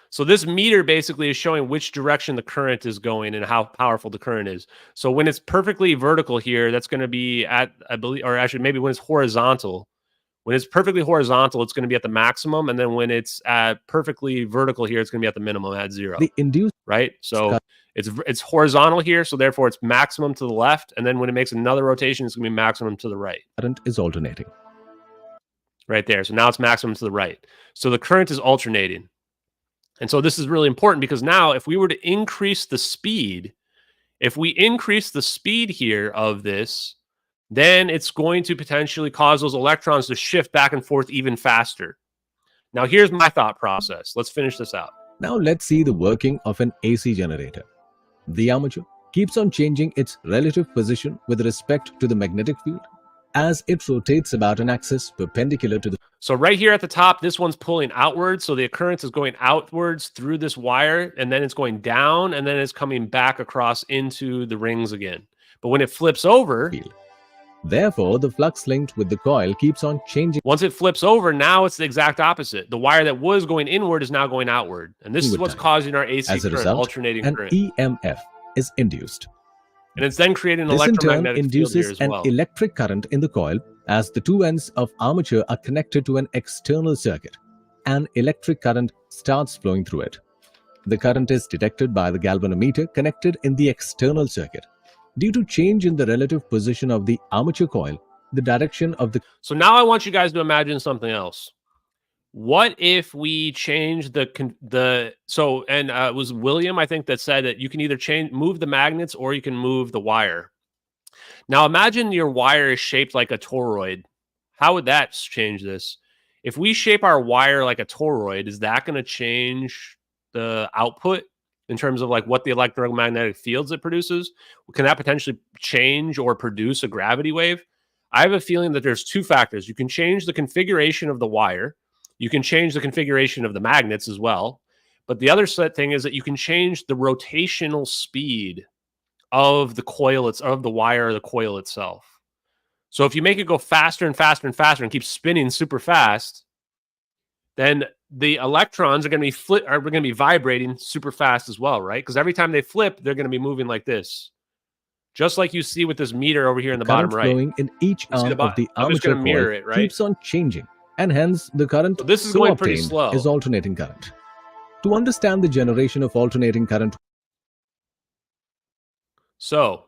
So this meter basically is showing which direction the current is going and how powerful the current is. So when it's perfectly vertical here, that's going to be at, I believe, or actually maybe when it's horizontal. When it's perfectly horizontal, it's going to be at the maximum. And then when it's at perfectly vertical here, it's going to be at the minimum at 0. The induced, right? So it's horizontal here. So therefore it's maximum to the left. And then when it makes another rotation, it's going to be maximum to the right. Current is alternating. Right there. So now it's maximum to the right. So the current is alternating. And so this is really important because now if we were to increase the speed, if we increase the speed here of this, then it's going to potentially cause those electrons to shift back and forth even faster. Now, here's my thought process. Let's finish this out. Now, let's see the working of an AC generator. The armature keeps on changing its relative position with respect to the magnetic field as it rotates about an axis perpendicular to the. So right here at the top, this one's pulling outwards. So the occurrence is going outwards through this wire, and then it's going down, and then it's coming back across into the rings again. But when it flips over, therefore, the flux linked with the coil keeps on changing. Once it flips over, now it's the exact opposite. The wire that was going inward is now going outward. And this is what's causing our AC As a current, result, alternating an current. EMF is induced. And it's then creating an This in turn electromagnetic field here induces as an well. electric current in the coil as the two ends of armature are connected to an external circuit. An electric current starts flowing through it. The current is detected by the galvanometer connected in the external circuit. Due to change in the relative position of the armature coil, the direction of the. So now I want you guys to imagine something else. What if we change it was William, I think, that said that you can either move the magnets or you can move the wire. Now imagine your wire is shaped like a toroid. How would that change this? If we shape our wire like a toroid, is that going to change the output in terms of like what the electromagnetic fields it produces? Can that potentially change or produce a gravity wave? I have a feeling that there's two factors. You can change the configuration of the wire. You can change the configuration of the magnets as well. But the other thing is that you can change the rotational speed of the coil, of the wire or the coil itself. So if you make it go faster and faster and faster and keep spinning super fast, then the electrons are going to be vibrating super fast as well, right? Because every time they flip, they're going to be moving like this. Just like you see with this meter over here in the bottom right. Current flowing in each arm of the I'm just going armature to mirror coil it, right? keeps on changing, and hence the current So this is going pretty obtained slow. is alternating current. To understand the generation of alternating current, So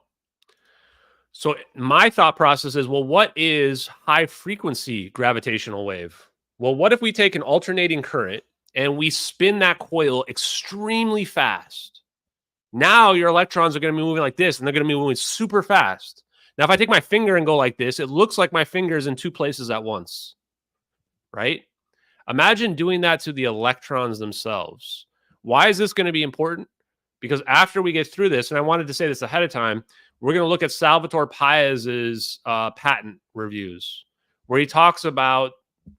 my thought process is, well, what is high frequency gravitational wave? Well, what if we take an alternating current and we spin that coil extremely fast? Now your electrons are going to be moving like this, and they're going to be moving super fast. Now, if I take my finger and go like this, it looks like my finger is in two places at once, right? Imagine doing that to the electrons themselves. Why is this going to be important? Because after we get through this, and I wanted to say this ahead of time, we're going to look at Salvatore Paez's patent reviews, where he talks about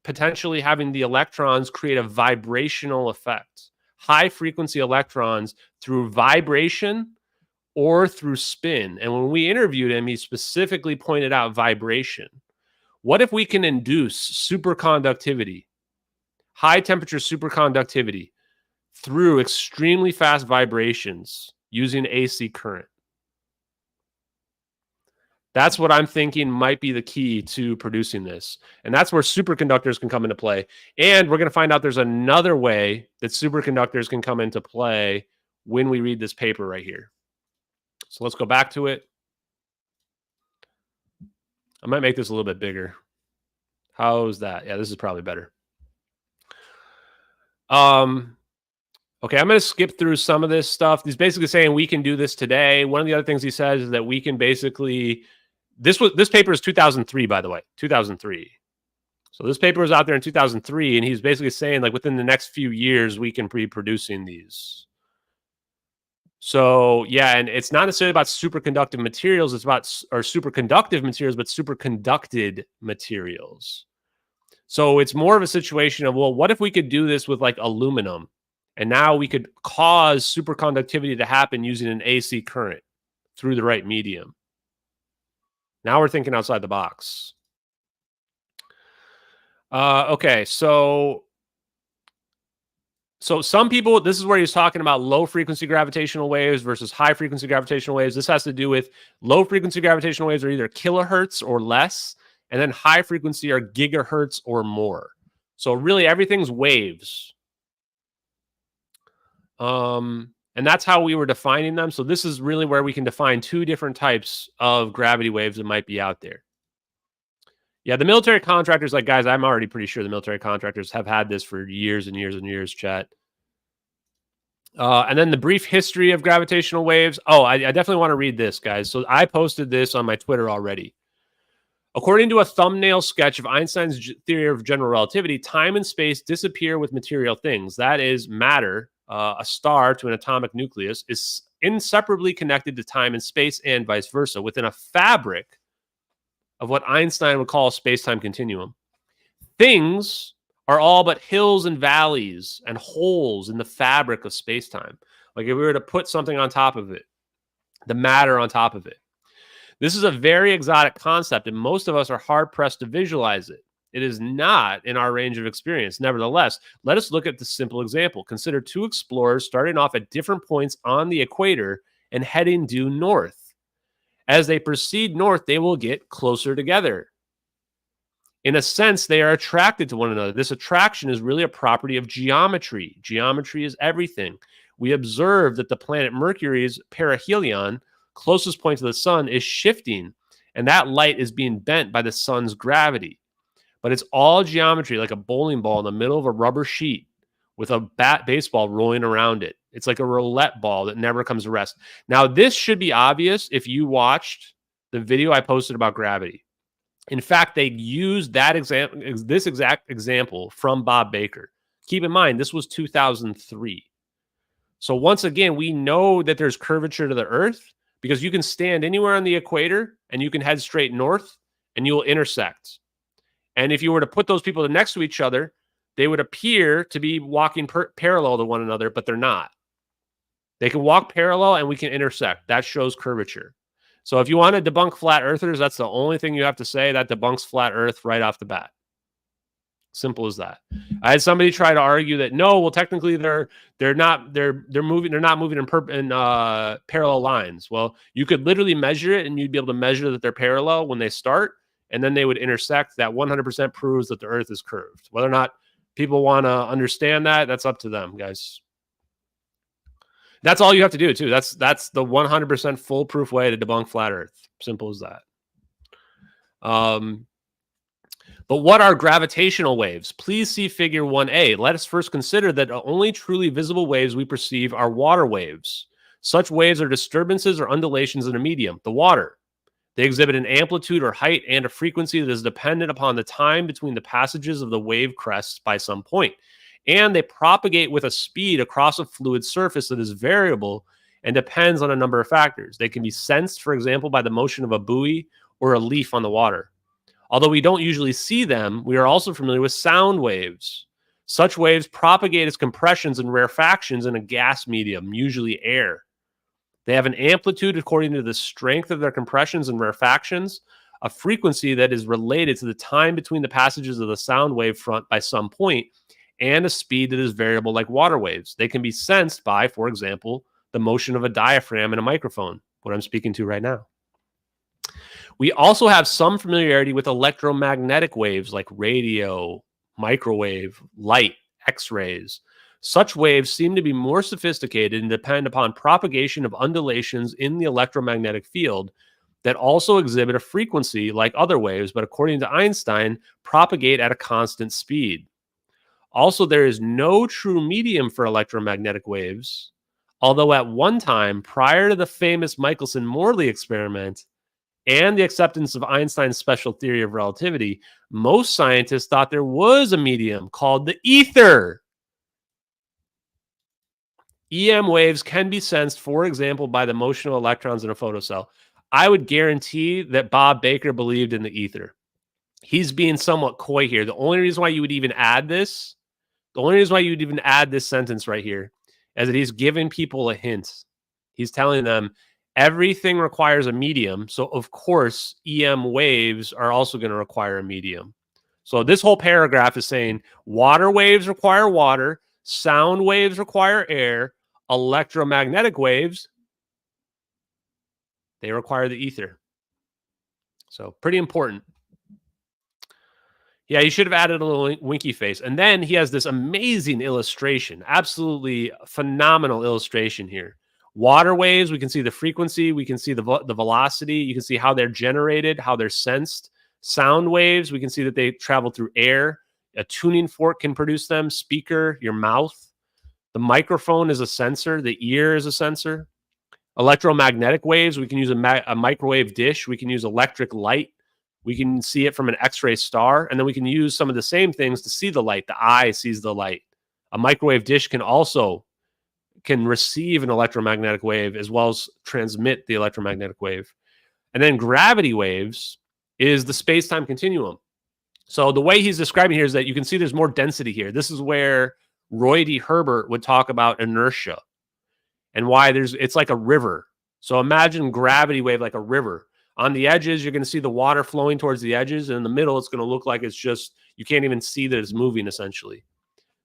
potentially having the electrons create a vibrational effect. High frequency electrons through vibration or through spin. And when we interviewed him, he specifically pointed out vibration. What if we can induce superconductivity, high temperature superconductivity, through extremely fast vibrations using AC current? That's what I'm thinking might be the key to producing this. And that's where superconductors can come into play. And we're going to find out there's another way that superconductors can come into play when we read this paper right here. So let's go back to it. I might make this a little bit bigger. How's that? Yeah, this is probably better. Okay, I'm going to skip through some of this stuff. He's basically saying we can do this today. One of the other things he says is that we can basically... This paper is 2003, by the way, 2003. So this paper was out there in 2003, and he's basically saying, like, within the next few years, we can be producing these. So, yeah, and it's not necessarily about superconductive materials. It's about, or superconductive materials, but superconducted materials. So it's more of a situation of, well, what if we could do this with, like, aluminum? And now we could cause superconductivity to happen using an AC current through the right medium. Now we're thinking outside the box. Okay, so some people, this is where he's talking about low frequency gravitational waves versus high frequency gravitational waves. This has to do with low frequency gravitational waves are either kilohertz or less, and then high frequency are gigahertz or more. So really everything's waves. And that's how we were defining them. So this is really where we can define two different types of gravity waves that might be out there. Yeah, the military contractors, like, guys, I'm already pretty sure the military contractors have had this for years and years and years, chat. And then the brief history of gravitational waves. Oh, I definitely want to read this, guys. So I posted this on my Twitter already. According to a thumbnail sketch of Einstein's theory of general relativity, time and space disappear with material things. That is, matter, a star to an atomic nucleus, is inseparably connected to time and space and vice versa within a fabric of what Einstein would call a space-time continuum. Things are all but hills and valleys and holes in the fabric of space-time. Like if we were to put something on top of it, the matter on top of it. This is a very exotic concept, and most of us are hard-pressed to visualize it. It is not in our range of experience. Nevertheless, let us look at the simple example. Consider two explorers starting off at different points on the equator and heading due north. As they proceed north, they will get closer together. In a sense, they are attracted to one another. This attraction is really a property of geometry. Geometry is everything. We observe that the planet Mercury's perihelion, closest point to the sun, is shifting, and that light is being bent by the sun's gravity. But it's all geometry, like a bowling ball in the middle of a rubber sheet with a baseball rolling around it. It's like a roulette ball that never comes to rest. Now, this should be obvious if you watched the video I posted about gravity. In fact, they used this exact example from Bob Baker. Keep in mind, this was 2003. So once again, we know that there's curvature to the Earth because you can stand anywhere on the equator and you can head straight north and you will intersect. And if you were to put those people next to each other, they would appear to be walking parallel to one another, but they're not. They can walk parallel and we can intersect. That shows curvature. So if you want to debunk flat earthers, that's the only thing you have to say. That debunks flat earth right off the bat. Simple as that. I had somebody try to argue that no, well, technically they're not moving in parallel lines. Well, you could literally measure it, and you'd be able to measure that they're parallel when they start, and then they would intersect. That 100% proves that the Earth is curved. Whether or not people want to understand that, that's up to them, guys. That's all you have to do too. That's the 100% foolproof way to debunk flat Earth. Simple as that. But what are gravitational waves? Please see figure 1a. Let us first consider that the only truly visible waves we perceive are water waves. Such waves are disturbances or undulations in a medium, the water. They exhibit an amplitude or height and a frequency that is dependent upon the time between the passages of the wave crests by some point. And they propagate with a speed across a fluid surface that is variable and depends on a number of factors. They can be sensed, for example, by the motion of a buoy or a leaf on the water. Although we don't usually see them, we are also familiar with sound waves. Such waves propagate as compressions and rarefactions in a gas medium, usually air. They have an amplitude according to the strength of their compressions and rarefactions, a frequency that is related to the time between the passages of the sound wave front by some point, and a speed that is variable like water waves. They can be sensed by, for example, the motion of a diaphragm in a microphone, what I'm speaking to right now. We also have some familiarity with electromagnetic waves like radio, microwave, light, X-rays. Such waves seem to be more sophisticated and depend upon propagation of undulations in the electromagnetic field that also exhibit a frequency like other waves, but according to Einstein, propagate at a constant speed. Also, there is no true medium for electromagnetic waves, although at one time, prior to the famous Michelson-Morley experiment and the acceptance of Einstein's special theory of relativity, most scientists thought there was a medium called the ether. EM waves can be sensed, for example, by the motion of electrons in a photocell. I would guarantee that Bob Baker believed in the ether. He's being somewhat coy here. The only reason why you would even add this, sentence right here is that he's giving people a hint. He's telling them everything requires a medium. So, of course, EM waves are also going to require a medium. So this whole paragraph is saying water waves require water, sound waves require air, electromagnetic waves, they require the ether. So pretty important. Yeah, you should have added a little winky face. And then he has this amazing illustration, absolutely phenomenal illustration here. Water waves, we can see the frequency, we can see the velocity, you can see how they're generated, how they're sensed. Sound waves, we can see that they travel through air. A tuning fork can produce them, speaker, your mouth. The microphone is a sensor, the ear is a sensor. Electromagnetic waves, we can use a microwave dish, we can use electric light. We can see it from an X-ray star, and then we can use some of the same things to see the light. The eye sees the light. A microwave dish can receive an electromagnetic wave as well as transmit the electromagnetic wave. And then gravity waves is the space-time continuum. So the way he's describing here is that you can see there's more density here. This is where Roy D. Herbert would talk about inertia and why it's like a river. So imagine gravity wave like a river. On the edges, you're going to see the water flowing towards the edges. And in the middle, it's going to look like it's just, you can't even see that it's moving, essentially.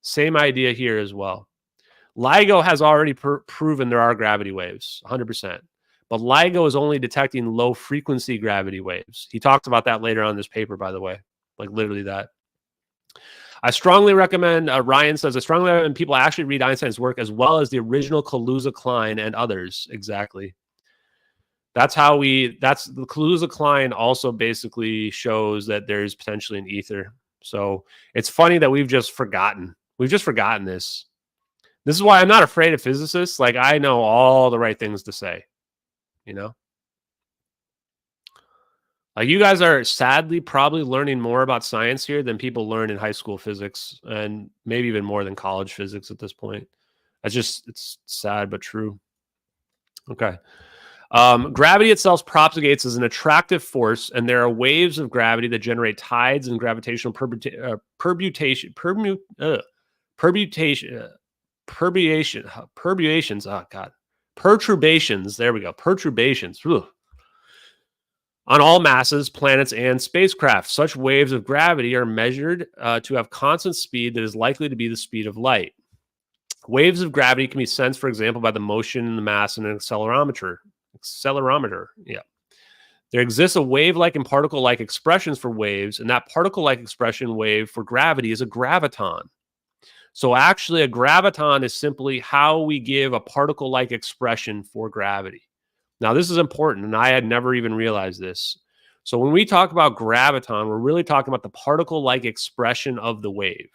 Same idea here as well. LIGO has already proven there are gravity waves, 100%. But LIGO is only detecting low-frequency gravity waves. He talks about that later on in this paper, by the way. Like literally that. I strongly recommend, Ryan says, I strongly recommend people actually read Einstein's work as well as the original Kaluza-Klein and others. Exactly. That's the Kaluza-Klein also basically shows that there's potentially an ether. So it's funny that we've just forgotten this. This is why I'm not afraid of physicists. Like, I know all the right things to say, you know? Like, you guys are sadly probably learning more about science here than people learn in high school physics, and maybe even more than college physics at this point. It's sad but true. Okay. Gravity itself propagates as an attractive force, and there are waves of gravity that generate tides and gravitational perturbations. There we go. Perturbations. Ugh. on all masses, planets, and spacecraft. Such waves of gravity are measured to have constant speed that is likely to be the speed of light. Waves of gravity can be sensed, for example, by the motion in the mass in an accelerometer. Yeah. There exists a wave-like and particle-like expressions for waves, and that particle-like expression wave for gravity is a graviton. So actually, a graviton is simply how we give a particle-like expression for gravity. Now, this is important, and I had never even realized this. So when we talk about graviton, we're really talking about the particle-like expression of the wave.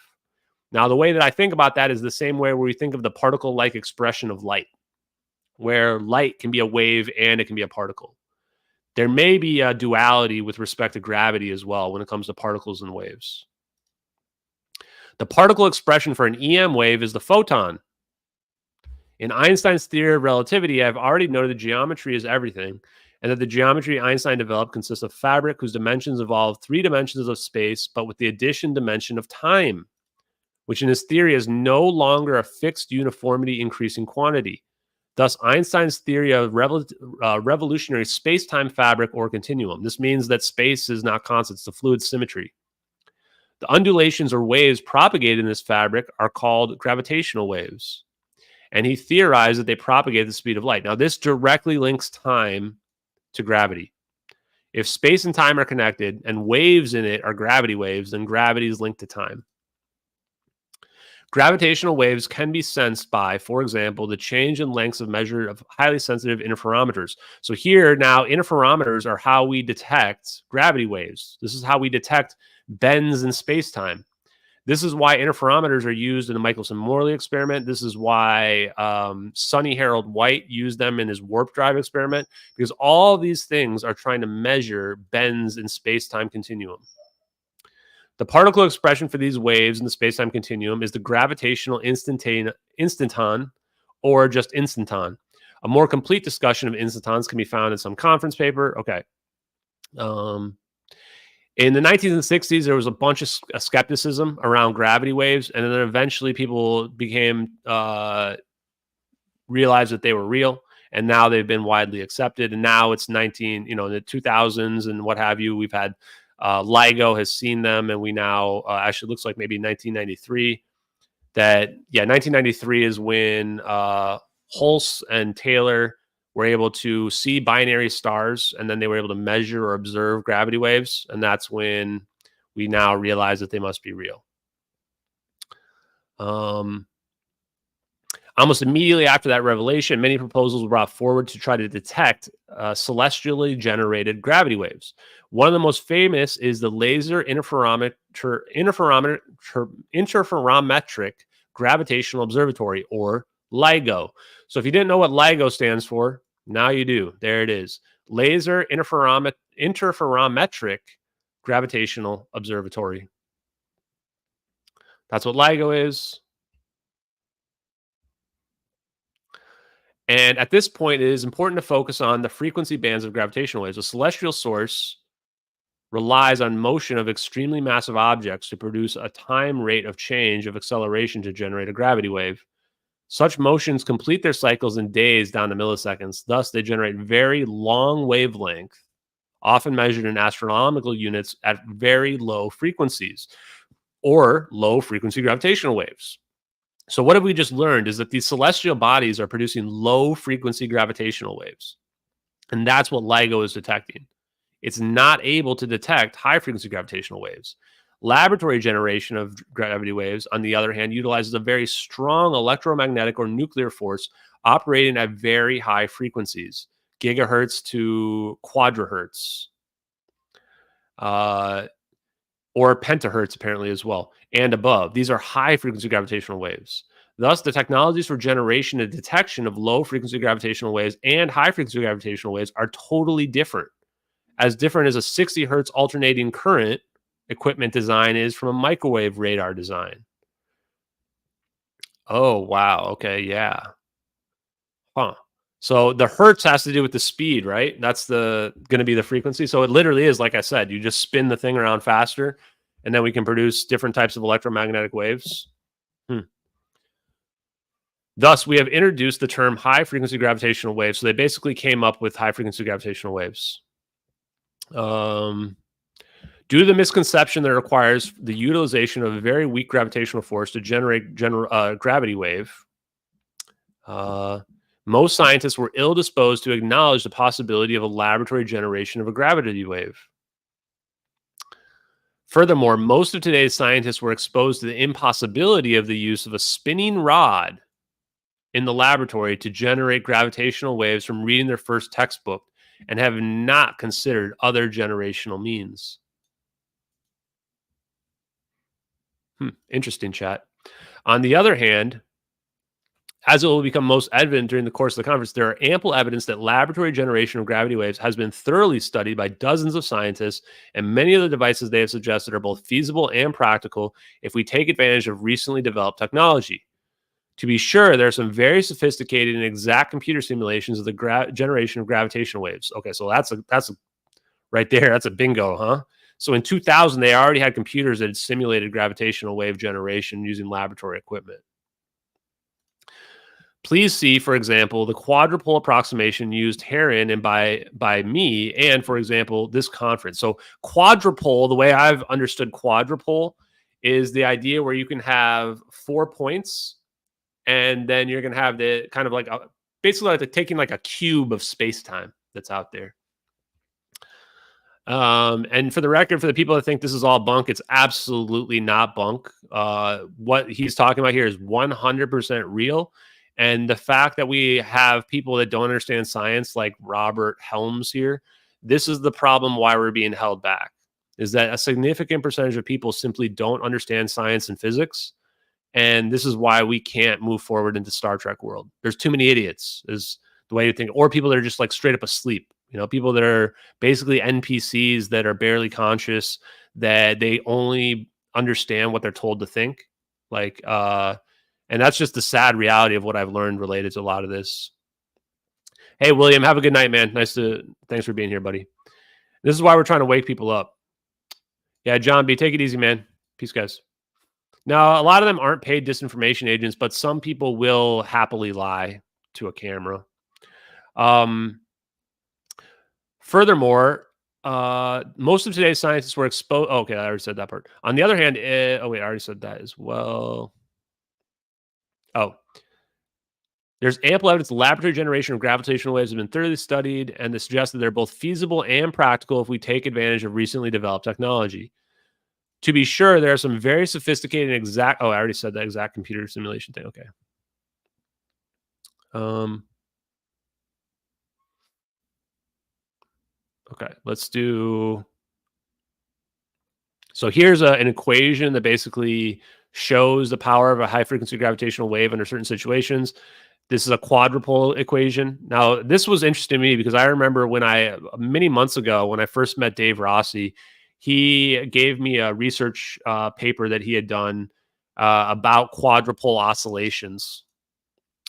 Now, the way that I think about that is the same way where we think of the particle-like expression of light, where light can be a wave and it can be a particle. There may be a duality with respect to gravity as well when it comes to particles and waves. The particle expression for an EM wave is the photon. In Einstein's theory of relativity, I've already noted that geometry is everything, and that the geometry Einstein developed consists of fabric whose dimensions involve 3 dimensions of space, but with the addition dimension of time, which in his theory is no longer a fixed uniformity increasing quantity. Thus, Einstein's theory of revolutionary space-time fabric or continuum. This means that space is not constant, it's a fluid symmetry. The undulations or waves propagated in this fabric are called gravitational waves. And he theorized that they propagate at the speed of light. Now, this directly links time to gravity. If space and time are connected and waves in it are gravity waves, then gravity is linked to time. Gravitational waves can be sensed by, for example, the change in lengths of measure of highly sensitive interferometers. So here now, interferometers are how we detect gravity waves. This is how we detect bends in space-time. This is why interferometers are used in the Michelson-Morley experiment. This is why Sonny Harold White used them in his warp drive experiment, because all these things are trying to measure bends in space-time continuum. The particle expression for these waves in the space-time continuum is the gravitational instanton, or just instanton. A more complete discussion of instantons can be found in some conference paper. Okay. In the 1960s, there was a bunch of skepticism around gravity waves, and then eventually people became realized that they were real, and now they've been widely accepted. And now it's in the 2000s and what have you. We've had LIGO has seen them, and we now actually looks like maybe 1993. 1993 is when Hulse and Taylor were able to see binary stars, and then they were able to measure or observe gravity waves, and that's when we now realize that they must be real. Almost immediately after that revelation, many proposals were brought forward to try to detect celestially generated gravity waves. One of the most famous is the Laser Interferometric Gravitational Observatory, or LIGO. So if you didn't know what LIGO stands for, now you do. There it is. Laser Interferometric Gravitational Observatory. That's what LIGO is. And at this point, it is important to focus on the frequency bands of gravitational waves. A celestial source relies on motion of extremely massive objects to produce a time rate of change of acceleration to generate a gravity wave. Such motions complete their cycles in days down to milliseconds. Thus, they generate very long wavelength, often measured in astronomical units at very low frequencies, or low frequency gravitational waves. So what have we just learned is that these celestial bodies are producing low frequency gravitational waves. And that's what LIGO is detecting. It's not able to detect high frequency gravitational waves. Laboratory generation of gravity waves, on the other hand, utilizes a very strong electromagnetic or nuclear force operating at very high frequencies, gigahertz to quadrahertz, or pentahertz apparently as well, and above. These are high frequency gravitational waves. Thus, the technologies for generation and detection of low frequency gravitational waves and high frequency gravitational waves are totally different. As different as a 60 hertz alternating current equipment design is from a microwave radar design. Oh, wow. Okay, yeah. Huh. So the hertz has to do with the speed, right? That's going to be the frequency. So it literally is, like I said, you just spin the thing around faster, and then we can produce different types of electromagnetic waves. Thus, we have introduced the term high frequency gravitational waves. So they basically came up with high frequency gravitational waves. Due to the misconception that it requires the utilization of a very weak gravitational force to generate gravity wave, most scientists were ill-disposed to acknowledge the possibility of a laboratory generation of a gravity wave. Furthermore, most of today's scientists were exposed to the impossibility of the use of a spinning rod in the laboratory to generate gravitational waves from reading their first textbook and have not considered other generational means. Interesting, chat. On the other hand, as it will become most evident during the course of the conference, there are ample evidence that laboratory generation of gravity waves has been thoroughly studied by dozens of scientists, and many of the devices they have suggested are both feasible and practical if we take advantage of recently developed technology. To be sure, there are some very sophisticated and exact computer simulations of the generation of gravitational waves. Okay, so that's right there. That's a bingo, huh? So in 2000, they already had computers that had simulated gravitational wave generation using laboratory equipment. Please see, for example, the quadrupole approximation used herein and by me, and for example, this conference. So quadrupole, the way I've understood quadrupole, is the idea where you can have 4 points, and then you're going to have the kind of like basically like taking like a cube of space-time that's out there. And for the record, for the people that think this is all bunk, it's absolutely not bunk. What he's talking about here is 100% real. And the fact that we have people that don't understand science like Robert Helms here, this is the problem why we're being held back, is that a significant percentage of people simply don't understand science and physics. And this is why we can't move forward into Star Trek world. There's too many idiots is the way you think, or people that are just like straight up asleep. You know, people that are basically NPCs that are barely conscious, that they only understand what they're told to think. Like, and that's just the sad reality of what I've learned related to a lot of this. Hey, William, have a good night, man. Thanks for being here, buddy. This is why we're trying to wake people up. Yeah, John B, take it easy, man. Peace, guys. Now, a lot of them aren't paid disinformation agents, but some people will happily lie to a camera. Furthermore, most of today's scientists were exposed. Oh, okay, I already said that part. On the other hand, oh wait, I already said that as well. Oh, there's ample evidence the laboratory generation of gravitational waves have been thoroughly studied, and they suggest that they're both feasible and practical if we take advantage of recently developed technology. To be sure, there are some very sophisticated and exact. Oh, I already said that exact computer simulation thing. Okay. Okay, let's do. So here's an equation that basically shows the power of a high frequency gravitational wave under certain situations. This is a quadrupole equation. Now, this was interesting to me because I remember when many months ago, when I first met Dave Rossi, he gave me a research paper that he had done about quadrupole oscillations.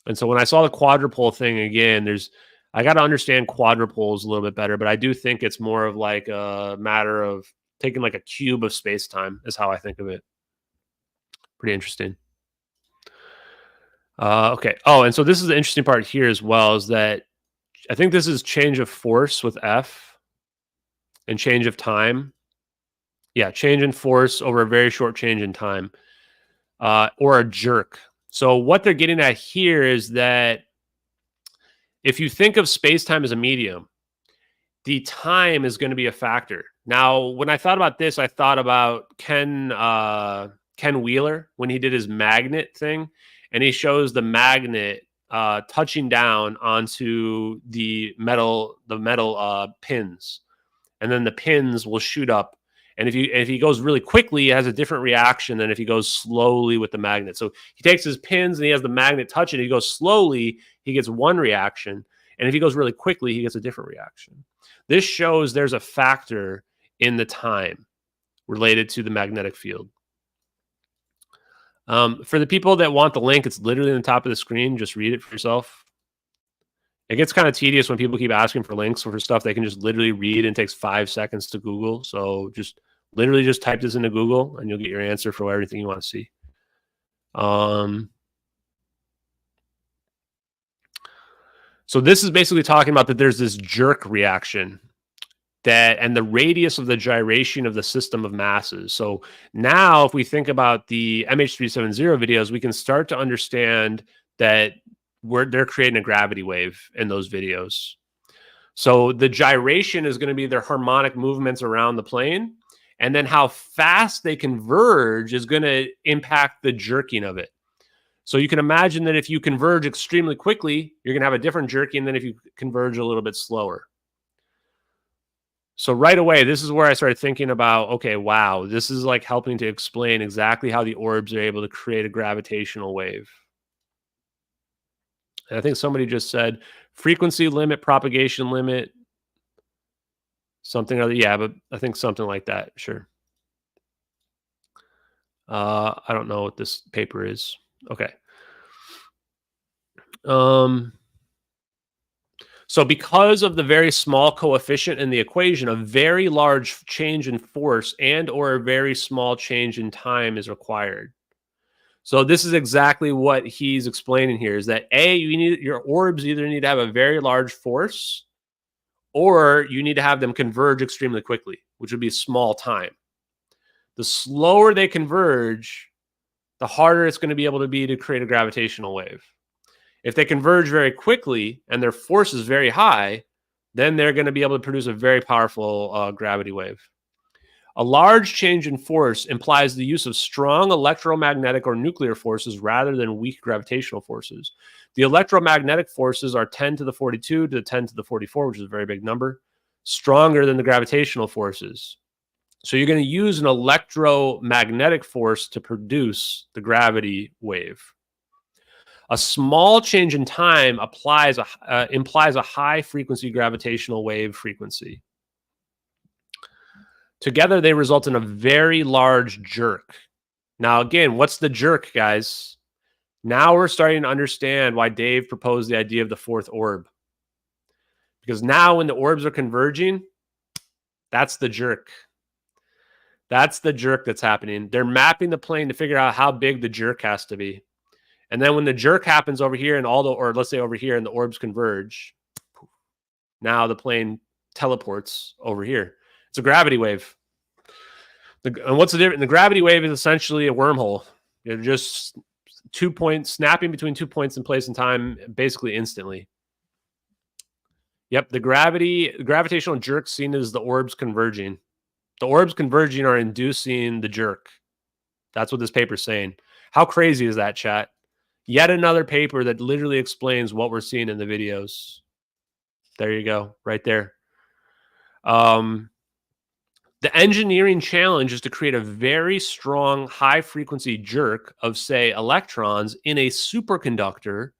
And so when I saw the quadrupole thing again, I got to understand quadrupoles a little bit better, but I do think it's more of like a matter of taking like a cube of space-time is how I think of it. Pretty interesting. Okay. Oh, and so this is the interesting part here as well, is that I think this is change of force with F and change of time. Yeah, change in force over a very short change in time, or a jerk. So what they're getting at here is that if you think of space-time as a medium, the time is going to be a factor. Now, when I thought about this, I thought about Ken Wheeler when he did his magnet thing, and he shows the magnet touching down onto the metal pins, and then the pins will shoot up. And if he goes really quickly, it has a different reaction than if he goes slowly with the magnet. So he takes his pins and he has the magnet touch it. He goes slowly, he gets one reaction. And if he goes really quickly, he gets a different reaction. This shows there's a factor in the time related to the magnetic field. For the people that want the link, it's literally on the top of the screen. Just read it for yourself. It gets kind of tedious when people keep asking for links for stuff they can just literally read, and it takes 5 seconds to Google. So just literally just type this into Google and you'll get your answer for everything you want to see. So this is basically talking about that there's this jerk reaction. and the radius of the gyration of the system of masses. So now if we think about the MH370 videos, we can start to understand that they're creating a gravity wave in those videos. So the gyration is going to be their harmonic movements around the plane. And then how fast they converge is going to impact the jerking of it. So you can imagine that if you converge extremely quickly, you're going to have a different jerking than if you converge a little bit slower. So right away, this is where I started thinking about, okay, wow, this is like helping to explain exactly how the orbs are able to create a gravitational wave. And I think somebody just said frequency limit, propagation limit, something other. Yeah, but I think something like that. Sure. I don't know what this paper is. Okay. So because of the very small coefficient in the equation, a very large change in force and or a very small change in time is required. So this is exactly what he's explaining here, is that your orbs either need to have a very large force or you need to have them converge extremely quickly, which would be small time. The slower they converge, the harder it's going to be able to be to create a gravitational wave. If they converge very quickly and their force is very high, then they're going to be able to produce a very powerful gravity wave. A large change in force implies the use of strong electromagnetic or nuclear forces rather than weak gravitational forces. The electromagnetic forces are 10 to the 42 to the 10 to the 44, which is a very big number, stronger than the gravitational forces. So you're going to use an electromagnetic force to produce the gravity wave. A small change in time implies a high frequency gravitational wave frequency. Together, they result in a very large jerk. Now, again, what's the jerk, guys? Now we're starting to understand why Dave proposed the idea of the fourth orb. Because now when the orbs are converging, that's the jerk. That's the jerk that's happening. They're mapping the plane to figure out how big the jerk has to be. And then when the jerk happens over here and or let's say over here and the orbs converge, now the plane teleports over here. It's a gravity wave. And what's the difference? The gravity wave is essentially a wormhole. You're just 2 points, snapping between 2 points in place and time basically instantly. Yep, the gravitational jerk seen as the orbs converging. The orbs converging are inducing the jerk. That's what this paper is saying. How crazy is that, chat? Yet another paper that literally explains what we're seeing in the videos. There you go, right there. The engineering challenge is to create a very strong high-frequency jerk of, say, electrons in a superconductor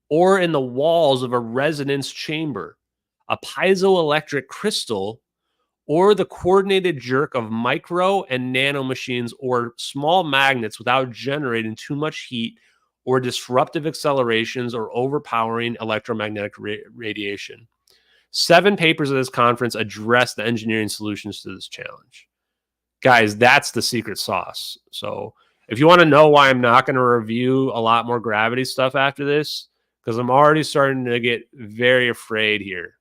or in the walls of a resonance chamber, a piezoelectric crystal, or the coordinated jerk of micro and nano machines or small magnets without generating too much heat or disruptive accelerations or overpowering electromagnetic radiation. 7 papers at this conference address the engineering solutions to this challenge. Guys, that's the secret sauce. So if you want to know why I'm not going to review a lot more gravity stuff after this, because I'm already starting to get very afraid here.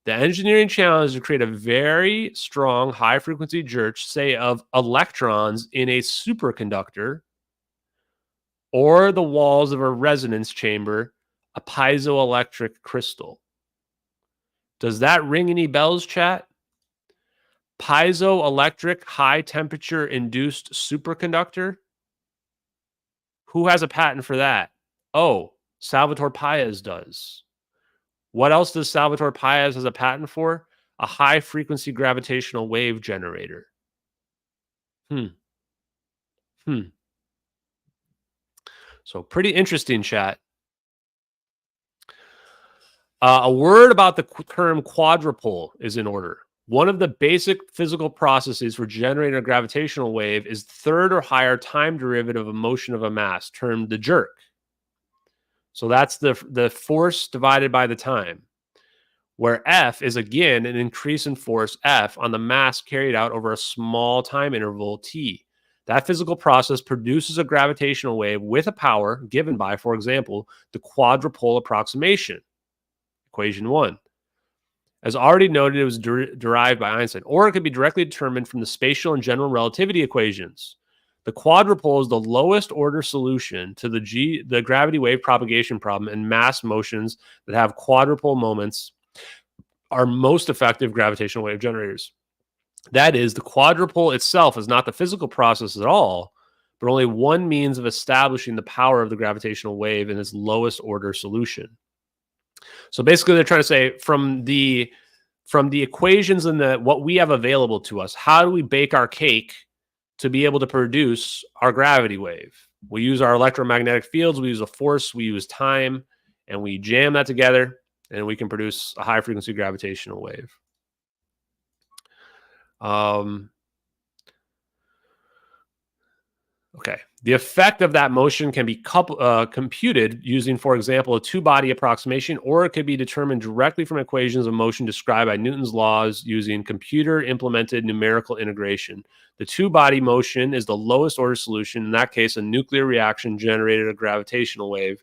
The engineering challenge is to create a very strong high-frequency jerk, say, of electrons in a superconductor or the walls of a resonance chamber, a piezoelectric crystal. Does that ring any bells, chat? Piezoelectric high-temperature induced superconductor? Who has a patent for that? Oh, Salvatore Pais does. What else does Salvatore Pais has a patent for? A high-frequency gravitational wave generator. So pretty interesting, chat. A word about the term quadrupole is in order. One of the basic physical processes for generating a gravitational wave is third or higher time derivative of motion of a mass, termed the jerk. So that's the force divided by the time, where F is, again, an increase in force F on the mass carried out over a small time interval t. That physical process produces a gravitational wave with a power given by, for example, the quadrupole approximation, equation 1. As already noted, it was derived by Einstein, or it could be directly determined from the spatial and general relativity equations. The quadrupole is the lowest order solution to the gravity wave propagation problem, and mass motions that have quadrupole moments are most effective gravitational wave generators. That is, the quadrupole itself is not the physical process at all, but only one means of establishing the power of the gravitational wave in its lowest order solution. So basically, they're trying to say from the equations and what we have available to us, how do we bake our cake to be able to produce our gravity wave? We use our electromagnetic fields, we use a force, we use time, and we jam that together, and we can produce a high frequency gravitational wave. Okay. The effect of that motion can be computed using, for example, a two-body approximation, or it could be determined directly from equations of motion described by Newton's laws using computer-implemented numerical integration. The two-body motion is the lowest order solution. In that case, a nuclear reaction generated a gravitational wave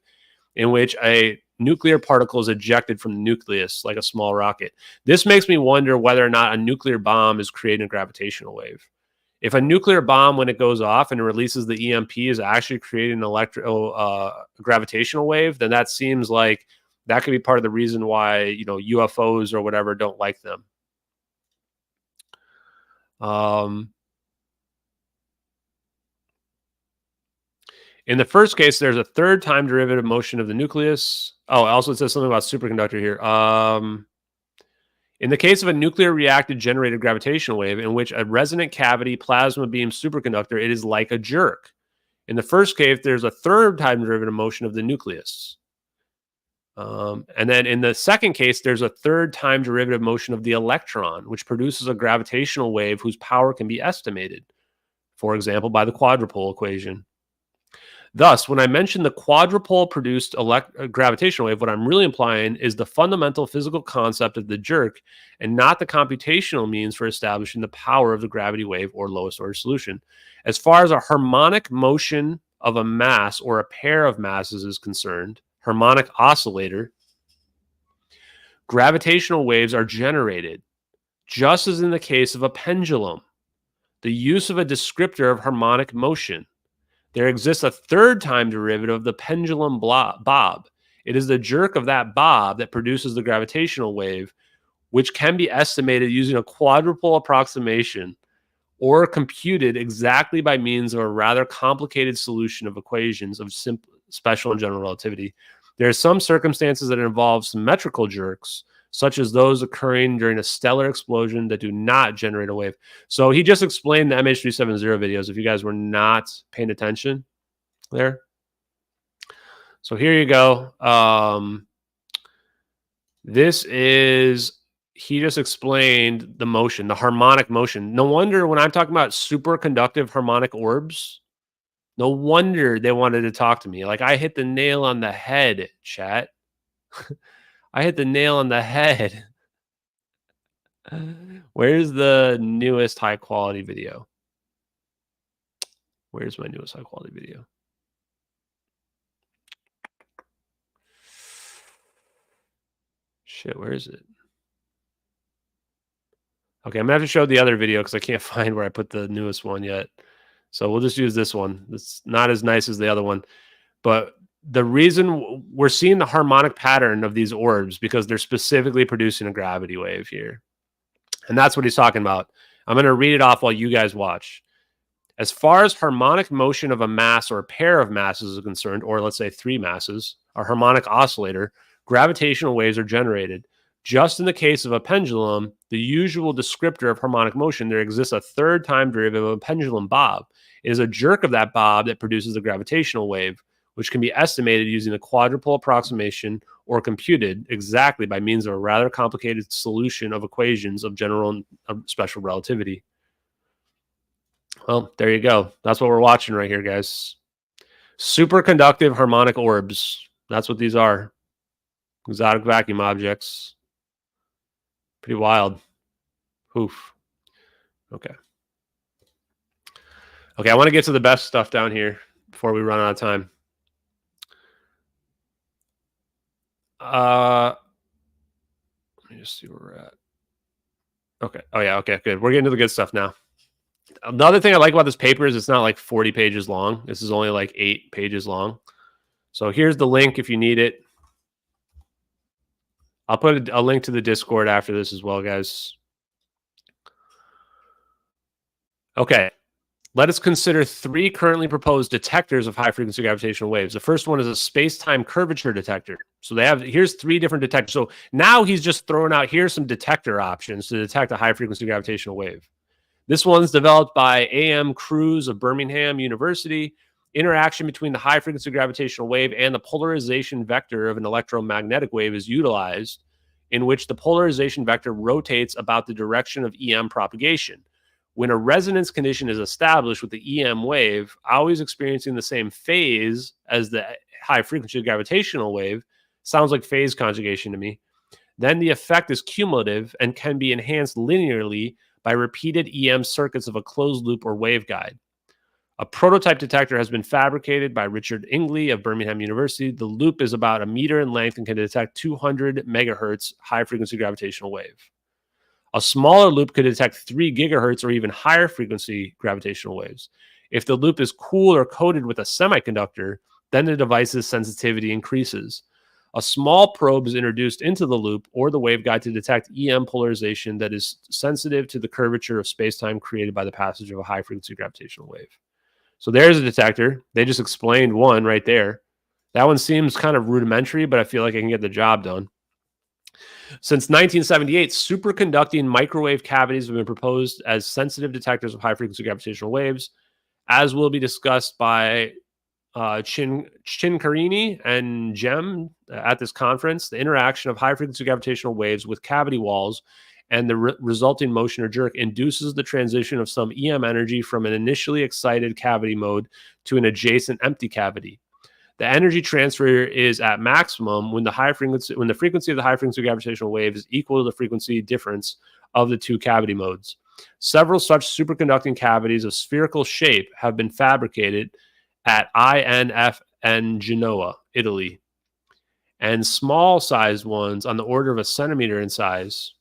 in which a nuclear particle is ejected from the nucleus like a small rocket. This makes me wonder whether or not a nuclear bomb is creating a gravitational wave. If a nuclear bomb, when it goes off and it releases the EMP, is actually creating an gravitational wave, then that seems like that could be part of the reason why, UFOs or whatever don't like them. In the first case, there's a third time derivative motion of the nucleus. Oh, also it says something about superconductor here. In the case of a nuclear reacted generated gravitational wave in which a resonant cavity plasma beam superconductor, it is like a jerk. In the first case, there's a third time derivative motion of the nucleus. And then in the second case, there's a third time derivative motion of the electron, which produces a gravitational wave whose power can be estimated, for example, by the quadrupole equation. Thus, when I mention the quadrupole produced gravitational wave, what I'm really implying is the fundamental physical concept of the jerk and not the computational means for establishing the power of the gravity wave or lowest order solution. As far as a harmonic motion of a mass or a pair of masses is concerned, harmonic oscillator, gravitational waves are generated, just as in the case of a pendulum. The use of a descriptor of harmonic motion. There exists a third time derivative of the pendulum bob. It is the jerk of that bob that produces the gravitational wave, which can be estimated using a quadrupole approximation or computed exactly by means of a rather complicated solution of equations of special and general relativity. There are some circumstances that involve symmetrical jerks, such as those occurring during a stellar explosion that do not generate a wave. So he just explained the MH370 videos, if you guys were not paying attention there. So here you go. This is, he just explained the motion, the harmonic motion. No wonder when I'm talking about superconductive harmonic orbs, no wonder they wanted to talk to me. Like, I hit the nail on the head, chat. I hit the nail on the head. Where's the newest high quality video? Where's my newest high quality video? Shit, where is it? Okay, I'm gonna have to show the other video because I can't find where I put the newest one yet. So we'll just use this one. It's not as nice as the other one, but the reason we're seeing the harmonic pattern of these orbs because they're specifically producing a gravity wave here. And that's what he's talking about. I'm going to read it off while you guys watch. As far as harmonic motion of a mass or a pair of masses is concerned, or let's say three masses, a harmonic oscillator, gravitational waves are generated. Just in the case of a pendulum, the usual descriptor of harmonic motion, there exists a third time derivative of a pendulum bob. It is a jerk of that bob that produces the gravitational wave, which can be estimated using a quadrupole approximation or computed exactly by means of a rather complicated solution of equations of general and special relativity. Well, there you go. That's what we're watching right here, guys. Superconductive harmonic orbs. That's what these are. Exotic vacuum objects. Pretty wild. Oof. Okay. Okay, I want to get to the best stuff down here before we run out of time. Let me just see where we're at. Okay. Oh, yeah. Okay, good. We're getting to the good stuff now. Another thing I like about this paper is it's not like 40 pages long. This is only like 8 pages long. So here's the link if you need it. I'll put a link to the Discord after this as well, guys. Okay. Let us consider 3 currently proposed detectors of high-frequency gravitational waves. The first one is a space-time curvature detector. So here's 3 different detectors. So now he's just throwing out, here's some detector options to detect a high-frequency gravitational wave. This one's developed by A.M. Cruz of Birmingham University. Interaction between the high-frequency gravitational wave and the polarization vector of an electromagnetic wave is utilized, in which the polarization vector rotates about the direction of EM propagation. When a resonance condition is established with the EM wave, always experiencing the same phase as the high-frequency gravitational wave, sounds like phase conjugation to me, then the effect is cumulative and can be enhanced linearly by repeated EM circuits of a closed loop or waveguide. A prototype detector has been fabricated by Richard Ingley of Birmingham University. The loop is about 1 meter in length and can detect 200 megahertz high-frequency gravitational wave. A smaller loop could detect 3 gigahertz or even higher frequency gravitational waves. If the loop is cooled or coated with a semiconductor, then the device's sensitivity increases. A small probe is introduced into the loop or the waveguide to detect EM polarization that is sensitive to the curvature of spacetime created by the passage of a high-frequency gravitational wave. So there's a detector. They just explained one right there. That one seems kind of rudimentary, but I feel like I can get the job done. Since 1978, superconducting microwave cavities have been proposed as sensitive detectors of high-frequency gravitational waves, as will be discussed by Chincarini and Gem at this conference. The interaction of high-frequency gravitational waves with cavity walls and the resulting motion or jerk induces the transition of some EM energy from an initially excited cavity mode to an adjacent empty cavity. The energy transfer is at maximum when the frequency of the high-frequency gravitational wave is equal to the frequency difference of the 2 cavity modes. Several such superconducting cavities of spherical shape have been fabricated at INFN Genoa, Italy, and small-sized ones on the order of a centimeter in size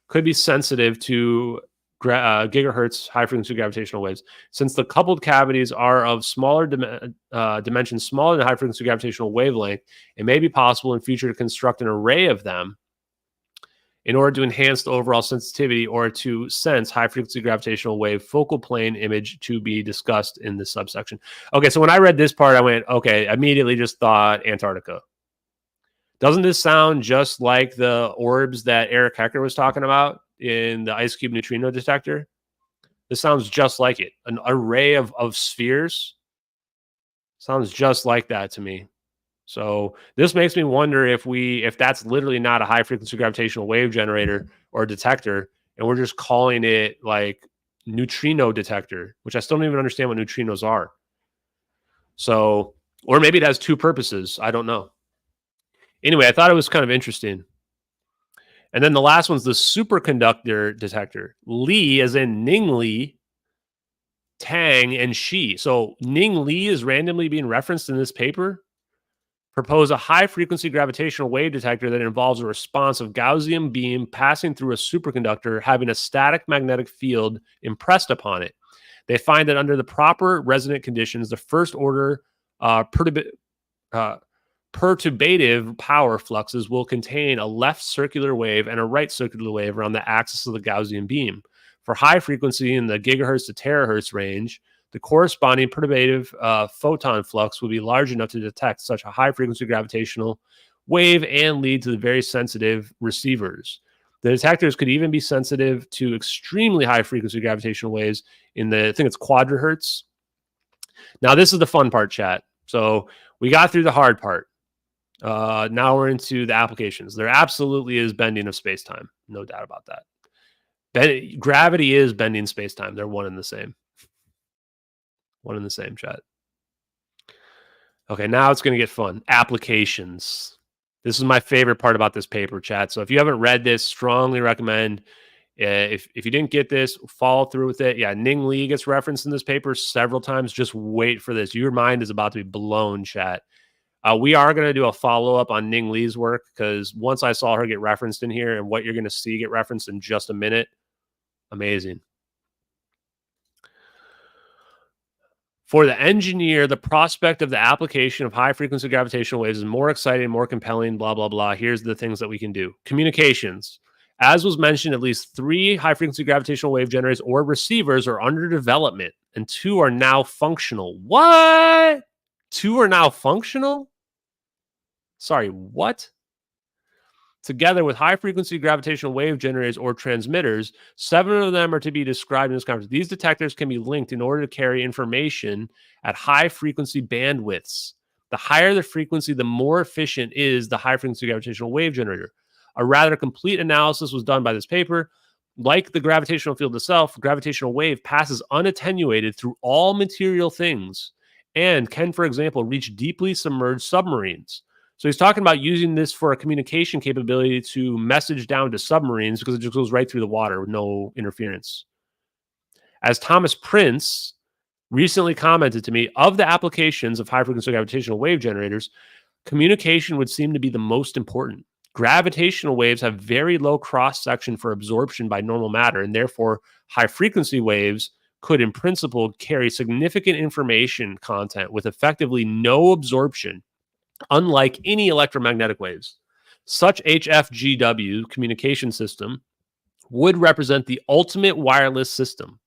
could be sensitive to gigahertz high-frequency gravitational waves. Since the coupled cavities are of smaller dimensions, smaller than high-frequency gravitational wavelength, it may be possible in future to construct an array of them in order to enhance the overall sensitivity or to sense high-frequency gravitational wave focal plane image to be discussed in this subsection. Okay, so when I read this part, I went, okay, immediately just thought Antarctica. Doesn't this sound just like the orbs that Eric Hecker was talking about in the ice cube neutrino detector? This sounds just like it. An array of spheres sounds just like that to me. So this makes me wonder if that's literally not a high frequency gravitational wave generator or detector, and we're just calling it like neutrino detector, which I still don't even understand what neutrinos are. So, or maybe it has 2 purposes. I don't know. Anyway, I thought it was kind of interesting. And then the last one's the superconductor detector. Li, as in Ning Li, Tang, and Shi. So Ning Li is randomly being referenced in this paper. Propose a high-frequency gravitational wave detector that involves a response of Gaussian beam passing through a superconductor having a static magnetic field impressed upon it. They find that under the proper resonant conditions, the first-order perturbative power fluxes will contain a left circular wave and a right circular wave around the axis of the Gaussian beam. For high frequency in the gigahertz to terahertz range, the corresponding perturbative photon flux will be large enough to detect such a high frequency gravitational wave and lead to the very sensitive receivers. The detectors could even be sensitive to extremely high frequency gravitational waves in the, I think it's quadrahertz. Now, this is the fun part, chat. So we got through the hard part. Now we're into the applications. There absolutely is bending of space-time. No doubt about that. Gravity is bending space-time. They're one and the same. One and the same, chat. Okay, now it's going to get fun. Applications. This is my favorite part about this paper, chat. So if you haven't read this, strongly recommend. If you didn't get this, follow through with it. Yeah, Ning Li gets referenced in this paper several times. Just wait for this. Your mind is about to be blown, chat. We are going to do a follow-up on Ning Li's work, because once I saw her get referenced in here, and what you're going to see get referenced in just a minute, amazing. For the engineer, the prospect of the application of high-frequency gravitational waves is more exciting, more compelling, blah, blah, blah. Here's the things that we can do. Communications. As was mentioned, at least 3 high-frequency gravitational wave generators or receivers are under development, and 2 are now functional. What? 2 are now functional? Sorry, what? Together with high-frequency gravitational wave generators or transmitters, 7 of them are to be described in this conference. These detectors can be linked in order to carry information at high-frequency bandwidths. The higher the frequency, the more efficient is the high-frequency gravitational wave generator. A rather complete analysis was done by this paper. Like the gravitational field itself, gravitational wave passes unattenuated through all material things and can, for example, reach deeply submerged submarines. So he's talking about using this for a communication capability to message down to submarines, because it just goes right through the water with no interference. As Thomas Prince recently commented to me, of the applications of high-frequency gravitational wave generators, communication would seem to be the most important. Gravitational waves have very low cross-section for absorption by normal matter, and therefore high-frequency waves could, in principle, carry significant information content with effectively no absorption, unlike any electromagnetic waves. Such HFGW communication system would represent the ultimate wireless system,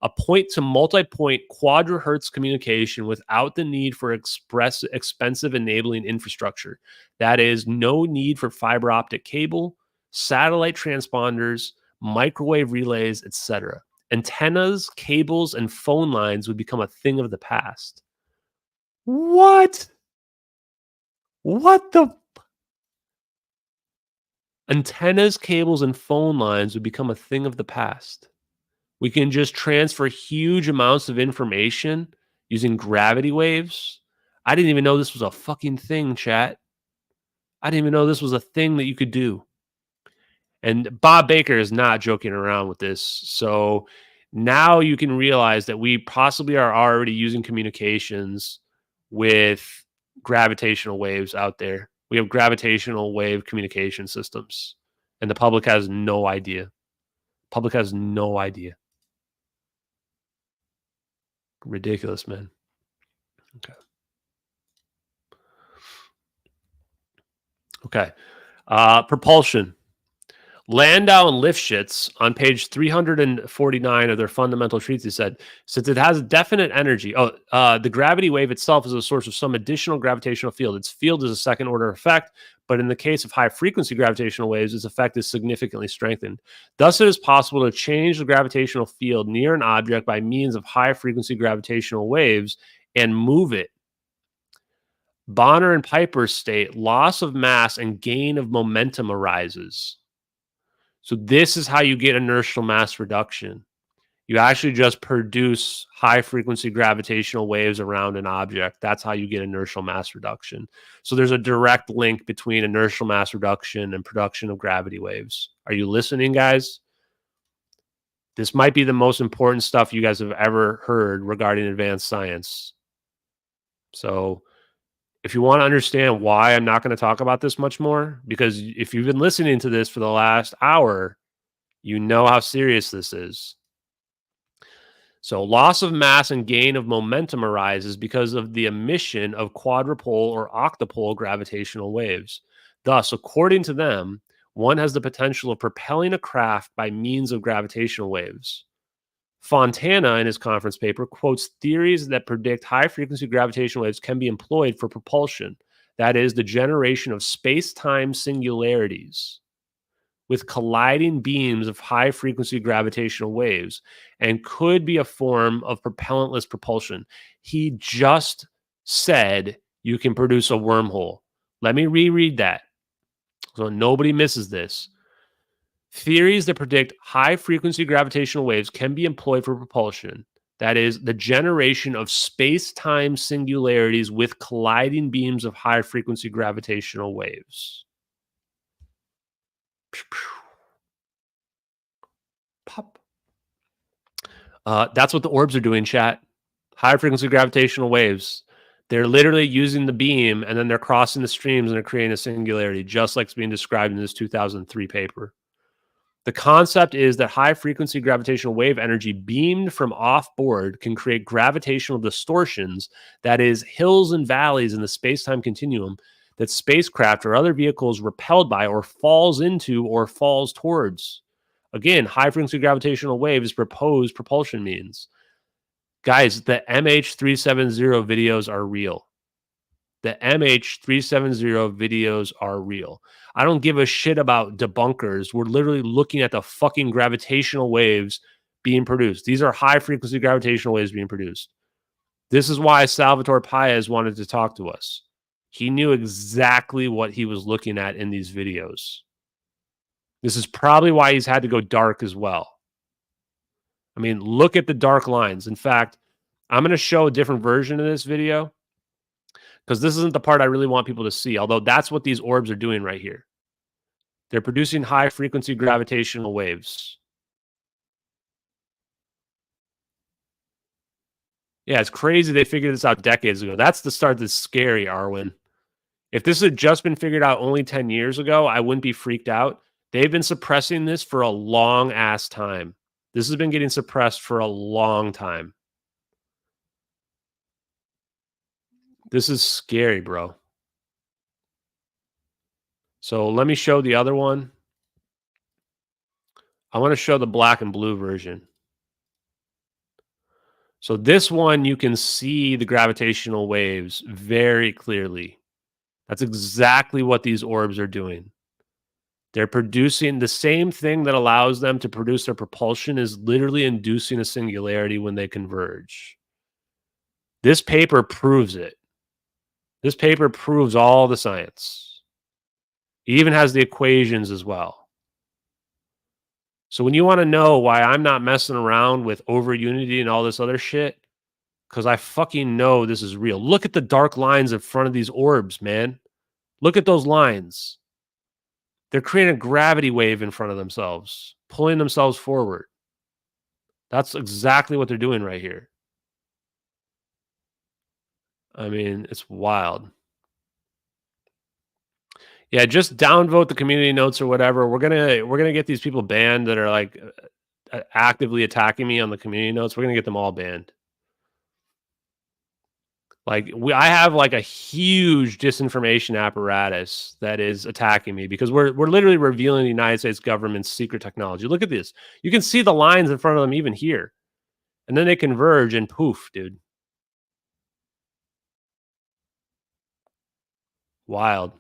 a point-to-multipoint quadrihertz communication without the need for expensive enabling infrastructure. That is, no need for fiber optic cable, satellite transponders, microwave relays, etc. Antennas, cables, and phone lines would become a thing of the past. What? What the? Antennas, cables, and phone lines would become a thing of the past. We can just transfer huge amounts of information using gravity waves. I didn't even know this was a fucking thing, chat. I didn't even know this was a thing that you could do. And Bob Baker is not joking around with this. So now you can realize that we possibly are already using communications with gravitational waves out there. We have gravitational wave communication systems, and the public has no idea. Public has no idea. Ridiculous, man. Okay. Propulsion. Landau and Lifshitz on page 349 of their fundamental treatise said, since it has definite energy, the gravity wave itself is a source of some additional gravitational field. Its field is a second order effect, but in the case of high frequency gravitational waves, its effect is significantly strengthened. Thus, it is possible to change the gravitational field near an object by means of high frequency gravitational waves and move it. Bonner and Piper state loss of mass and gain of momentum arises. So this is how you get inertial mass reduction. You actually just produce high-frequency gravitational waves around an object. That's how you get inertial mass reduction. So there's a direct link between inertial mass reduction and production of gravity waves. Are you listening, guys? This might be the most important stuff you guys have ever heard regarding advanced science. So if you want to understand why I'm not going to talk about this much more, because if you've been listening to this for the last hour, you know how serious this is. So loss of mass and gain of momentum arises because of the emission of quadrupole or octopole gravitational waves. Thus, according to them, one has the potential of propelling a craft by means of gravitational waves. Fontana, in his conference paper, quotes theories that predict high-frequency gravitational waves can be employed for propulsion, that is, the generation of space-time singularities with colliding beams of high-frequency gravitational waves, and could be a form of propellantless propulsion. He just said you can produce a wormhole. Let me reread that so nobody misses this. Theories that predict high-frequency gravitational waves can be employed for propulsion. That is, the generation of space-time singularities with colliding beams of high-frequency gravitational waves. Pop. That's what the orbs are doing, chat. High-frequency gravitational waves. They're literally using the beam, and then they're crossing the streams, and they're creating a singularity, just like it's being described in this 2003 paper. The concept is that high-frequency gravitational wave energy beamed from off-board can create gravitational distortions, that is, hills and valleys in the space-time continuum, that spacecraft or other vehicles repelled by or falls into or falls towards. Again, high-frequency gravitational waves proposed propulsion means. Guys, the MH370 videos are real. The MH370 videos are real. I don't give a shit about debunkers. We're literally looking at the fucking gravitational waves being produced. These are high-frequency gravitational waves being produced. This is why Salvatore Paez wanted to talk to us. He knew exactly what he was looking at in these videos. This is probably why he's had to go dark as well. I mean, look at the dark lines. In fact, I'm going to show a different version of this video because this isn't the part I really want people to see, although that's what these orbs are doing right here. They're producing high-frequency gravitational waves. Yeah, it's crazy they figured this out decades ago. That's the start that's scary, Arwen. If this had just been figured out only 10 years ago, I wouldn't be freaked out. They've been suppressing this for a long-ass time. This has been getting suppressed for a long time. This is scary, bro. So let me show the other one. I want to show the black and blue version. So this one, you can see the gravitational waves very clearly. That's exactly what these orbs are doing. They're producing the same thing that allows them to produce their propulsion is literally inducing a singularity when they converge. This paper proves it. This paper proves all the science. It even has the equations as well. So when you want to know why I'm not messing around with Overunity and all this other shit, because I fucking know this is real. Look at the dark lines in front of these orbs, man. Look at those lines. They're creating a gravity wave in front of themselves, pulling themselves forward. That's exactly what they're doing right here. I mean, it's wild. Yeah, just downvote the community notes or whatever. We're gonna get these people banned that are like actively attacking me on the community notes. We're gonna get them all banned. Like I have like a huge disinformation apparatus that is attacking me because we're literally revealing the United States government's secret technology. Look at this. You can see the lines in front of them even here. And then they converge and poof, dude. Wild.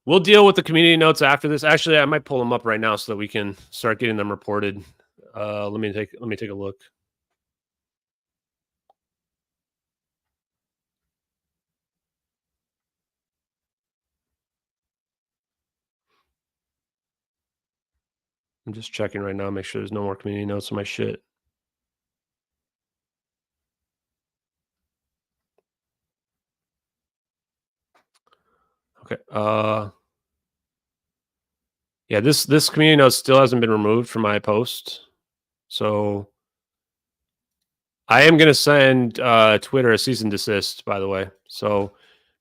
We'll deal with the community notes after this. Actually, I might pull them up right now so that we can start getting them reported. Let me take a look. I'm just checking right now, make sure there's no more community notes on my shit. Okay. Yeah, this community note still hasn't been removed from my post. So I am going to send Twitter a cease and desist, by the way. So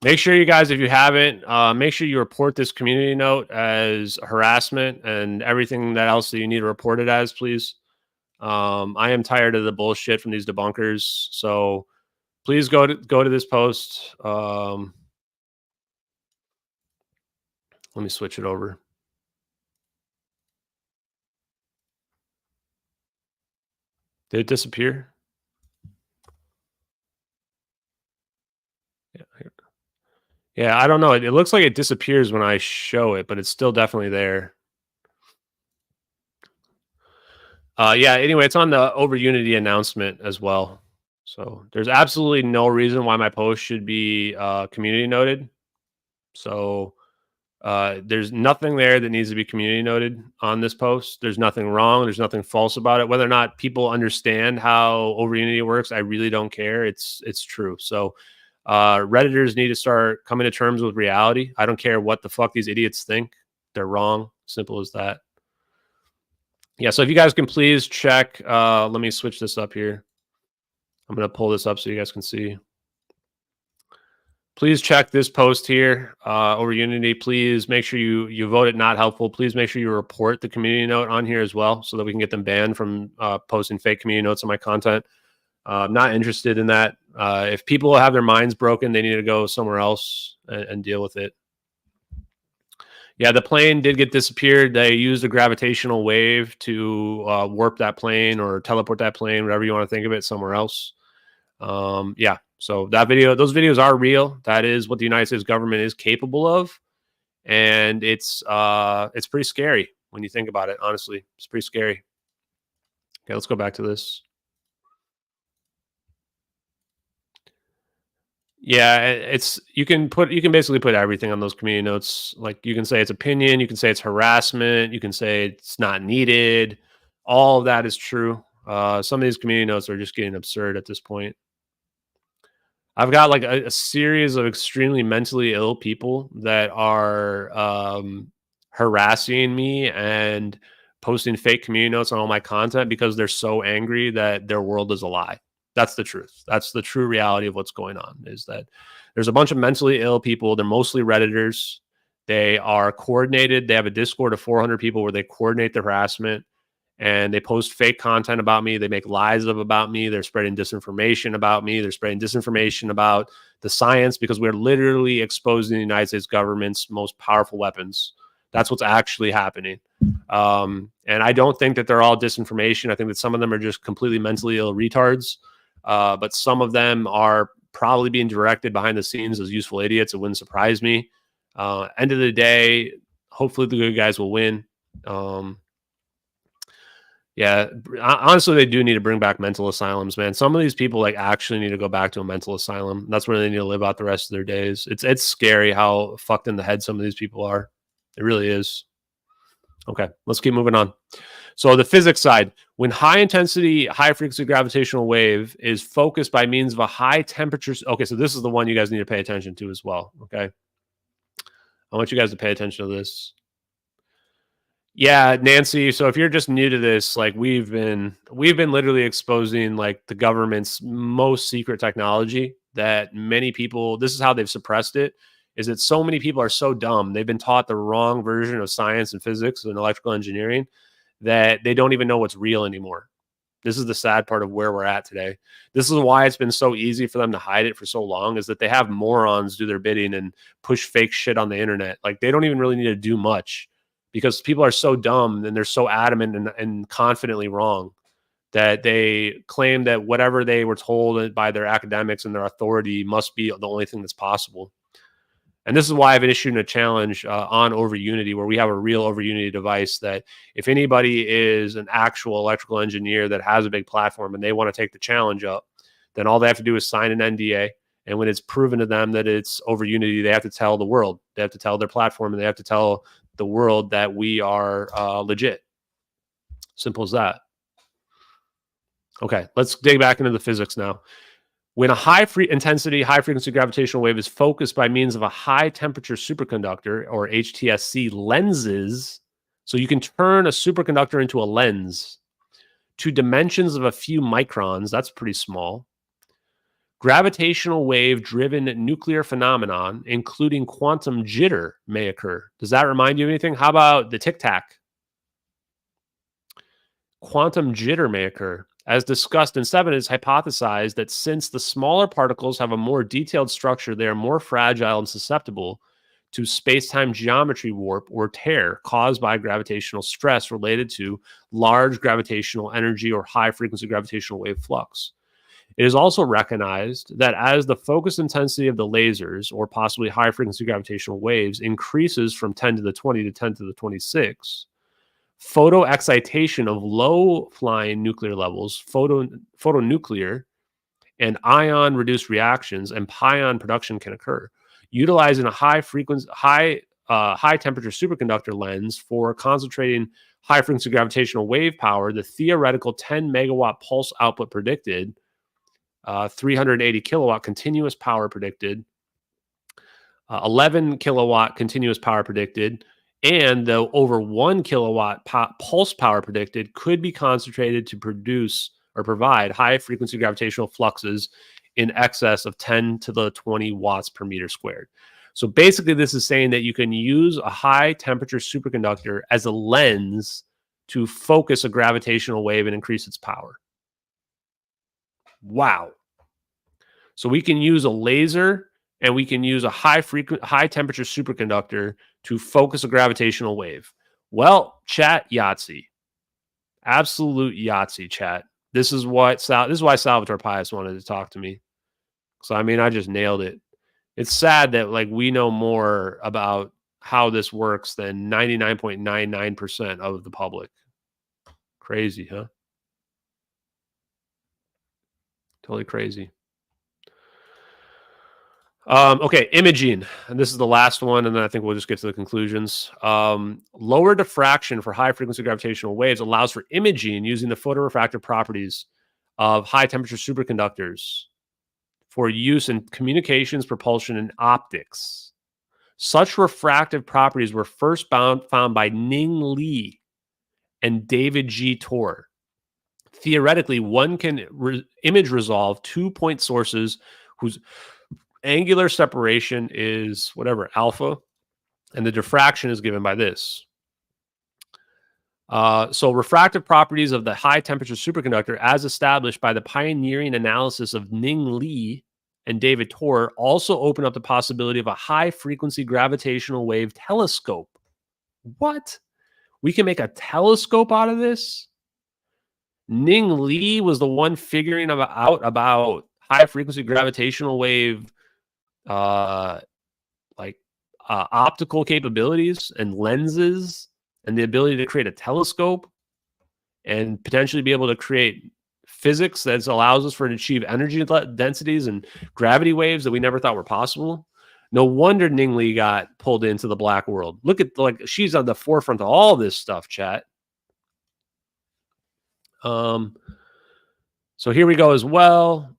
make sure you guys, if you haven't, make sure you report this community note as harassment and everything that else that you need to report it as, please. I am tired of the bullshit from these debunkers. So please go to this post. Let me switch it over. Did it disappear? Yeah, here. Yeah, I don't know. It looks like it disappears when I show it, but it's still definitely there. Yeah, anyway, it's on the Overunity announcement as well. So there's absolutely no reason why my post should be community noted. So there's nothing there that needs to be community noted on this post. There's nothing wrong. There's nothing false about it. Whether or not people understand how Overunity works, I really don't care. It's true. So Redditors need to start coming to terms with reality. I don't care what the fuck these idiots think. They're wrong. Simple as that. Yeah, so if you guys can please check, let me switch this up here. I'm going to pull this up so you guys can see. Please check this post here over Unity. Please make sure you vote it not helpful. Please make sure you report the community note on here as well so that we can get them banned from posting fake community notes on my content. I'm not interested in that. If people have their minds broken, they need to go somewhere else and deal with it. Yeah, the plane did get disappeared. They used a gravitational wave to warp that plane or teleport that plane, whatever you want to think of it, somewhere else. Yeah, so those videos are real. That is what the United States government is capable of, and it's pretty scary when you think about it. Honestly, it's pretty scary. Okay, let's go back to this. Yeah, you can basically put everything on those community notes. Like you can say it's opinion, you can say it's harassment, you can say it's not needed. All of that is true. Some of these community notes are just getting absurd at this point. I've got like a series of extremely mentally ill people that are harassing me and posting fake community notes on all my content because they're so angry that their world is a lie. That's the truth. That's the true reality of what's going on, is that there's a bunch of mentally ill people. They're mostly Redditors. They are coordinated. They have a Discord of 400 people where they coordinate the harassment and they post fake content about me. They make lies about me. They're spreading disinformation about me. They're spreading disinformation about the science because we're literally exposing the United States government's most powerful weapons. That's what's actually happening. And I don't think that they're all disinformation. I think that some of them are just completely mentally ill retards. But some of them are probably being directed behind the scenes as useful idiots. It wouldn't surprise me. End of the day, hopefully the good guys will win. Yeah, honestly, they do need to bring back mental asylums, man. Some of these people like actually need to go back to a mental asylum. That's where they need to live out the rest of their days. It's scary how fucked in the head some of these people are. It really is. Okay, let's keep moving on. So the physics side, when high intensity, high frequency gravitational wave is focused by means of a high temperature. Okay, so this is the one you guys need to pay attention to as well. Okay, I want you guys to pay attention to this. Yeah, Nancy. So if you're just new to this, like we've been literally exposing like the government's most secret technology that many people. This is how they've suppressed it. Is that so many people are so dumb. They've been taught the wrong version of science and physics and electrical engineering that they don't even know what's real anymore. This is the sad part of where we're at today. This is why it's been so easy for them to hide it for so long, is that they have morons do their bidding and push fake shit on the internet. Like they don't even really need to do much because people are so dumb and they're so adamant and confidently wrong that they claim that whatever they were told by their academics and their authority must be the only thing that's possible. And this is why I've issued a challenge on Overunity, where we have a real Overunity device that if anybody is an actual electrical engineer that has a big platform and they want to take the challenge up, then all they have to do is sign an NDA. And when it's proven to them that it's Overunity, they have to tell the world. They have to tell their platform, and they have to tell the world that we are legit. Simple as that. Okay, let's dig back into the physics now. When a high intensity, high frequency gravitational wave is focused by means of a high temperature superconductor or HTSC lenses, so you can turn a superconductor into a lens to dimensions of a few microns, that's pretty small. Gravitational wave driven nuclear phenomenon, including quantum jitter, may occur. Does that remind you of anything? How about the tic tac? Quantum jitter may occur. As discussed in 7, it is hypothesized that since the smaller particles have a more detailed structure, they are more fragile and susceptible to space-time geometry warp or tear caused by gravitational stress related to large gravitational energy or high-frequency gravitational wave flux. It is also recognized that as the focus intensity of the lasers or possibly high-frequency gravitational waves increases from 10 to the 20 to 10 to the 26, photo excitation of low flying nuclear levels, photonuclear, and ion reduced reactions and pion production can occur. Utilizing a high temperature superconductor lens for concentrating high frequency gravitational wave power, the theoretical 10 megawatt pulse output predicted, 380 kilowatt continuous power predicted, 11 kilowatt continuous power predicted, and the over 1 kilowatt pulse power predicted could be concentrated to produce or provide high frequency gravitational fluxes in excess of 10 to the 20 watts per meter squared. So basically this is saying that you can use a high temperature superconductor as a lens to focus a gravitational wave and increase its power. Wow. So we can use a laser and we can use a high temperature superconductor to focus a gravitational wave. Well, chat, Yahtzee. Absolute Yahtzee, chat. This is why Salvatore Pius wanted to talk to me. So I mean, I just nailed it. It's sad that like we know more about how this works than 99.99% of the public. Crazy, huh? Totally crazy. Okay, imaging. And this is the last one, and then I think we'll just get to the conclusions. Lower diffraction for high frequency gravitational waves allows for imaging using the photorefractive properties of high temperature superconductors for use in communications, propulsion, and optics. Such refractive properties were first found by Ning Li and David G. Torr. Theoretically, one can image resolve 2-point sources whose angular separation is whatever, alpha, and the diffraction is given by this. So refractive properties of the high temperature superconductor as established by the pioneering analysis of Ning Li and David Torr also open up the possibility of a high frequency gravitational wave telescope. What? We can make a telescope out of this? Ning Li was the one figuring out about high frequency gravitational wave optical capabilities and lenses and the ability to create a telescope and potentially be able to create physics that allows us to achieve energy densities and gravity waves that we never thought were possible. No wonder Ning Li got pulled into the black world. Look at, like, she's on the forefront of all this stuff, chat. So here we go as well.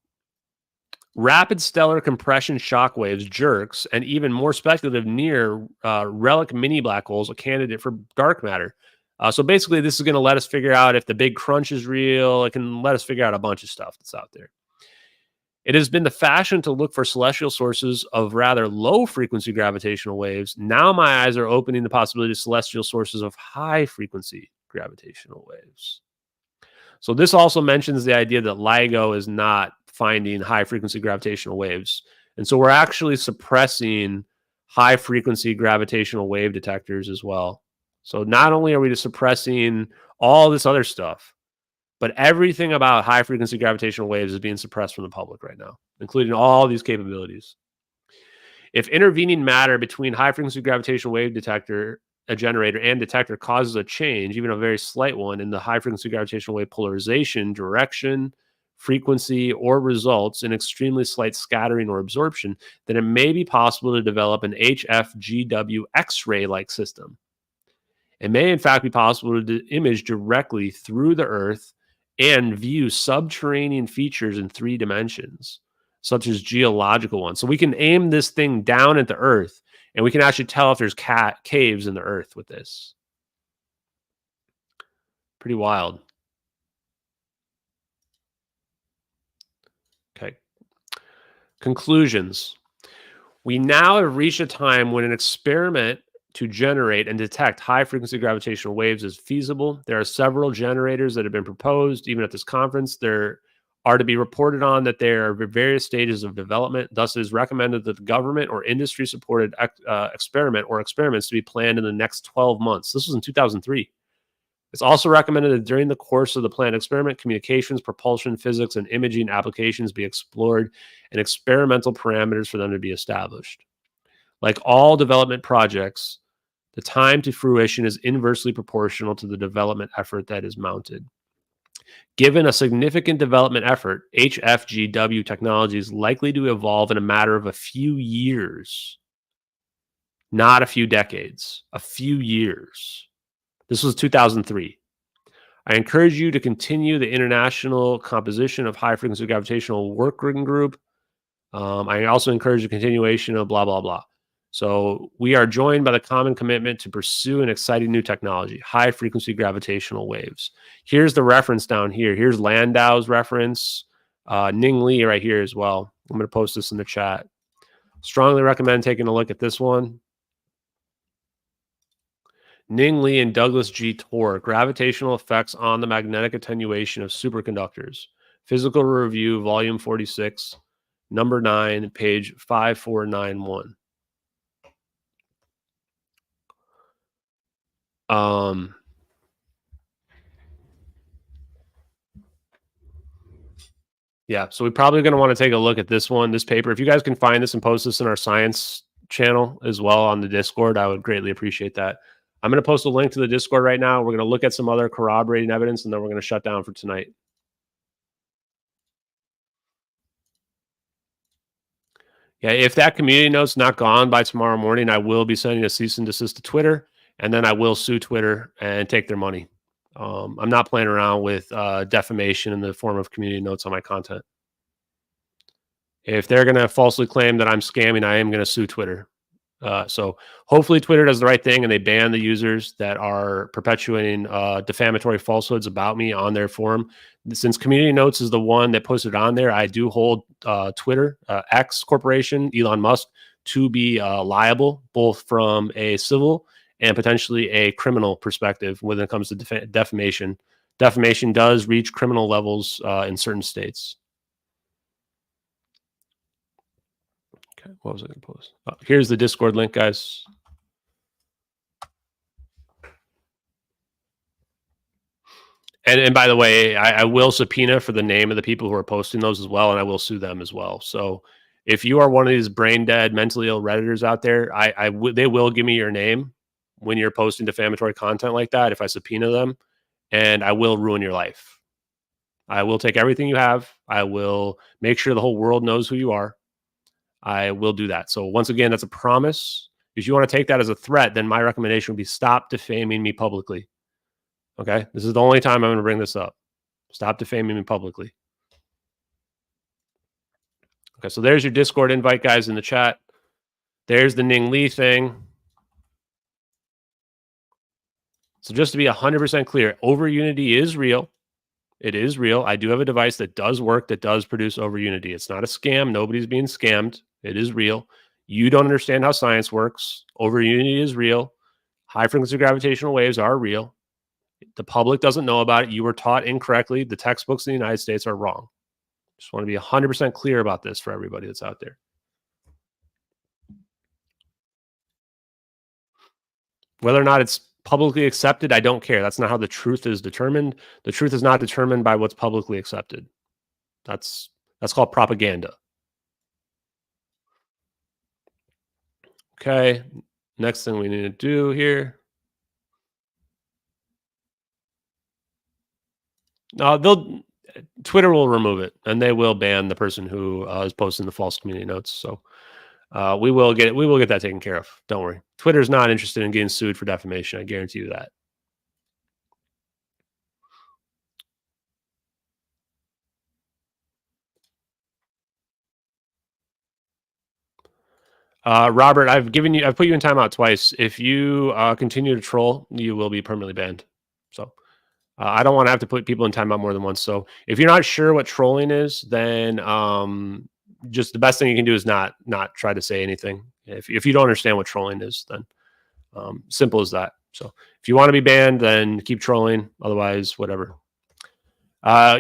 Rapid stellar compression shock waves, jerks, and even more speculative near relic mini black holes, a candidate for dark matter. So basically, this is going to let us figure out if the big crunch is real. It can let us figure out a bunch of stuff that's out there. It has been the fashion to look for celestial sources of rather low frequency gravitational waves. Now my eyes are opening the possibility of celestial sources of high frequency gravitational waves. So this also mentions the idea that LIGO is not finding high frequency gravitational waves. And so we're actually suppressing high frequency gravitational wave detectors as well. So not only are we just suppressing all this other stuff, but everything about high frequency gravitational waves is being suppressed from the public right now, including all these capabilities. If intervening matter between high frequency gravitational wave detector, a generator, and detector causes a change, even a very slight one, in the high frequency gravitational wave polarization, direction, frequency, or results in extremely slight scattering or absorption, then it may be possible to develop an HFGW X-ray like system. It may in fact be possible to image directly through the Earth and view subterranean features in 3 dimensions, such as geological ones. So we can aim this thing down at the Earth, and we can actually tell if there's caves in the Earth with this. Pretty wild. Okay. Conclusions. We now have reached a time when an experiment to generate and detect high-frequency gravitational waves is feasible. There are several generators that have been proposed, even at this conference. There are to be reported on that there are various stages of development. Thus, it is recommended that the government or industry-supported experiments to be planned in the next 12 months. This was in 2003. It's also recommended that during the course of the planned experiment, communications, propulsion, physics, and imaging applications be explored and experimental parameters for them to be established. Like all development projects, the time to fruition is inversely proportional to the development effort that is mounted. Given a significant development effort, HFGW technology is likely to evolve in a matter of a few years, not a few decades, a few years. This was 2003. I encourage you to continue the international composition of high frequency gravitational working group. I also encourage the continuation of blah, blah, blah. So we are joined by the common commitment to pursue an exciting new technology, high frequency gravitational waves. Here's the reference down here. Here's Landau's reference, Ning Li right here as well. I'm going to post this in the chat. Strongly recommend taking a look at this one. Ning Li and Douglas G. Torr, Gravitational Effects on the Magnetic Attenuation of Superconductors. Physical Review, Volume 46, Number 9, page 5491. Yeah, so we're probably going to want to take a look at this one, this paper. If you guys can find this and post this in our science channel as well on the Discord, I would greatly appreciate that. I'm going to post a link to the Discord right now. We're going to look at some other corroborating evidence, and then we're going to shut down for tonight. Yeah, if that community note's not gone by tomorrow morning, I will be sending a cease and desist to Twitter, and then I will sue Twitter and take their money. I'm not playing around with defamation in the form of community notes on my content. If they're going to falsely claim that I'm scamming, I am going to sue Twitter. So hopefully Twitter does the right thing and they ban the users that are perpetuating defamatory falsehoods about me on their forum. Since Community Notes is the one that posted on there, I do hold Twitter, X Corporation, Elon Musk, to be liable, both from a civil and potentially a criminal perspective when it comes to defamation. Defamation does reach criminal levels in certain states. Okay, what was I going to post? Oh, here's the Discord link, guys. And by the way, I will subpoena for the name of the people who are posting those as well, and I will sue them as well. So if you are one of these brain dead, mentally ill Redditors out there, they will give me your name when you're posting defamatory content like that if I subpoena them, and I will ruin your life. I will take everything you have. I will make sure the whole world knows who you are. I will do that. So once again, that's a promise. If you want to take that as a threat, then my recommendation would be stop defaming me publicly. Okay? This is the only time I'm going to bring this up. Stop defaming me publicly. Okay, so there's your Discord invite, guys, in the chat. There's the Ning Li thing. So just to be 100% clear, Overunity is real. It is real. I do have a device that does work, that does produce Overunity. It's not a scam. Nobody's being scammed. It is real. You don't understand how science works. Overunity is real. High frequency gravitational waves are real. The public doesn't know about it. You were taught incorrectly. The textbooks in the United States are wrong. Just want to be 100% clear about this for everybody that's out there. Whether or not it's publicly accepted, I don't care. That's not how the truth is determined. The truth is not determined by what's publicly accepted. That's called propaganda. Okay, next thing we need to do here. Twitter will remove it, and they will ban the person who is posting the false community notes. So we will get that taken care of. Don't worry. Twitter's not interested in getting sued for defamation. I guarantee you that. Robert, I've put you in timeout twice. If you continue to troll, you will be permanently banned. So I don't want to have to put people in timeout more than once. So if you're not sure what trolling is, then just the best thing you can do is not try to say anything. If you don't understand what trolling is, then simple as that. So if you want to be banned, then keep trolling. Otherwise, whatever.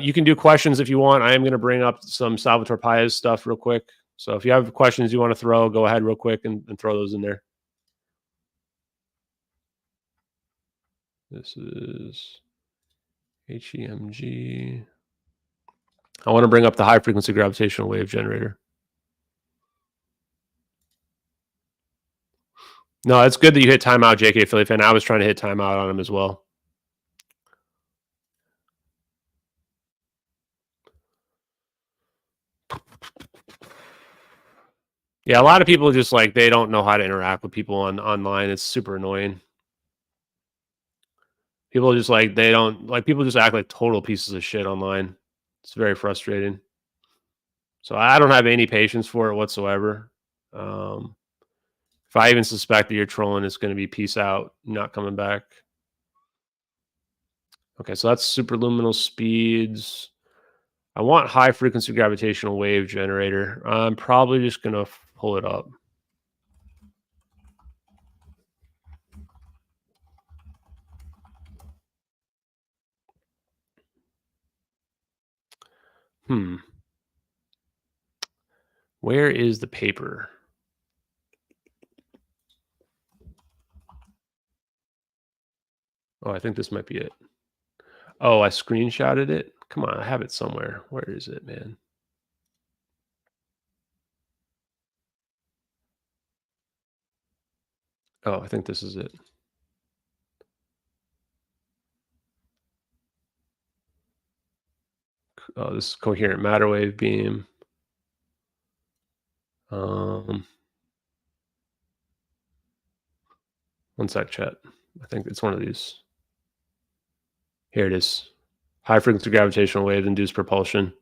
You can do questions if you want. I am going to bring up some Salvatore Pais stuff real quick. So if you have questions you want to throw, go ahead real quick and throw those in there. This is HEMG. I want to bring up the high frequency gravitational wave generator. No, it's good that you hit timeout, JK Philly fan. I was trying to hit timeout on him as well. Yeah, a lot of people just they don't know how to interact with people online. It's super annoying. People just people just act like total pieces of shit online. It's very frustrating. So I don't have any patience for it whatsoever. If If I even suspect that you're trolling, it's going to be peace out, not coming back. Okay, so that's superluminal speeds. I want high frequency gravitational wave generator. I'm probably just going to pull it up. Where is the paper? Oh, I think this might be it. Oh, I screenshotted it. Come on, I have it somewhere. Where is it, man? Oh, I think this is it. Oh, this is coherent matter wave beam. One sec, chat. I think it's one of these. Here it is. High frequency gravitational wave induced propulsion.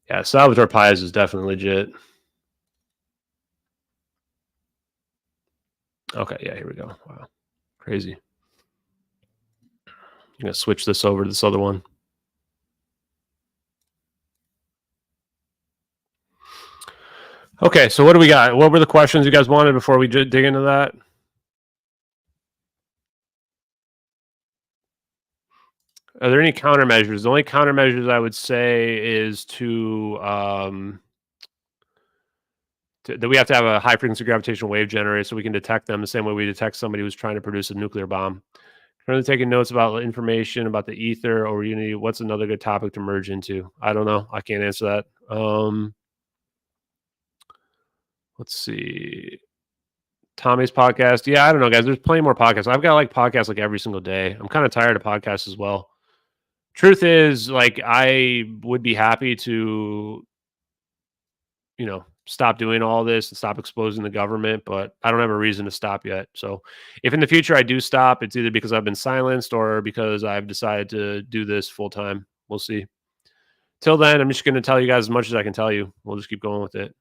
Yeah, Salvatore Pais is definitely legit. Okay, yeah, here we go. Wow. Crazy. I'm going to switch this over to this other one. Okay, so what do we got? What were the questions you guys wanted before we dig into that? Are there any countermeasures? The only countermeasures I would say is that we have to have a high frequency gravitational wave generator so we can detect them the same way we detect somebody who's trying to produce a nuclear bomb. Currently taking notes about information about the ether or Unity. What's another good topic to merge into? I don't know. I can't answer that. Let's see. Tommy's podcast. Yeah, I don't know, guys. There's plenty more podcasts. I've got like podcasts like every single day. I'm kind of tired of podcasts as well. Truth is, like, I would be happy to, stop doing all this and stop exposing the government, but I don't have a reason to stop yet. So if in the future I do stop, it's either because I've been silenced or because I've decided to do this full time. We'll see. Till then, I'm just going to tell you guys as much as I can tell you. We'll just keep going with it.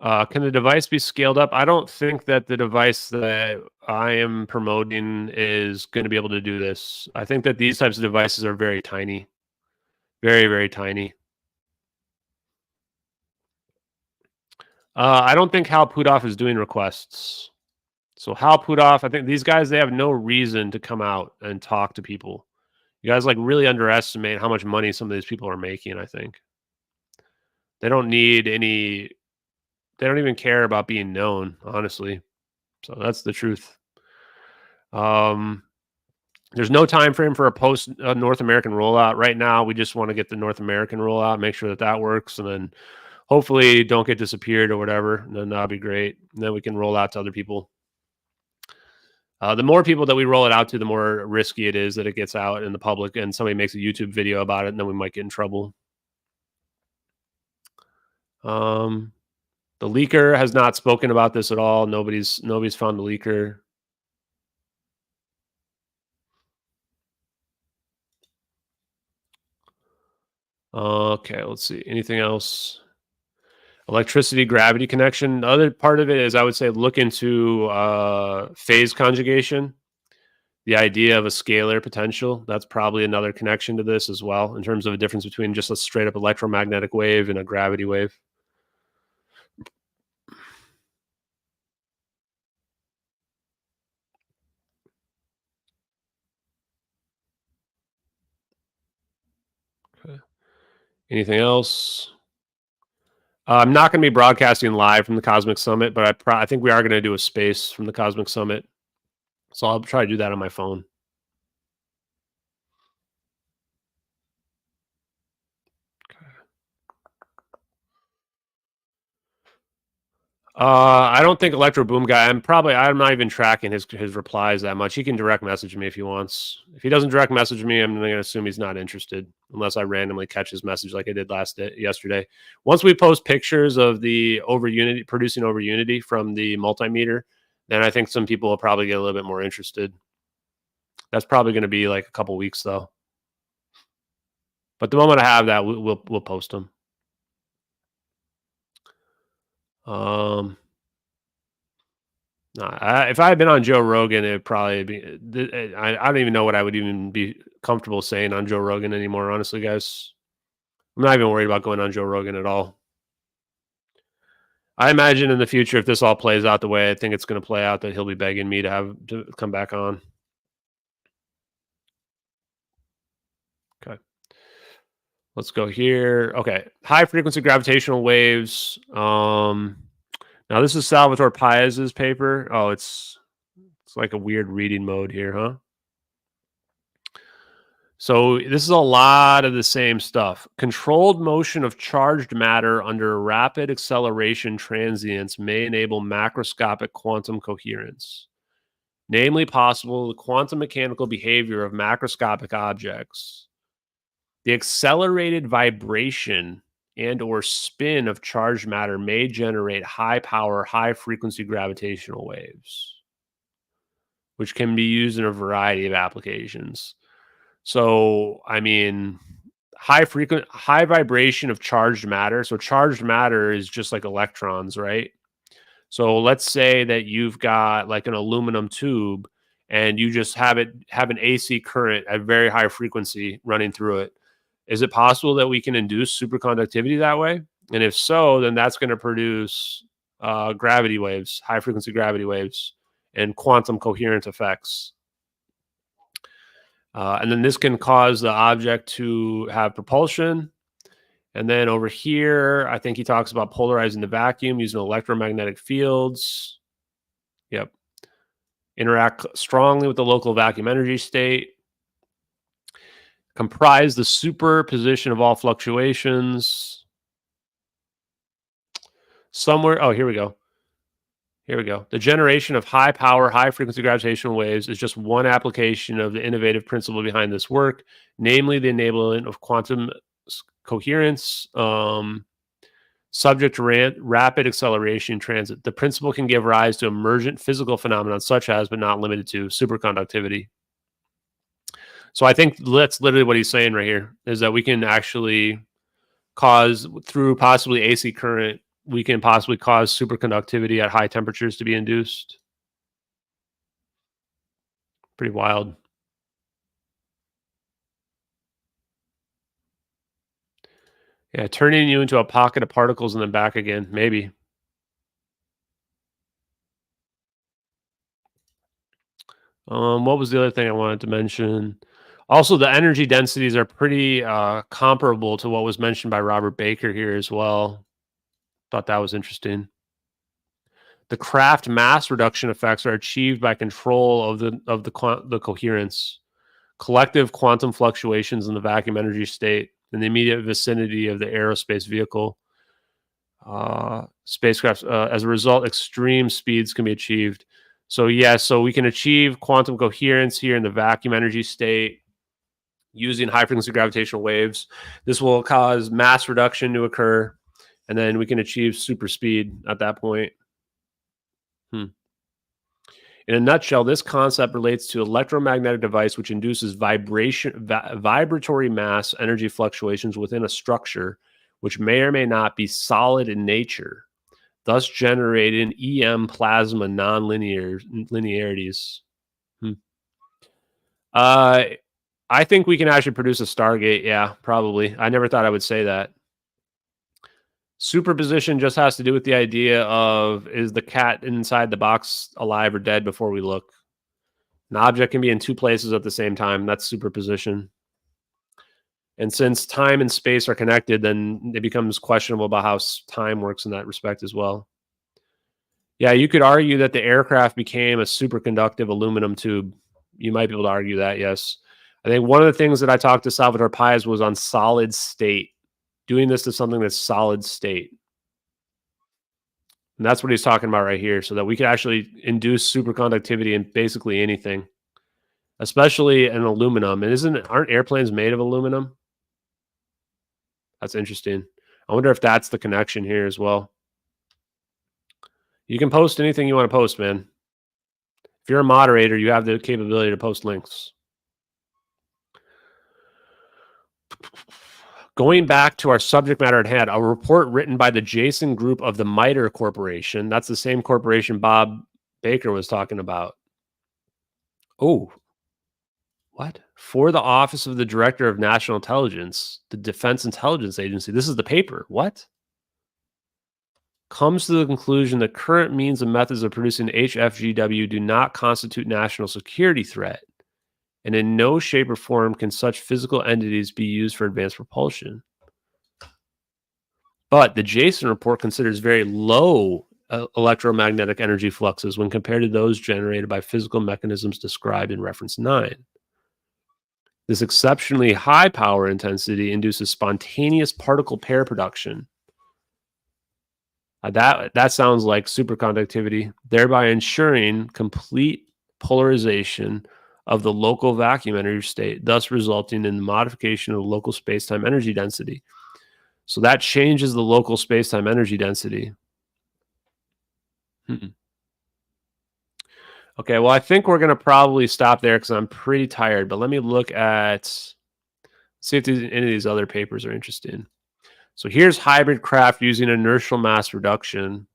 Can the device be scaled up? I don't think that the device that I am promoting is going to be able to do this. I think that these types of devices are very tiny. Very, very tiny. I don't think Hal Puthoff is doing requests. So Hal Puthoff, I think these guys, they have no reason to come out and talk to people. You guys like really underestimate how much money some of these people are making, I think. They don't need any, they don't even care about being known, honestly. So that's the truth. There's no time frame for a post North American rollout right now. We just want to get the North American rollout, make sure that that works, and then hopefully don't get disappeared or whatever. And then that'll be great. And then we can roll out to other people. The more people that we roll it out to, the more risky it is that it gets out in the public and somebody makes a YouTube video about it, and then we might get in trouble. The leaker has not spoken about this at all. Nobody's found the leaker. Okay, let's see. Anything else? Electricity gravity connection. The other part of it is I would say look into phase conjugation. The idea of a scalar potential. That's probably another connection to this as well in terms of a difference between just a straight up electromagnetic wave and a gravity wave. Okay. Anything else? I'm not going to be broadcasting live from the Cosmic Summit, but I think we are going to do a space from the Cosmic Summit. So I'll try to do that on my phone. I don't think ElectroBoom guy. I'm not even tracking his replies that much. He can direct message me if he wants. If he doesn't direct message me, I'm going to assume he's not interested unless I randomly catch his message like I did yesterday. Once we post pictures of the producing Overunity from the multimeter, then I think some people will probably get a little bit more interested. That's probably going to be like a couple weeks though. But the moment I have that, we'll post them. If I had been on Joe Rogan, it'd probably be. I don't even know what I would even be comfortable saying on Joe Rogan anymore. Honestly, guys, I'm not even worried about going on Joe Rogan at all. I imagine in the future, if this all plays out the way I think it's going to play out, that he'll be begging me to come back on. Okay. Let's go here. Okay. High frequency gravitational waves. Now this is Salvatore Paez's paper. Oh, it's like a weird reading mode here, huh? So this is a lot of the same stuff. Controlled motion of charged matter under rapid acceleration transients may enable macroscopic quantum coherence, namely possible the quantum mechanical behavior of macroscopic objects. The accelerated vibration and or spin of charged matter may generate high power, high frequency gravitational waves, which can be used in a variety of applications. So, I mean, high vibration of charged matter. So charged matter is just like electrons, right? So let's say that you've got like an aluminum tube and you just have an AC current at very high frequency running through it. Is it possible that we can induce superconductivity that way? And if so, then that's going to produce gravity waves, high frequency gravity waves, and quantum coherent effects. And then this can cause the object to have propulsion. And then over here, I think he talks about polarizing the vacuum using electromagnetic fields. Yep. Interact strongly with the local vacuum energy state. Comprise the superposition of all fluctuations. Somewhere, oh, here we go. Here we go. The generation of high power, high frequency gravitational waves is just one application of the innovative principle behind this work, namely the enablement of quantum coherence, subject to rapid acceleration transit. The principle can give rise to emergent physical phenomena such as, but not limited to, superconductivity. So I think that's literally what he's saying right here, is that we can actually cause, through possibly AC current, we can possibly cause superconductivity at high temperatures to be induced. Pretty wild. Yeah, turning you into a pocket of particles and then back again, maybe. What was the other thing I wanted to mention? Also, the energy densities are pretty comparable to what was mentioned by Robert Baker here as well. Thought that was interesting. The Kraft mass reduction effects are achieved by control of the coherence, collective quantum fluctuations in the vacuum energy state in the immediate vicinity of the aerospace vehicle. Spacecraft. As a result, extreme speeds can be achieved. So yeah, so we can achieve quantum coherence here in the vacuum energy state using high frequency gravitational waves. This will cause mass reduction to occur, and then we can achieve super speed at that point. In a nutshell, this concept relates to electromagnetic device which induces vibratory mass energy fluctuations within a structure which may or may not be solid in nature, thus generating EM plasma nonlinearities. I think we can actually produce a Stargate. Yeah, probably. I never thought I would say that. Superposition just has to do with the idea of, is the cat inside the box alive or dead before we look? An object can be in two places at the same time. That's superposition. And since time and space are connected, then it becomes questionable about how time works in that respect as well. Yeah, you could argue that the aircraft became a superconductive aluminum tube. You might be able to argue that, yes. I think one of the things that I talked to Salvatore Paez was on solid state, doing this to something that's solid state. And that's what he's talking about right here, so that we could actually induce superconductivity in basically anything, especially in aluminum. And aren't airplanes made of aluminum? That's interesting. I wonder if that's the connection here as well. You can post anything you want to post, man. If you're a moderator, you have the capability to post links. Going back to our subject matter at hand, a report written by the Jason Group of the MITRE Corporation. That's the same corporation Bob Baker was talking about. Oh, what? For the Office of the Director of National Intelligence, the Defense Intelligence Agency. This is the paper. What? Comes to the conclusion that current means and methods of producing HFGW do not constitute national security threat, and in no shape or form can such physical entities be used for advanced propulsion. But the Jason report considers very low electromagnetic energy fluxes when compared to those generated by physical mechanisms described in reference 9. This exceptionally high power intensity induces spontaneous particle pair production. That sounds like superconductivity, thereby ensuring complete polarization of the local vacuum energy state, thus resulting in the modification of the local space-time energy density. So that changes the local space-time energy density. Okay, well, I think we're going to probably stop there because I'm pretty tired. But let me look at, see if any of these other papers are interesting. So here's hybrid craft using inertial mass reduction.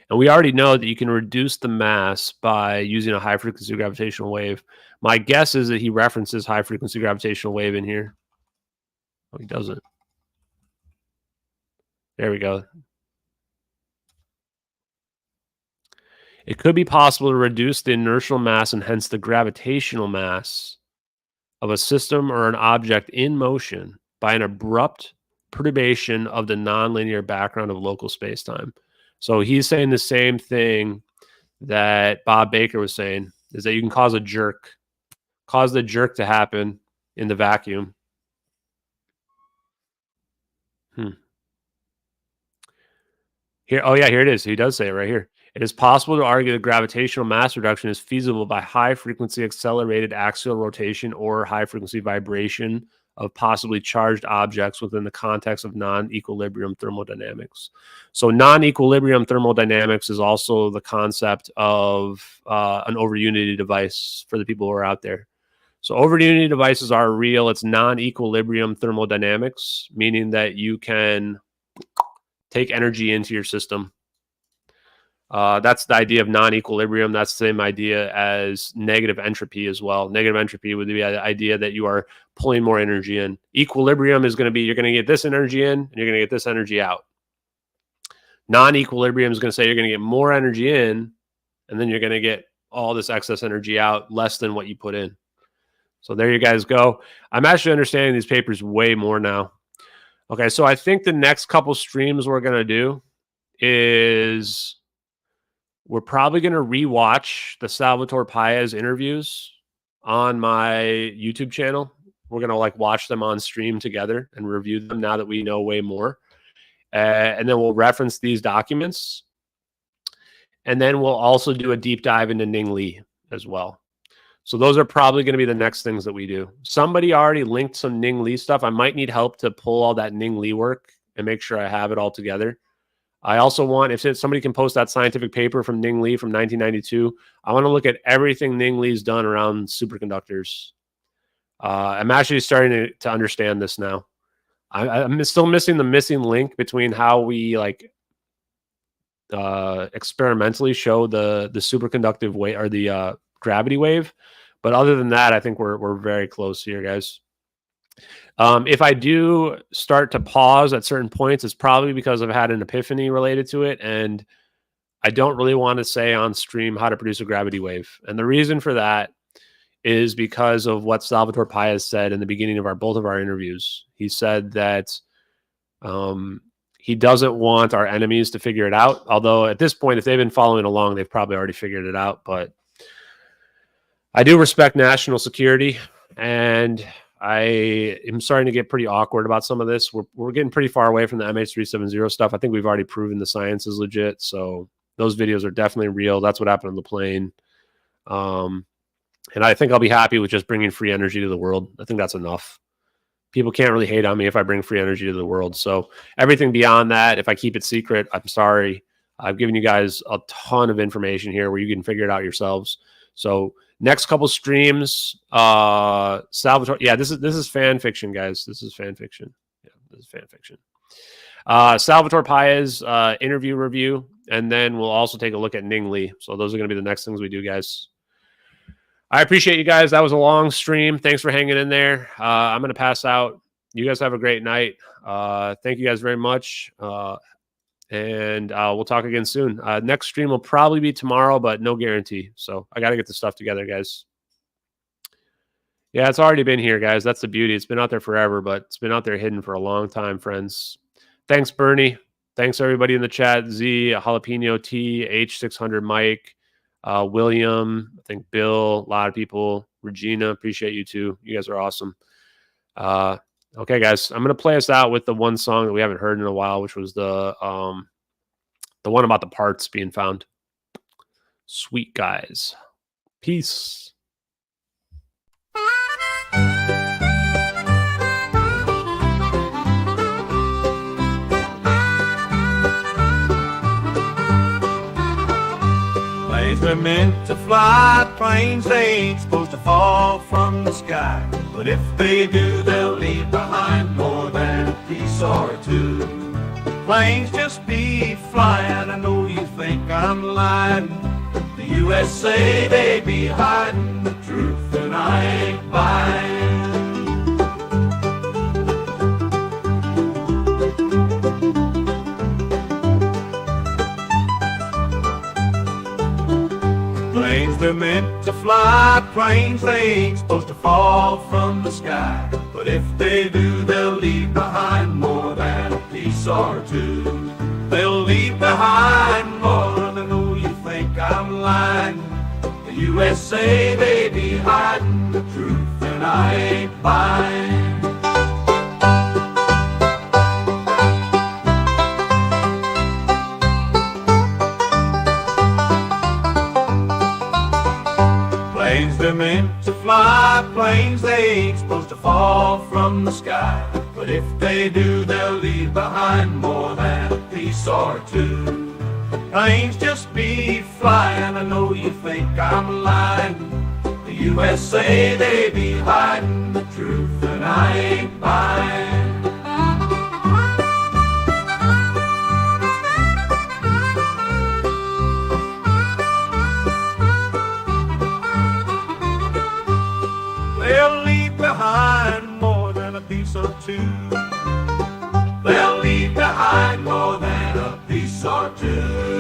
And we already know that you can reduce the mass by using a high-frequency gravitational wave. My guess is that he references high-frequency gravitational wave in here. Oh, he doesn't. There we go. It could be possible to reduce the inertial mass and hence the gravitational mass of a system or an object in motion by an abrupt perturbation of the nonlinear background of local spacetime. So he's saying the same thing that Bob Baker was saying, is that you can cause a jerk, cause the jerk to happen in the vacuum. Here, oh yeah, here it is. He does say it right here. It is possible to argue that gravitational mass reduction is feasible by high-frequency accelerated axial rotation or high-frequency vibration of possibly charged objects within the context of non-equilibrium thermodynamics. So non-equilibrium thermodynamics is also the concept of an Overunity device for the people who are out there. So Overunity devices are real. It's non-equilibrium thermodynamics, meaning that you can take energy into your system. That's the idea of non-equilibrium. That's the same idea as negative entropy as well. Negative entropy would be the idea that you are pulling more energy in. Equilibrium is going to be you're going to get this energy in and you're going to get this energy out. Non-equilibrium is going to say you're going to get more energy in and then you're going to get all this excess energy out, less than what you put in. So there you guys go. I'm actually understanding these papers way more now. Okay, so I think the next couple streams we're going to do is we're probably going to rewatch the Salvatore Paez interviews on my YouTube channel. We're going to like watch them on stream together and review them now that we know way more. And then we'll reference these documents. And then we'll also do a deep dive into Ning Li as well. So those are probably going to be the next things that we do. Somebody already linked some Ning Li stuff. I might need help to pull all that Ning Li work and make sure I have it all together. I also want, if somebody can post that scientific paper from Ning Li from 1992, I want to look at everything Ning Li's done around superconductors. I'm actually starting to understand this now. I'm still missing the missing link between how we like experimentally show the superconductive wave or the gravity wave. But other than that, I think we're very close here, guys. If I do start to pause at certain points, it's probably because I've had an epiphany related to it, and I don't really want to say on stream how to produce a gravity wave. And the reason for that is because of what Salvatore Paez said in the beginning of both of our interviews. He said that he doesn't want our enemies to figure it out. Although at this point, if they've been following along, they've probably already figured it out. But I do respect national security, and I am starting to get pretty awkward about some of this. We're getting pretty far away from the MH370 stuff. I think we've already proven the science is legit. So those videos are definitely real. That's what happened on the plane. And I think I'll be happy with just bringing free energy to the world. I think that's enough. People can't really hate on me if I bring free energy to the world. So everything beyond that, if I keep it secret, I'm sorry. I've given you guys a ton of information here where you can figure it out yourselves. So Next couple streams, Salvatore. Yeah, this is fan fiction, guys. This is fan fiction. Yeah, this is fan fiction. Salvatore Paez interview review, and then we'll also take a look at Ning Lee. So those are going to be the next things we do, guys. I appreciate you guys. That was a long stream. Thanks for hanging in there. I'm going to pass out. You guys have a great night. Thank you guys very much. And we'll talk again soon. Next stream will probably be tomorrow, but no guarantee. So I got to get the stuff together, guys. Yeah, it's already been here, guys. That's the beauty. It's been out there forever, but it's been out there hidden for a long time, friends. Thanks, Bernie. Thanks, everybody in the chat. Z, Jalapeno T, H600 Mike, William, I think Bill, a lot of people. Regina, appreciate you too. You guys are awesome. Okay, guys, I'm going to play us out with the one song that we haven't heard in a while, which was the one about the parts being found. Sweet guys. Peace. Planes were meant to fly, planes they ain't supposed to fall from the sky. But if they do, they'll leave behind more than a piece or two. Planes just be flying, I know you think I'm lying. The USA, they be hiding the truth, and I ain't buying. Planes they're meant to fly, planes they ain't supposed to fall from the sky. But if they do, they'll leave behind more than a piece or two. They'll leave behind more, and I know you think I'm lying. The USA, they be hiding the truth, and I ain't buying. Planes they're meant to fly, planes they ain't supposed to fall from the sky. But if they do, they'll leave behind more than a piece or two. Planes just be flying, I know you think I'm lying. The USA, they be hiding the truth, and I ain't buying. They'll leave behind more than a piece or two. They'll leave behind more than a piece or two.